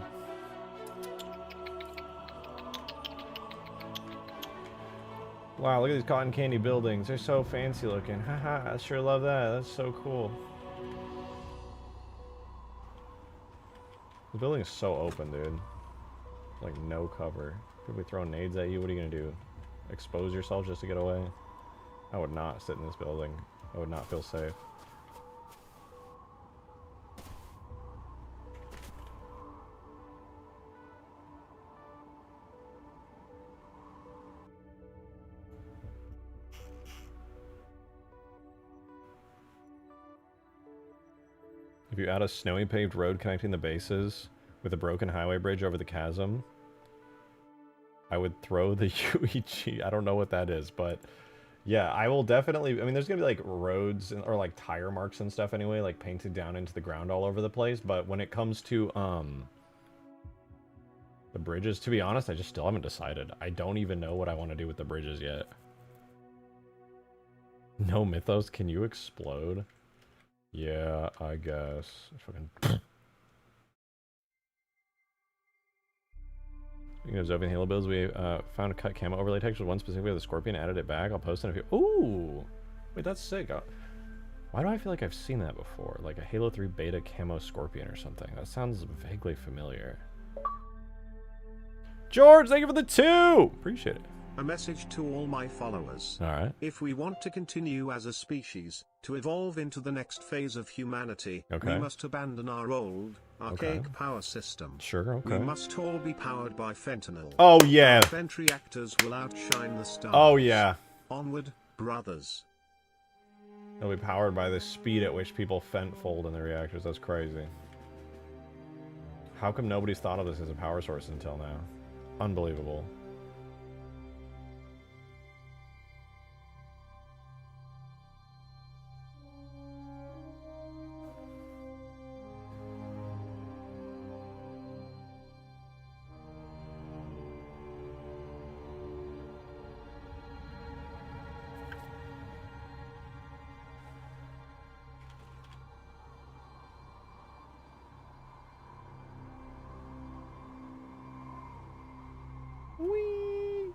S1: Wow, look at these cotton candy buildings. They're so fancy looking. Haha, I sure love that. That's so cool. The building is so open, dude. Like, no cover. People be throwing nades at you. What are you gonna do? Expose yourself just to get away? I would not sit in this building. I would not feel safe. If you add a snowy paved road connecting the bases with a broken highway bridge over the chasm, I would throw the UEG. I don't know what that is, but yeah, I will definitely... I mean, there's going to be like roads or like tire marks and stuff anyway, like painted down into the ground all over the place. But when it comes to The bridges, to be honest, I just still haven't decided. I don't even know what I want to do with the bridges yet. No mythos, can you explode? Yeah, I guess. Fucking. Speaking of Zovian Halo builds, we found a cut camo overlay text with one specifically with the Scorpion, added it back. I'll post it in a few. Ooh! Wait, that's sick. Why do I feel like I've seen that before? Like a Halo 3 beta camo Scorpion or something. That sounds vaguely familiar. George, thank you for the 2! Appreciate it.
S2: A message to all my followers.
S1: Alright.
S2: If we want to continue as a species, to evolve into the next phase of humanity,
S1: Okay.
S2: we must abandon our old, archaic power system.
S1: Sure, okay.
S2: We must all be powered by fentanyl.
S1: Oh, yeah.
S2: Vent reactors will outshine the stars.
S1: Oh, yeah.
S2: Onward, brothers.
S1: They'll be powered by the speed at which people fold in the reactors. That's crazy. How come nobody's thought of this as a power source until now? Unbelievable. Whee!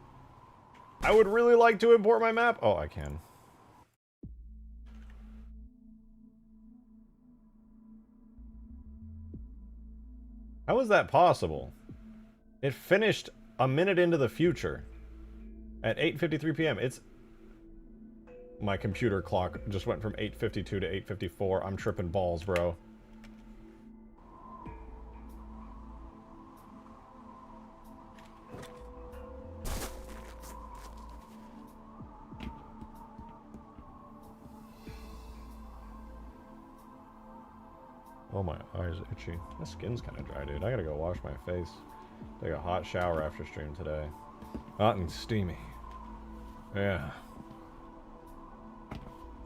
S1: I would really like to import my map. Oh, I can. How is that possible? It finished a minute into the future. At 8:53 p.m. It's... My computer clock just went from 8:52 to 8:54. I'm tripping balls, bro. Oh, my eyes are itchy. My skin's kind of dry, dude. I gotta go wash my face. Take a hot shower after stream today. Hot and steamy. Yeah.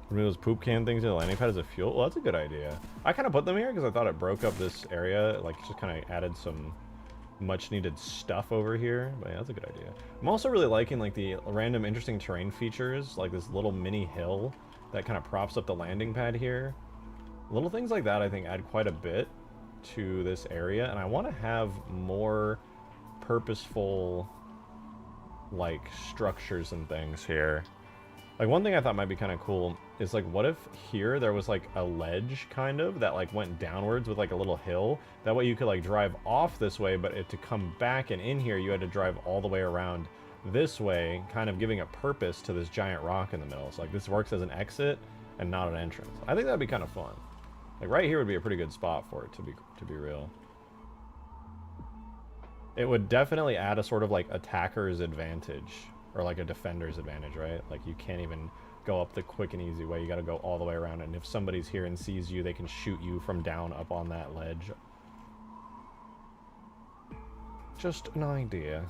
S1: One of those poop can things in the landing pad as a fuel? Well, that's a good idea. I kind of put them here because I thought it broke up this area. Like, just kind of added some much needed stuff over here. But yeah, that's a good idea. I'm also really liking, like, the random interesting terrain features. Like this little mini hill that kind of props up the landing pad here. Little things like that, I think, add quite a bit to this area. And I want to have more purposeful, like, structures and things here. Like, one thing I thought might be kind of cool is, like, what if here there was, like, a ledge, kind of, that, like, went downwards with, like, a little hill? That way you could, like, drive off this way, but to come back and in here, you had to drive all the way around this way, kind of giving a purpose to this giant rock in the middle. So, like, this works as an exit and not an entrance. I think that'd be kind of fun. Like, right here would be a pretty good spot for it, to be real. It would definitely add a sort of, like, attacker's advantage. Or, like, a defender's advantage, right? Like, you can't even go up the quick and easy way. You gotta go all the way around. And if somebody's here and sees you, they can shoot you from down up on that ledge. Just an idea.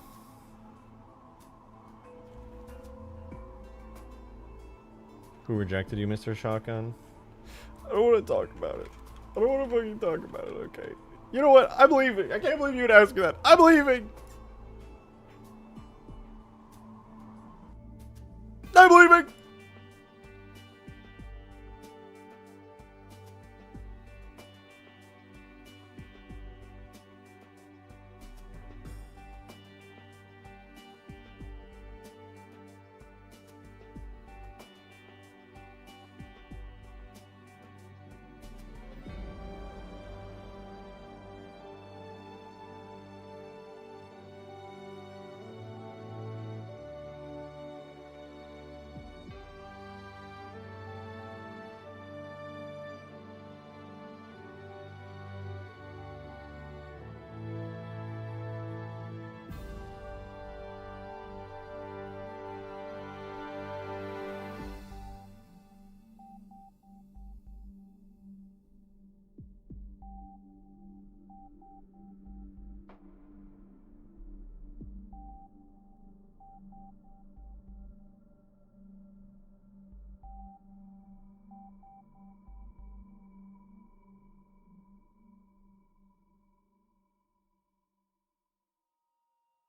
S1: Who rejected you, Mr. Shotgun? I don't want to talk about it. I don't want to fucking talk about it, okay? You know what? I'm leaving. I can't believe you'd ask me that. I'm leaving! I'm leaving!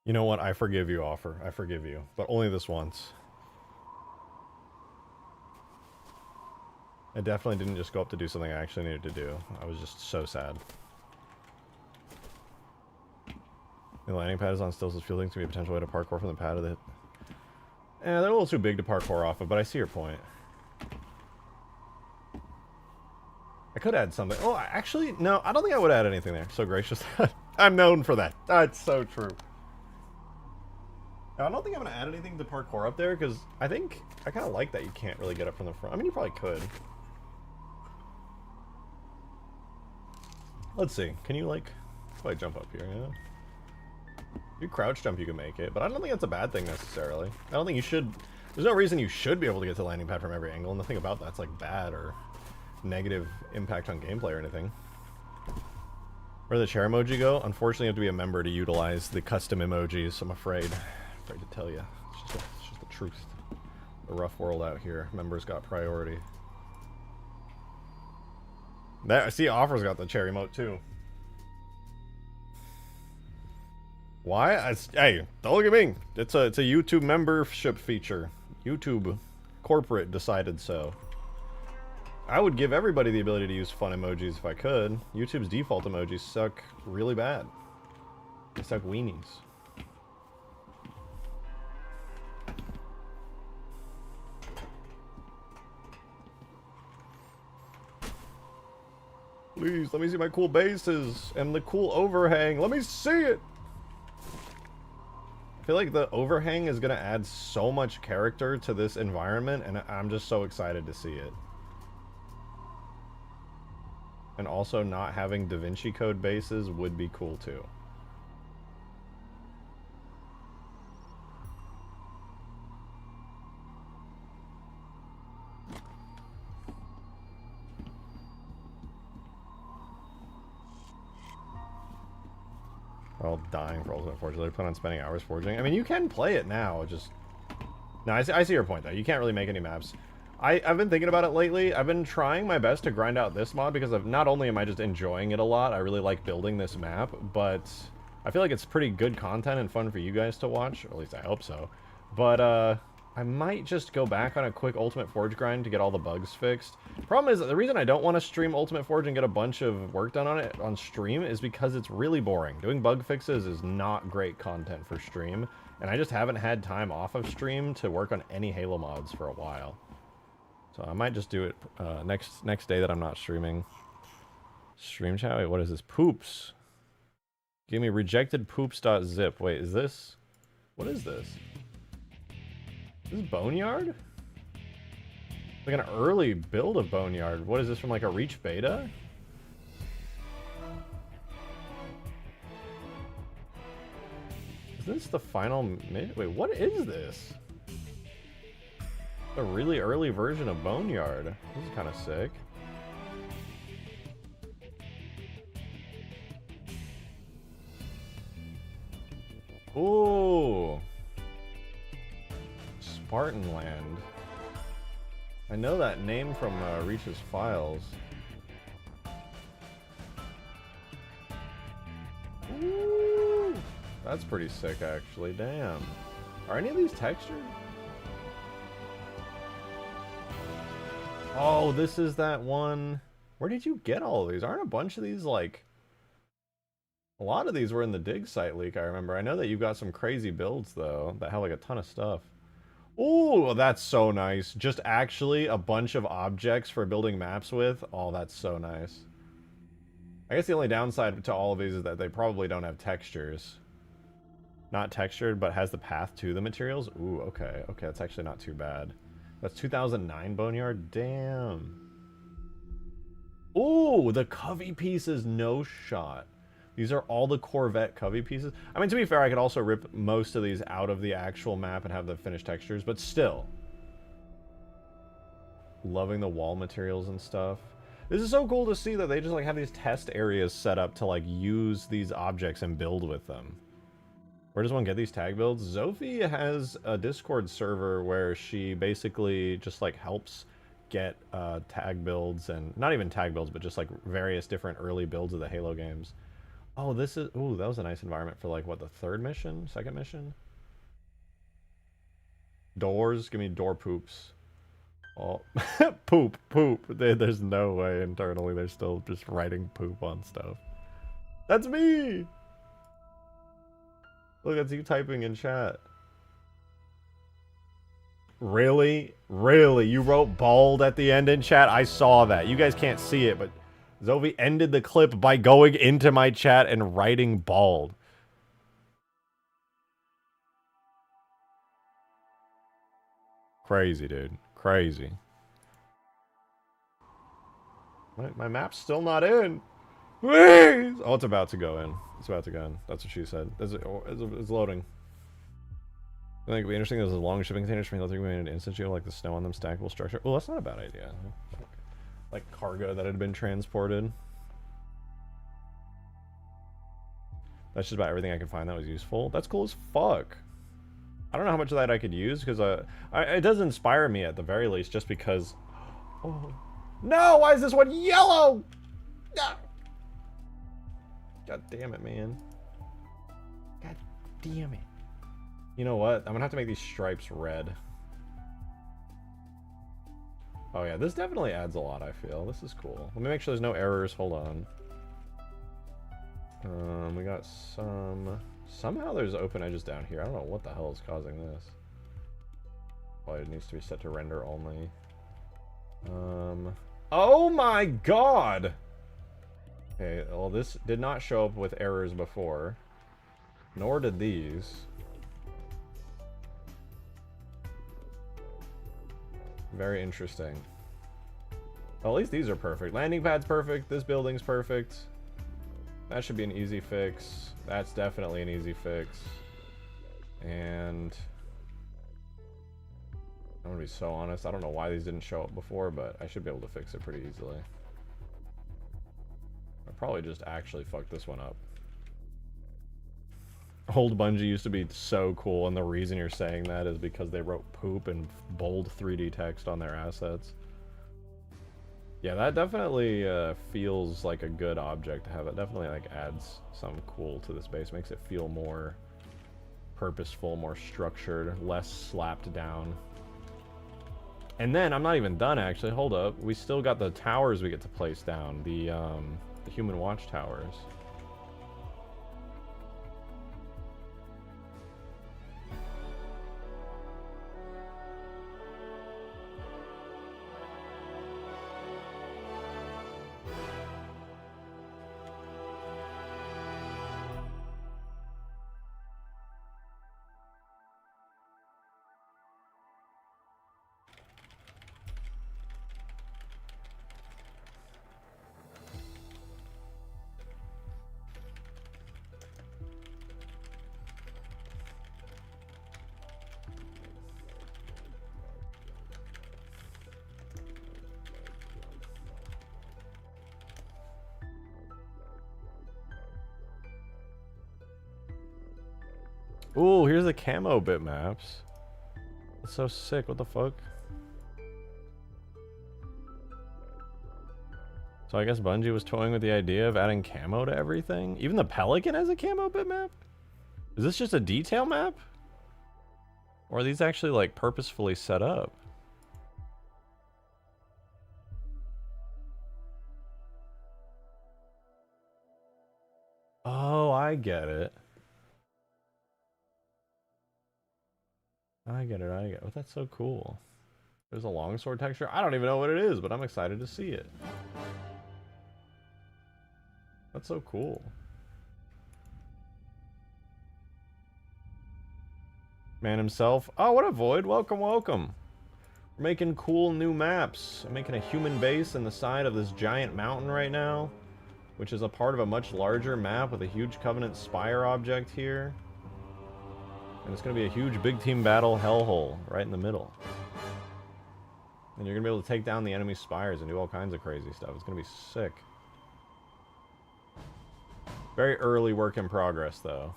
S1: You know what? I forgive you, Offer. I forgive you. But only this once. I definitely didn't just go up to do something I actually needed to do. I was just so sad. The landing pad is on stills as fielding to be a potential way to parkour from the pad of the... they're a little too big to parkour off of, but I see your point. I could add something. Oh, actually, no, I don't think I would add anything there. So gracious. I'm known for that. That's so true. Now, I don't think I'm going to add anything to parkour up there, because I think I kind of like that you can't really get up from the front. I mean, you probably could. Let's see. Can you, like, probably jump up here, yeah? If you crouch jump, you can make it, but I don't think that's a bad thing necessarily. I don't think you should... There's no reason you should be able to get to the landing pad from every angle, and nothing about that's, like, bad or negative impact on gameplay or anything. Where did the chair emoji go? Unfortunately, you have to be a member to utilize the custom emojis, I'm afraid. Afraid to tell you. It's just the truth. The rough world out here. Members got priority. That, I see Offer's got the chair emote, too. Why? Hey, don't look at me. It's a YouTube membership feature. YouTube corporate decided so. I would give everybody the ability to use fun emojis if I could. YouTube's default emojis suck really bad. They suck weenies. Please, let me see my cool bases and the cool overhang. Let me see it! I feel like the overhang is going to add so much character to this environment, and I'm just so excited to see it. And also not having Da Vinci Code bases would be cool too. We're all dying for Ultimate Forging. They plan on spending hours forging. I mean, you can play it now. Just no, I see your point though. You can't really make any maps. I've been thinking about it lately. I've been trying my best to grind out this mod because of not only am I just enjoying it a lot, I really like building this map, but I feel like it's pretty good content and fun for you guys to watch, or at least I hope so. But I might just go back on a quick Ultimate Forge grind to get all the bugs fixed. Problem is, the reason I don't want to stream Ultimate Forge and get a bunch of work done on it on stream is because it's really boring. Doing bug fixes is not great content for stream, and I just haven't had time off of stream to work on any Halo mods for a while. So I might just do it next day that I'm not streaming. Stream chat? Wait, what is this? Poops. Give me rejected poops.zip. Wait, is this... What is this? This is Boneyard? Like an early build of Boneyard. What is this, from like a Reach beta? Is this the final... Wait, what is this? A really early version of Boneyard. This is kind of sick. Ooh. Spartan Land. I know that name from Reach's files. Ooh. That's pretty sick, actually. Damn. Are any of these textured? Oh, this is that one. Where did you get all of these? Aren't a bunch of these, like... A lot of these were in the dig site leak, I remember. I know that you've got some crazy builds, though, that have, like, a ton of stuff. Ooh, that's so nice. Just actually a bunch of objects for building maps with. Oh, that's so nice. I guess the only downside to all of these is that they probably don't have textures. Not textured, but has the path to the materials. Ooh, okay. Okay, that's actually not too bad. That's 2009 Boneyard. Damn. Ooh, the Covey pieces, no shot. These are all the Corvette Covey pieces. I mean, to be fair, I could also rip most of these out of the actual map and have the finished textures, but still. Loving the wall materials and stuff. This is so cool to see that they just like have these test areas set up to like use these objects and build with them. Where does one get these tag builds? Zophie has a Discord server where she basically just like helps get tag builds, and not even tag builds, but just like various different early builds of the Halo games. Oh, this is... Ooh, that was a nice environment for, like, what, the third mission? Second mission? Doors? Give me door poops. Oh, poop. There's no way internally they're still just writing poop on stuff. That's me! Look, that's you typing in chat. Really? Really? You wrote bald at the end in chat? I saw that. You guys can't see it, but Zovi ended the clip by going into my chat and writing bald. Crazy, dude. Crazy. My map's still not in. Please! Oh, it's about to go in. It's about to go in. That's what she said. It's loading. I think it'd be interesting. There's a long shipping containers from Halo 3 made an instant shield, like the snow on them, stackable structure. Oh, that's not a bad idea. Like cargo that had been transported. That's just about everything I could find that was useful. That's cool as fuck. I don't know how much of that I could use, because it does inspire me at the very least, just because... Oh. No! Why is this one yellow? No! God damn it, man. God damn it. You know what? I'm gonna have to make these stripes red. Oh yeah, this definitely adds a lot, I feel. This is cool. Let me make sure there's no errors. Hold on. We got some... Somehow there's open edges down here. I don't know what the hell is causing this. Probably it needs to be set to render only. Oh my god! Okay, well this did not show up with errors before. Nor did these. Very interesting. Well, at least these are perfect. Landing pad's perfect. This building's perfect. That should be an easy fix. That's definitely an easy fix. And I'm gonna be so honest, I don't know why these didn't show up before, but I should be able to fix it pretty easily. I probably just actually fucked this one up. Old Bungie used to be so cool, and the reason you're saying that is because they wrote poop in bold 3D text on their assets. Yeah, that definitely feels like a good object to have. It definitely like adds some cool to this base. Makes it feel more purposeful, more structured, less slapped down. And then, I'm not even done actually, hold up. We still got the towers we get to place down. The Human Watch Towers. Ooh, here's the camo bitmaps. That's so sick, what the fuck? So I guess Bungie was toying with the idea of adding camo to everything? Even the Pelican has a camo bitmap? Is this just a detail map? Or are these actually like purposefully set up? Oh, I get it. I get it. Oh, that's so cool. There's a longsword texture. I don't even know what it is, but I'm excited to see it. That's so cool. Man himself. Oh, what a void. Welcome, welcome. We're making cool new maps. I'm making a human base in the side of this giant mountain right now, which is a part of a much larger map with a huge Covenant Spire object here. And it's going to be a huge big team battle hellhole right in the middle. And you're going to be able to take down the enemy spires and do all kinds of crazy stuff. It's going to be sick. Very early work in progress, though.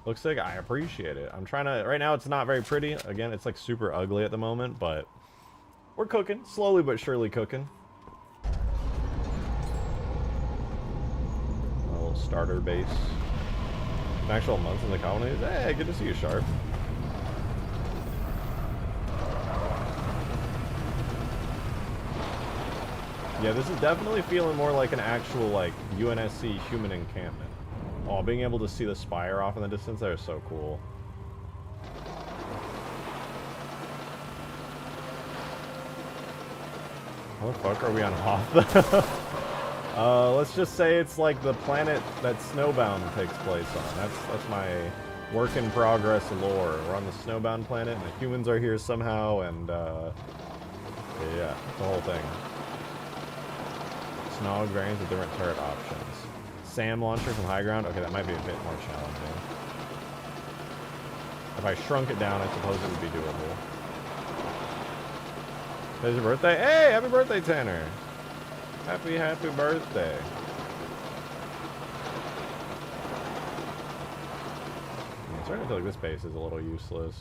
S1: Looks sick. I appreciate it. I'm trying to... Right now, it's not very pretty. Again, it's like super ugly at the moment, but we're cooking. Slowly but surely cooking. actual starter base. An actual month in the colonies. Hey, good to see you, Sharp. Yeah, this is definitely feeling more like an actual, like, UNSC human encampment. Oh, being able to see the spire off in the distance there is so cool. How the fuck are we on Hoth? Let's just say it's like the planet that Snowbound takes place on. That's my work in progress lore. We're on the Snowbound planet, and the humans are here somehow, and yeah, the whole thing. Snog variants with different turret options. SAM launcher from high ground. Okay, that might be a bit more challenging. If I shrunk it down, I suppose it would be doable. Today's your birthday? Hey, happy birthday, Tanner! Happy birthday. I'm starting to feel like this base is a little useless.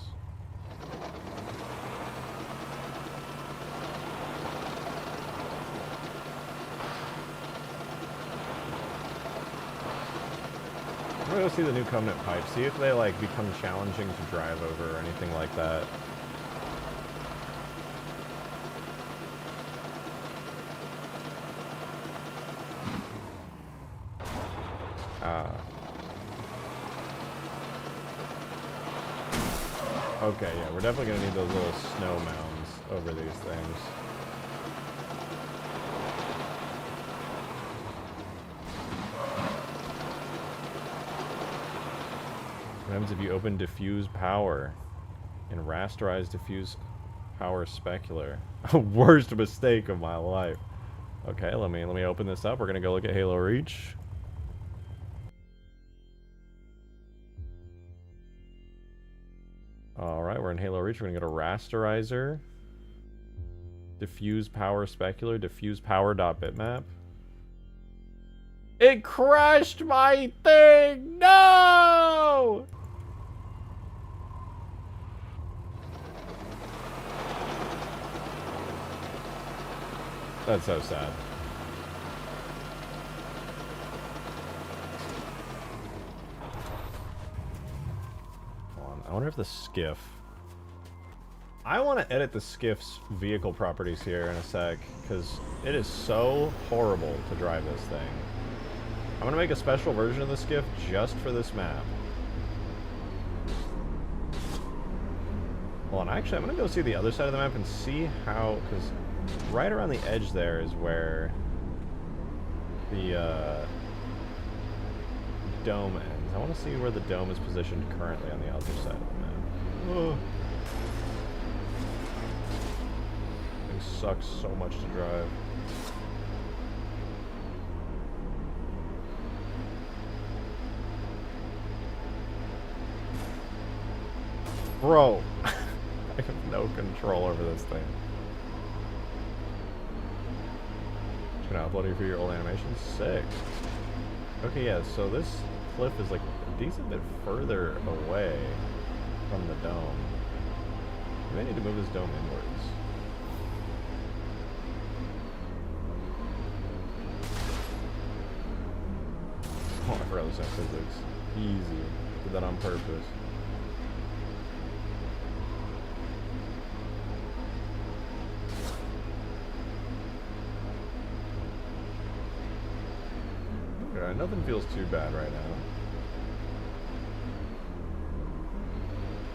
S1: I'm gonna go see the new Covenant pipes, see if they like become challenging to drive over or anything like that. Okay, yeah, we're definitely gonna need those little snow mounds over these things. What happens if you open diffuse power and rasterize diffuse power specular? Worst mistake of my life. Okay, let me open this up. We're gonna go look at Halo Reach. Alright, we're in Halo Reach. We're gonna go to rasterizer. Diffuse power specular. Diffuse power.bitmap. It crashed my thing! No! That's so sad. I wonder if the skiff... I want to edit the skiff's vehicle properties here in a sec, because it is so horrible to drive this thing. I'm going to make a special version of the skiff just for this map. Hold on, actually, I'm going to go see the other side of the map and see how... because right around the edge there is where the dome ends. I want to see where the dome is positioned currently on the other side of the map. Oh. It sucks so much to drive. Bro, I have no control over this thing. Just gonna upload it for your old animations. Sick. Okay, yeah, so this cliff is like a decent bit further away from the dome. We may need to move this dome inwards. Oh, I forgot this in physics. Easy. Did that on purpose. Okay, nothing feels too bad right now.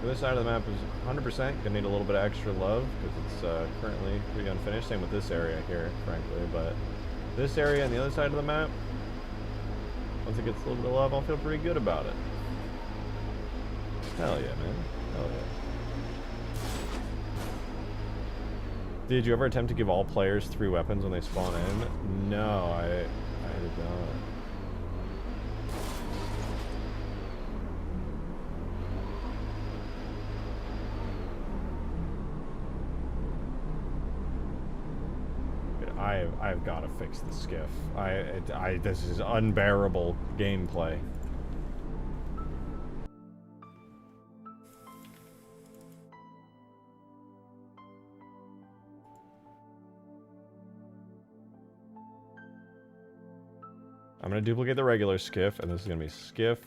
S1: The other side of the map is 100%. Gonna need a little bit of extra love because it's currently pretty unfinished. Same with this area here, frankly. But this area and the other side of the map, once it gets a little bit of love, I'll feel pretty good about it. Hell yeah, man. Hell yeah. Did you ever attempt to give all players 3 weapons when they spawn in? No, I did not. I've got to fix the skiff. This is unbearable gameplay. I'm going to duplicate the regular skiff, and this is going to be skiff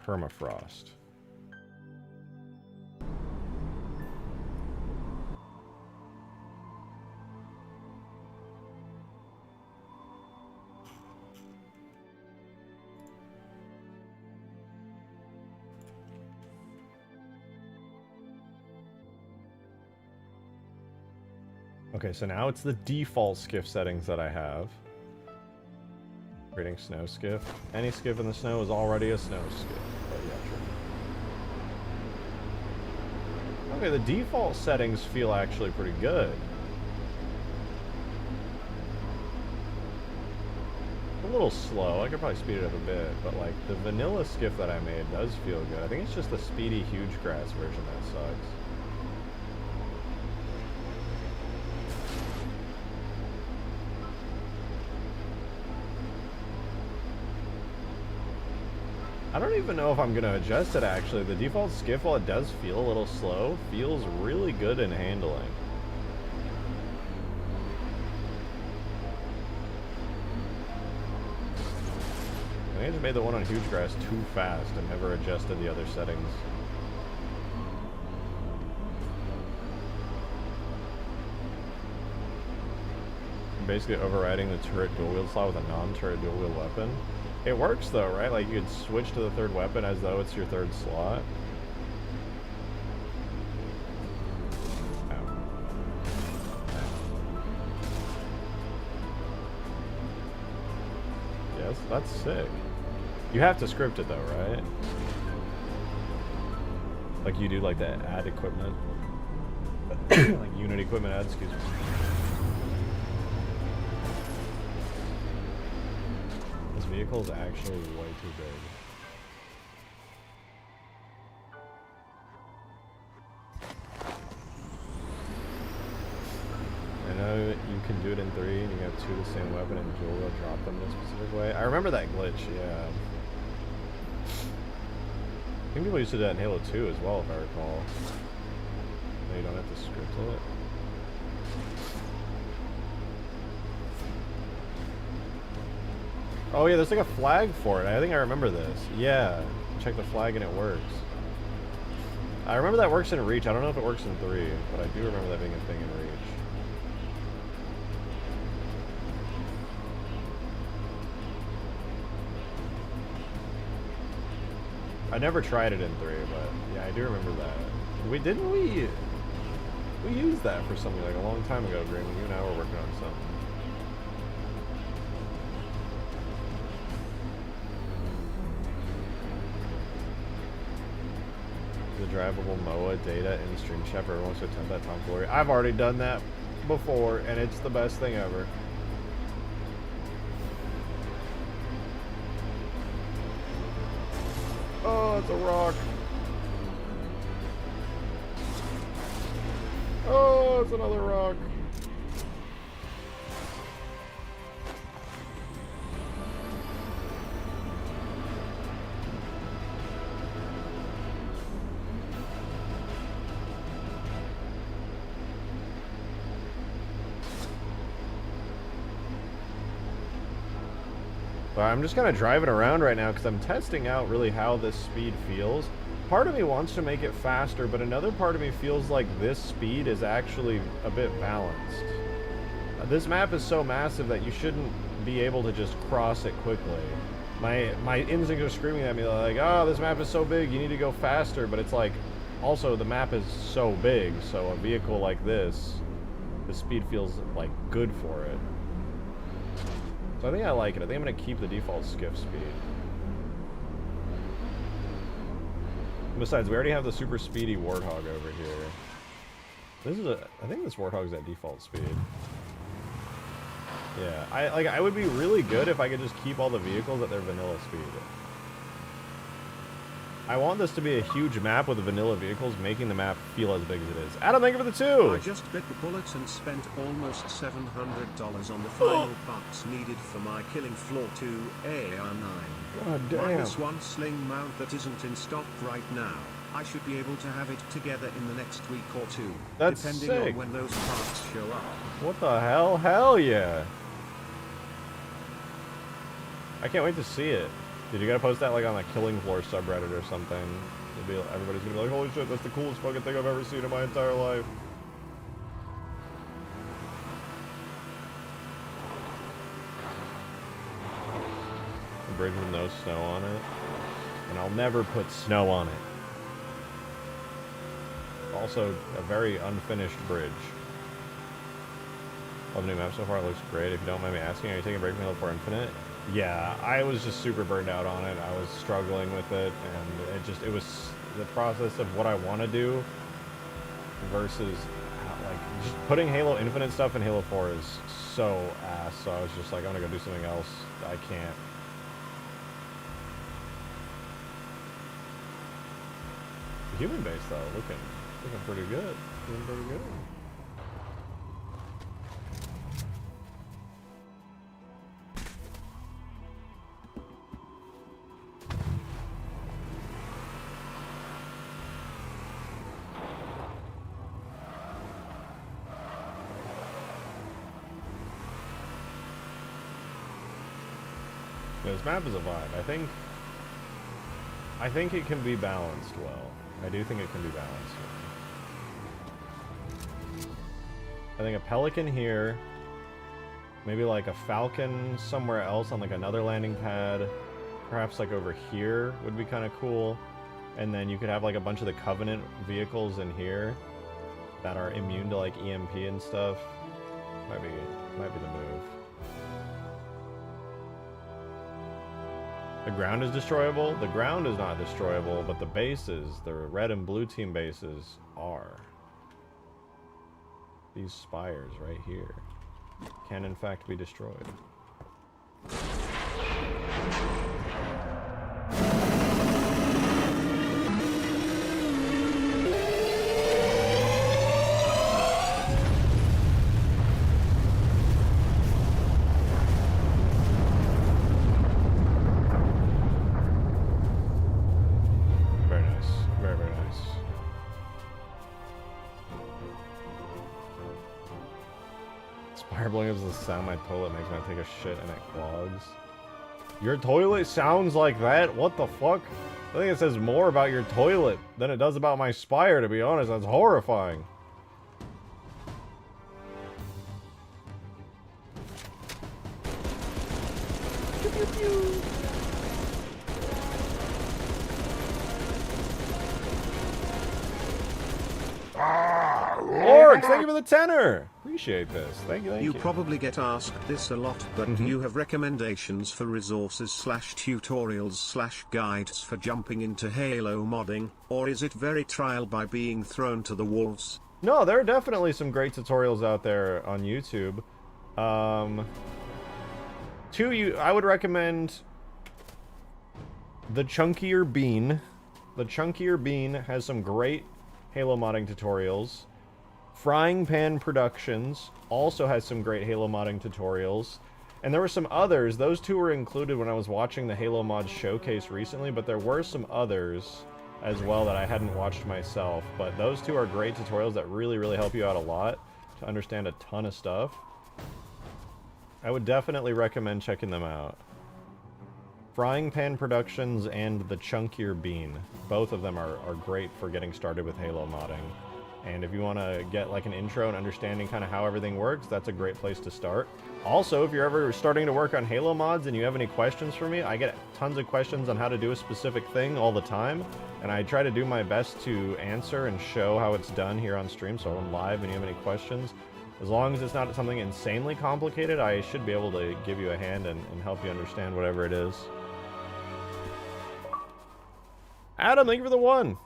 S1: Permafrost. Okay, so now it's the default skiff settings that I have. Creating snow skiff. Any skiff in the snow is already a snow skiff. But yeah, true. Okay, the default settings feel actually pretty good. A little slow. I could probably speed it up a bit, but like the vanilla skiff that I made does feel good. I think it's just the speedy huge grass version that sucks. I don't even know if I'm going to adjust it, actually. The default skiff, while it does feel a little slow, feels really good in handling. I think I just made the one on huge grass too fast and never adjusted the other settings. I'm basically overriding the turret dual wield slot with a non-turret dual wield weapon. It works though, right? Like you could switch to the third weapon as though it's your third slot. Ow. Yes, that's sick. You have to script it though, right? Like you do like the add equipment. Like unit equipment add, excuse me. This vehicle is actually way too big. I know you can do it in 3 and you have 2 the same weapon and dual wheel drop them in a specific way. I remember that glitch, yeah. I think people used to do that in Halo 2 as well, if I recall. No, you don't have to script it. Oh yeah, there's like a flag for it. I think I remember this. Yeah, check the flag and it works. I remember that works in Reach. I don't know if it works in 3, but I do remember that being a thing in Reach. I never tried it in 3, but yeah, I do remember that. We used that for something like a long time ago, Green, when you and I were working on something. The drivable MOA data in Stream Chef. Everyone wants to attempt that tomfoolery. I've already done that before, and it's the best thing ever. Oh, it's a rock. Oh, it's another rock. But I'm just kind of driving around right now because I'm testing out really how this speed feels. Part of me wants to make it faster, but another part of me feels like this speed is actually a bit balanced. This map is so massive that you shouldn't be able to just cross it quickly. My instincts are screaming at me like, oh, this map is so big, you need to go faster, but it's like, also the map is so big, so a vehicle like this, the speed feels like good for it. So I think I like it. I think I'm going to keep the default skiff speed. Besides, we already have the super speedy Warthog over here. I think this Warthog's at default speed. Yeah, I would be really good if I could just keep all the vehicles at their vanilla speed. I want this to be a huge map with the vanilla vehicles, making the map feel as big as it is. Adam, thank you for the 2!
S2: I just bit the bullet and spent almost $700 on the final parts needed for my Killing Floor 2 AR9.
S1: God damn.
S2: Minus one sling mount that isn't in stock right now. I should be able to have it together in the next week or 2.
S1: That's
S2: depending
S1: sick.
S2: on when those parts show up.
S1: What the hell? Hell yeah. I can't wait to see it. Dude, you gotta post that like on the Killing Floor subreddit or something. Everybody's gonna be like, holy shit, that's the coolest fucking thing I've ever seen in my entire life. A bridge with no snow on it. And I'll never put snow on it. Also, a very unfinished bridge. Love the new map so far, it looks great. If you don't mind me asking, are you taking a break from Halo 4 Infinite? Yeah, I was just super burned out on it. I was struggling with it, and it was the process of what I want to do versus, like, just putting Halo Infinite stuff in Halo 4 is so ass, so I was just like, I'm gonna go do something else. I can't. The human base, though, looking pretty good. Looking pretty good. Yeah, this map is a vibe. I think it can be balanced well. I do think it can be balanced well. I think a Pelican here, maybe like a Falcon somewhere else on like another landing pad, perhaps like over here would be kind of cool. And then you could have like a bunch of the Covenant vehicles in here that are immune to like EMP and stuff. Might be the move. The ground is destroyable? The ground is not destroyable, but the bases, the red and blue team bases, are. These spires right here can in fact be destroyed. Blowing up is the sound my toilet makes when I take a shit and it clogs. Your toilet sounds like that? What the fuck? I think it says more about your toilet than it does about my spire, to be honest. That's horrifying. Pew, pew, pew. Orcs, thank you for the tenor. Appreciate this. Thank you.
S2: You probably get asked this a lot, but do you have recommendations for resources / tutorials / guides for jumping into Halo modding, or is it very trial by being thrown to the wolves?
S1: No, there are definitely some great tutorials out there on YouTube. I would recommend the Chunkier Bean. The Chunkier Bean has some great Halo modding tutorials. Frying Pan Productions also has some great Halo modding tutorials. And there were some others. Those two were included when I was watching the Halo Mods showcase recently, but there were some others as well that I hadn't watched myself. But those two are great tutorials that really, really help you out a lot to understand a ton of stuff. I would definitely recommend checking them out. Frying Pan Productions and the Chunkier Bean. Both of them are great for getting started with Halo modding. And if you want to get like an intro and understanding kind of how everything works, that's a great place to start. Also, if you're ever starting to work on Halo mods and you have any questions for me, I get tons of questions on how to do a specific thing all the time. And I try to do my best to answer and show how it's done here on stream. So I'm live and you have any questions, as long as it's not something insanely complicated, I should be able to give you a hand and help you understand whatever it is. Adam, thank you for the 1.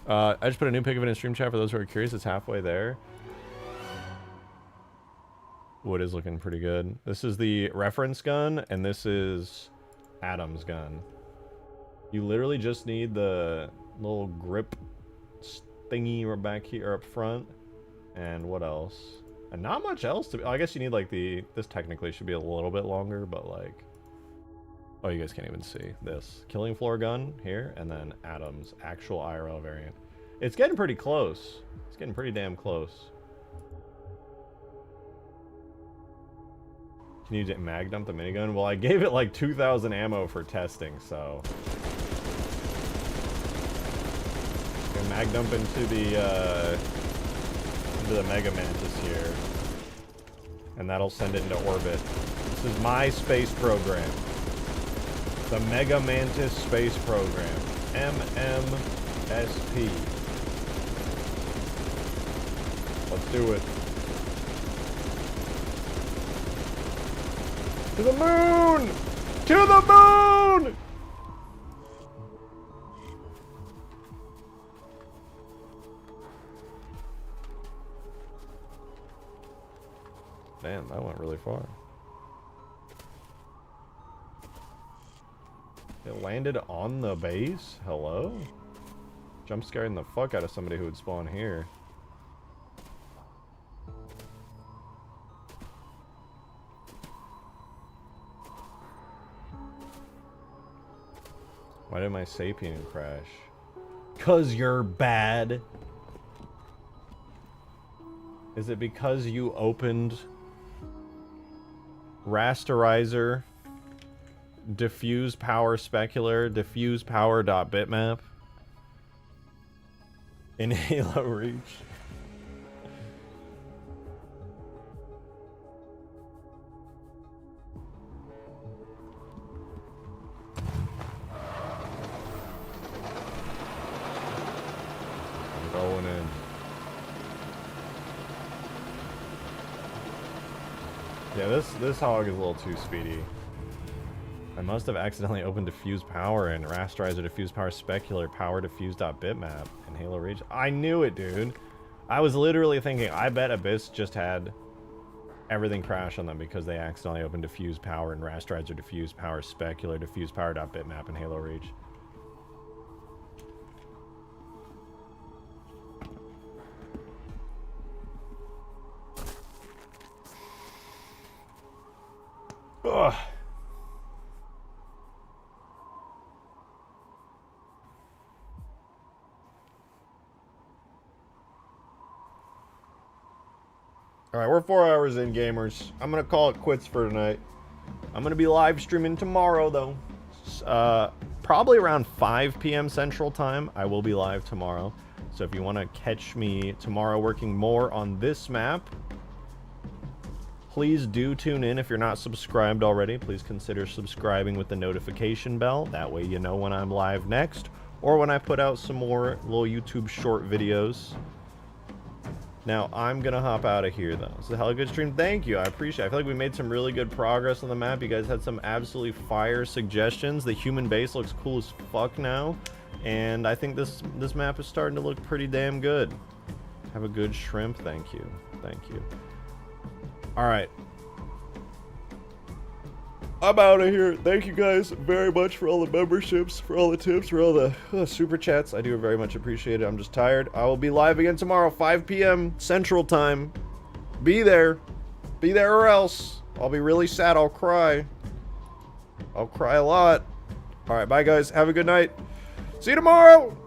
S1: I just put a new pic of it in stream chat for those who are curious. It's halfway there. Wood is looking pretty good. This is the reference gun, and this is Adam's gun. You literally just need the little grip thingy back here up front. And what else? And not much else to be. I guess you need like this technically should be a little bit longer, but like, oh, you guys can't even see this. Killing floor gun here, and then Adam's actual IRL variant. It's getting pretty close. It's getting pretty damn close. Can you mag dump the minigun? Well, I gave it like 2,000 ammo for testing, so. Okay, mag dump into the Mega Mantis here. And that'll send it into orbit. This is my space program. The Mega Mantis space program. MMSP. Let's do it. To the moon! To the moon! Damn, that went really far. It landed on the base? Hello? Jump scaring the fuck out of somebody who would spawn here. Why did my Sapien crash? 'Cause you're bad. Is it because you opened rasterizer, diffuse power specular, diffuse power.bitmap in Halo Reach? I'm going in. Yeah, this hog is a little too speedy. I must have accidentally opened diffuse power and rasterizer diffuse power specular power diffuse.bitmap in Halo Reach. I knew it, dude. I was literally thinking, I bet Abyss just had everything crash on them because they accidentally opened diffuse power and rasterizer diffuse power specular diffuse power.bitmap in Halo Reach. Ugh. Alright, we're 4 hours in, gamers. I'm gonna call it quits for tonight. I'm gonna be live streaming tomorrow, though. Probably around 5 p.m. Central Time. I will be live tomorrow. So if you want to catch me tomorrow working more on this map, please do tune in. If you're not subscribed already, please consider subscribing with the notification bell. That way you know when I'm live next, or when I put out some more little YouTube short videos. Now, I'm going to hop out of here, though. It's a hella good stream. Thank you. I appreciate it. I feel like we made some really good progress on the map. You guys had some absolutely fire suggestions. The human base looks cool as fuck now. And I think this map is starting to look pretty damn good. Have a good shrimp. Thank you. Thank you. Alright. I'm out of here. Thank you guys very much for all the memberships, for all the tips, for all the super chats. I do very much appreciate it. I'm just tired. I will be live again tomorrow, 5 p.m. Central Time. Be there. Be there or else. I'll be really sad. I'll cry. I'll cry a lot. Alright, bye guys. Have a good night. See you tomorrow.